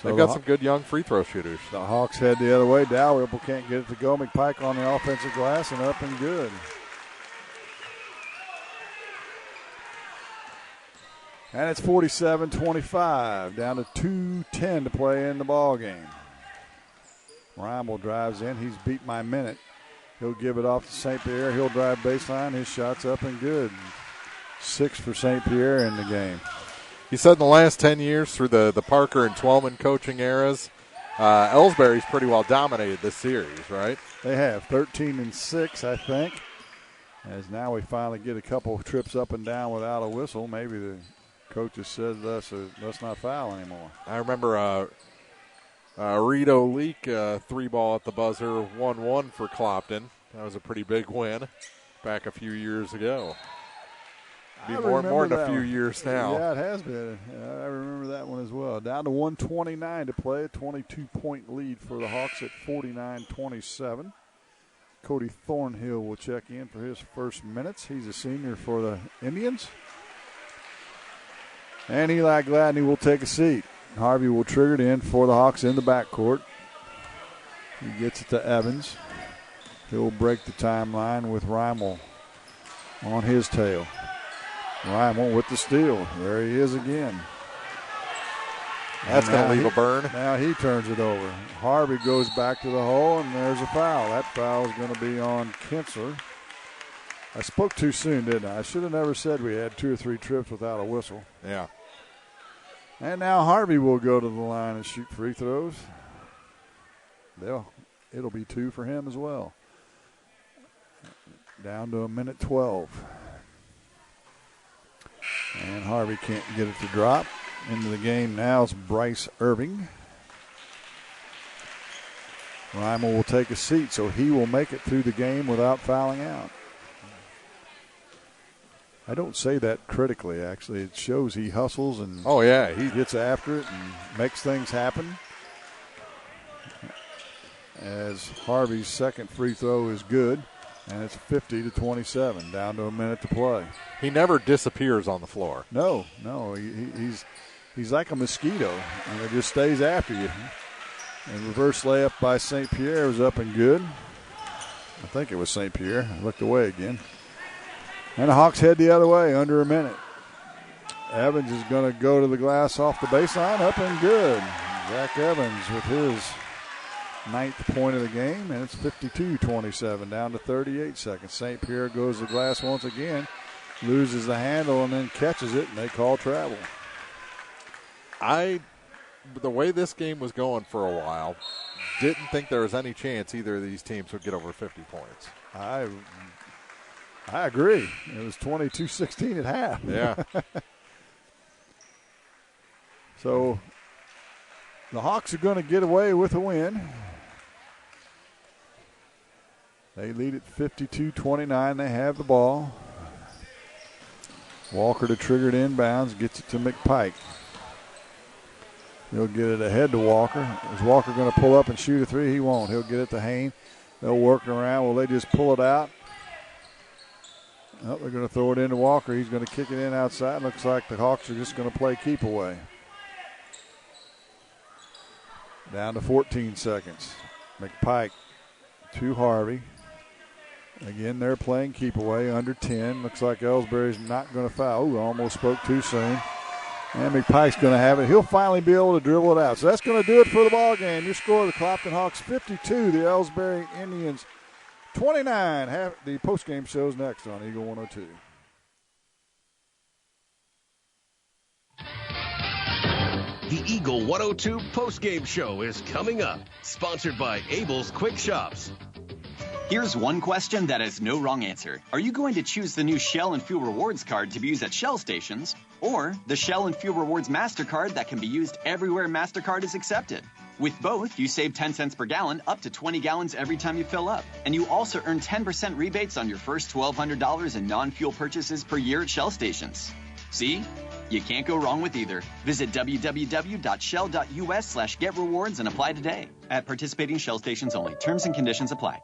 they've got some good young free throw shooters. The Hawks head the other way. Dalrymple can't get it to go. McPike on the offensive glass and up and good. And it's 47-25, down to 2:10 to play in the ball game. Reimel drives in. He's beat my minute. He'll give it off to St. Pierre. He'll drive baseline. His shot's up and good. 6 for St. Pierre in the game. He said in the last 10 years through the Parker and Twellman coaching eras, Elsberry's pretty well dominated this series, right? They have 13-6, I think. As now we finally get a couple of trips up and down without a whistle. Maybe the coaches said let's not foul anymore. I remember Rito Leak, 3-ball at the buzzer, 1-1 for Clopton. That was a pretty big win back a few years ago. Be more than a few years now. Yeah, it has been. I remember that one as well. Down to 1:29 to play, a 22-point lead for the Hawks at 49-27. Cody Thornhill will check in for his first minutes. He's a senior for the Indians. And Eli Gladney will take a seat. Harvey will trigger it in for the Hawks in the backcourt. He gets it to Evans. He'll break the timeline with Reimel on his tail. Reimel with the steal. There he is again. That's going to leave a burn. Now he turns it over. Harvey goes back to the hole, and there's a foul. That foul is going to be on Kinser. I spoke too soon, didn't I? I should have never said we had 2 or 3 trips without a whistle. Yeah. And now Harvey will go to the line and shoot free throws. It'll be 2 for him as well. Down to 1:12. And Harvey can't get it to drop. Into the game now is Bryce Irving. Reimel will take a seat, so he will make it through the game without fouling out. I don't say that critically, actually. It shows he hustles and he gets after it and makes things happen. As Harvey's second free throw is good, and it's 50-27, down to a minute to play. He never disappears on the floor. No, he's like a mosquito, and it just stays after you. And reverse layup by St. Pierre was up and good. I think it was St. Pierre. I looked away again. And the Hawks head the other way, under a minute. Evans is going to go to the glass off the baseline, up and good. Zach Evans with his 9th point of the game, and it's 52-27, down to 38 seconds. St. Pierre goes to the glass once again, loses the handle, and then catches it, and they call travel. The way this game was going for a while, didn't think there was any chance either of these teams would get over 50 points. I agree. It was 22-16 at half. Yeah. So the Hawks are going to get away with a win. They lead at 52-29. They have the ball. Walker to trigger it inbounds, gets it to McPike. He'll get it ahead to Walker. Is Walker going to pull up and shoot a three? He won't. He'll get it to Hayne. They'll work it around. Will they just pull it out? Oh, they're going to throw it into Walker. He's going to kick it in outside. Looks like the Hawks are just going to play keep away. Down to 14 seconds. McPike to Harvey. Again, they're playing keep away under 10. Looks like Elsberry's not going to foul. Ooh, almost spoke too soon. And McPike's going to have it. He'll finally be able to dribble it out. So that's going to do it for the ball game. Your score, the Clopton Hawks 52, the Elsberry Indians 29. The postgame show's next on Eagle 102. The Eagle 102 postgame show is coming up, sponsored by Abel's Quick Shops. Here's one question that has no wrong answer. Are you going to choose the new Shell and Fuel Rewards card to be used at Shell stations, or the Shell and Fuel Rewards MasterCard that can be used everywhere MasterCard is accepted? With both, you save 10 cents per gallon, up to 20 gallons every time you fill up. And you also earn 10% rebates on your first $1,200 in non-fuel purchases per year at Shell stations. See? You can't go wrong with either. Visit www.shell.us/getrewards and apply today. At participating Shell stations only. Terms and conditions apply.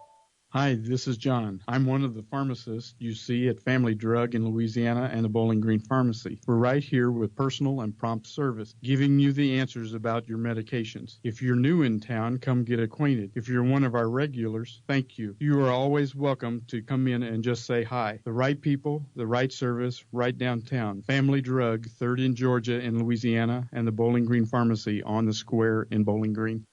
Hi, this is John. I'm one of the pharmacists you see at Family Drug in Louisiana and the Bowling Green Pharmacy. We're right here with personal and prompt service, giving you the answers about your medications. If you're new in town, come get acquainted. If you're one of our regulars, thank you. You are always welcome to come in and just say hi. The right people, the right service, right downtown. Family Drug, 3rd in Georgia in Louisiana, and the Bowling Green Pharmacy on the square in Bowling Green.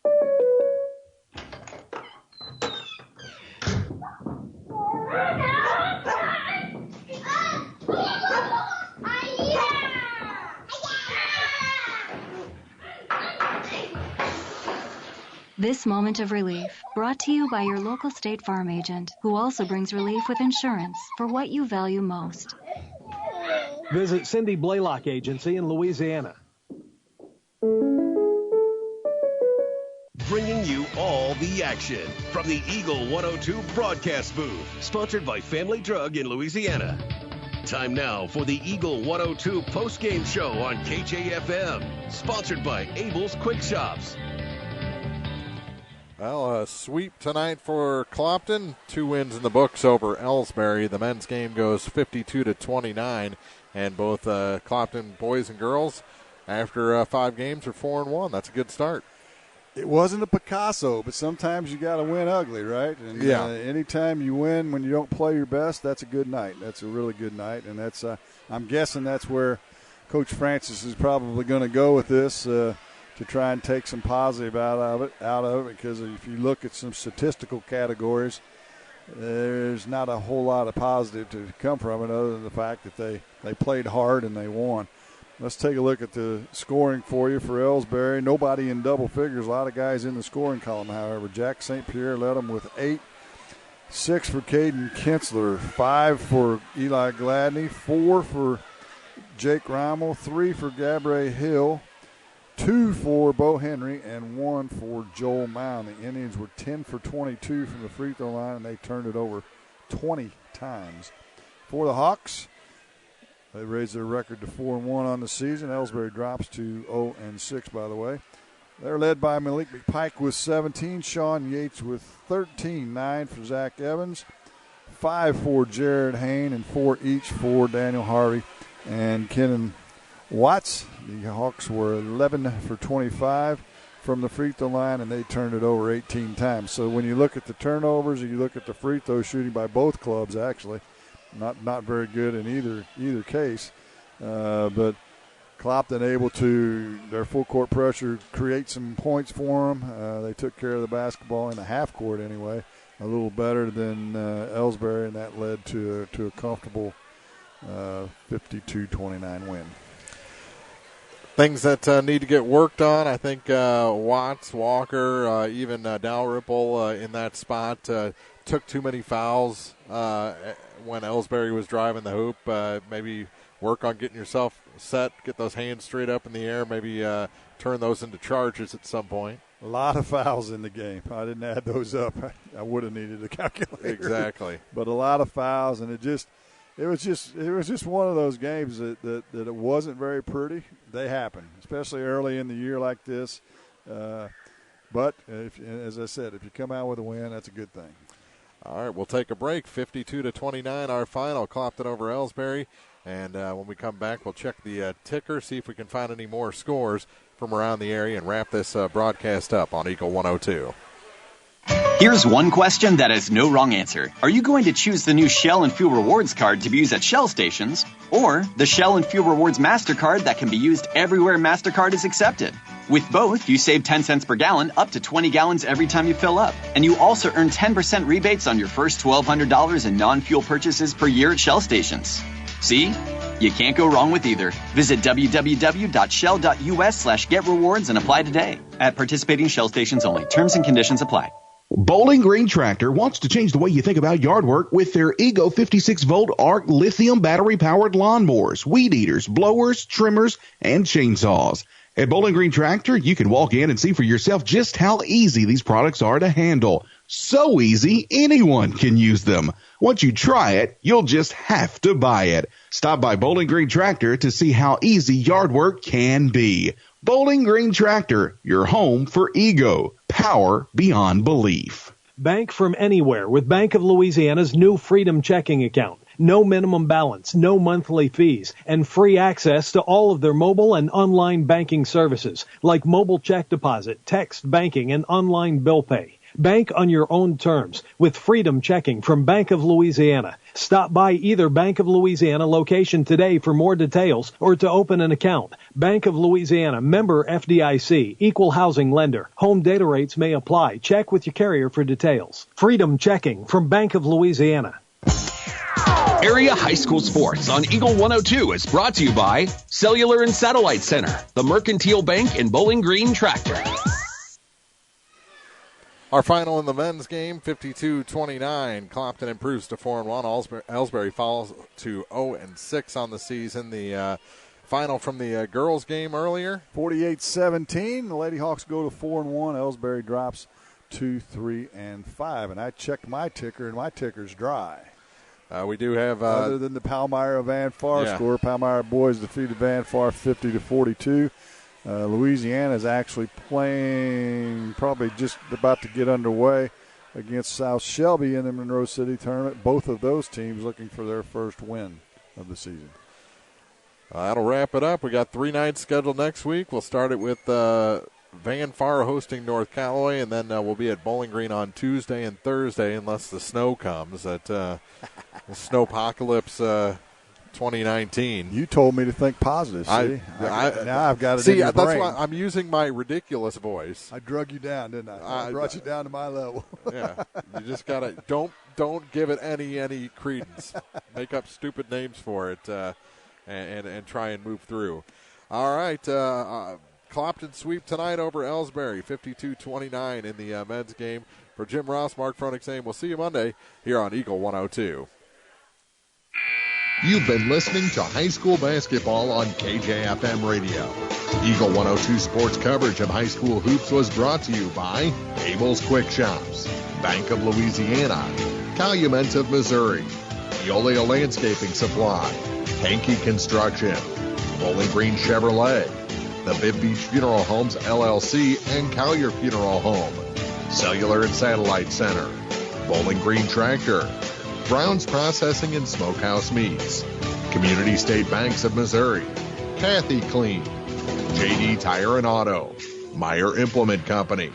This moment of relief, brought to you by your local State Farm agent, who also brings relief with insurance for what you value most. Visit Cindy Blaylock Agency in Louisiana. Bringing you all the action from the Eagle 102 broadcast booth, sponsored by Family Drug in Louisiana. Time now for the Eagle 102 postgame show on KJFM, sponsored by Abel's Quick Shops. Well, a sweep tonight for Clopton. 2 wins in the books over Elsberry. The men's game goes 52-29, and both Clopton boys and girls, after 5 games, are 4-1. That's a good start. It wasn't a Picasso, but sometimes you got to win ugly, right? And anytime you win when you don't play your best, that's a good night. That's a really good night, and that's I'm guessing that's where Coach Francis is probably going to go with this. To try and take some positive out of it, because if you look at some statistical categories, there's not a whole lot of positive to come from it other than the fact that they played hard and they won. Let's take a look at the scoring for you for Elsberry. Nobody in double figures. A lot of guys in the scoring column, however. Jack St. Pierre led them with 8. 6 for Caden Kinsler. 5 for Eli Gladney. 4 for Jake Rommel. 3 for Gabriel Hill. 2 for Bo Henry, and 1 for Joel Mound. The Indians were 10 for 22 from the free throw line, and they turned it over 20 times. For the Hawks, they raised their record to 4-1 on the season. Elsberry drops to 0-6, by the way. They're led by Malik McPike with 17, Sean Yates with 13, 9 for Zach Evans, 5 for Jared Hain, and 4 each for Daniel Harvey and Kenan Watts. The Hawks were 11 for 25 from the free throw line, and they turned it over 18 times. So when you look at the turnovers and you look at the free throw shooting by both clubs, actually, not very good in either case. But Clopton able to, their full court pressure, create some points for them. They took care of the basketball in the half court anyway, a little better than Elsberry, and that led to a comfortable 52-29 win. Things that need to get worked on, I think Watts, Walker, even Dalrymple in that spot took too many fouls when Elsberry was driving the hoop. Maybe work on getting yourself set, get those hands straight up in the air, maybe turn those into charges at some point. A lot of fouls in the game. I didn't add those up. I would have needed a calculator. Exactly. But a lot of fouls, and it was just one of those games that it wasn't very pretty. They happen, especially early in the year like this. But as I said, if you come out with a win, that's a good thing. All right, we'll take a break. 52-29, our final. Clopton over Elsberry. And when we come back, we'll check the ticker, see if we can find any more scores from around the area, and wrap this broadcast up on Eagle 102. Here's one question that has no wrong answer. Are you going to choose the new Shell and Fuel Rewards card to be used at Shell stations, or the Shell and Fuel Rewards MasterCard that can be used everywhere MasterCard is accepted? With both, you save 10 cents per gallon, up to 20 gallons every time you fill up. And you also earn 10% rebates on your first $1,200 in non-fuel purchases per year at Shell stations. See? You can't go wrong with either. Visit www.shell.us/getrewards and apply today. At participating Shell stations only. Terms and conditions apply. Bowling Green Tractor wants to change the way you think about yard work with their Ego 56-volt ARC lithium battery-powered lawnmowers, weed eaters, blowers, trimmers, and chainsaws. At Bowling Green Tractor, you can walk in and see for yourself just how easy these products are to handle. So easy, anyone can use them. Once you try it, you'll just have to buy it. Stop by Bowling Green Tractor to see how easy yard work can be. Bowling Green Tractor, your home for Ego. Power beyond belief. Bank from anywhere with Bank of Louisiana's new Freedom Checking account. No minimum balance, no monthly fees, and free access to all of their mobile and online banking services, like mobile check deposit, text banking, and online bill pay. Bank on your own terms with Freedom Checking from Bank of Louisiana. Stop by either Bank of Louisiana location today for more details or to open an account. Bank of Louisiana, member FDIC, equal housing lender. Home data rates may apply. Check with your carrier for details. Freedom Checking from Bank of Louisiana. Area High School Sports on Eagle 102 is brought to you by Cellular and Satellite Center, the Mercantile Bank, and Bowling Green Tractor. Our final in the men's game, 52-29. Clopton improves to 4-1. Elsberry falls to 0-6 on the season. The final from the girls' game earlier, 48-17. The Lady Hawks go to 4-1. Elsberry drops to 3-5. And I checked my ticker, and my ticker's dry. We do have other than the Palmyra Van Far score. Palmyra boys defeated Van Far 50-42. Louisiana is actually playing, probably just about to get underway against South Shelby in the Monroe City tournament. Both of those teams looking for their first win of the season. That'll wrap it up. We got 3 nights scheduled next week. We'll start it with Van Far hosting North Callaway, and then we'll be at Bowling Green on Tuesday and Thursday unless the snow comes at Snowpocalypse 2019. You told me to think positive. See, now I've got it in your brain. That's why I'm using my ridiculous voice. I drug you down, didn't I? I brought you down to my level. Yeah, you just gotta don't give it any credence. Make up stupid names for it, and try and move through. All right, Clopton sweep tonight over Elsberry, 52-29 in the men's game. For Jim Ross, Mark Froenig saying we'll see you Monday here on Eagle 102. You've been listening to high school basketball on KJFM Radio. Eagle 102 sports coverage of high school hoops was brought to you by Abel's Quick Shops, Bank of Louisiana, Calumet of Missouri, Eolia Landscaping Supply, Hankey Construction, Bowling Green Chevrolet, the Bibb Beach Funeral Homes LLC and Collier Funeral Home, Cellular and Satellite Center, Bowling Green Tractor, Brown's Processing and Smokehouse Meats, Community State Banks of Missouri, Kathy Clean, JD Tire and Auto, Meyer Implement Company,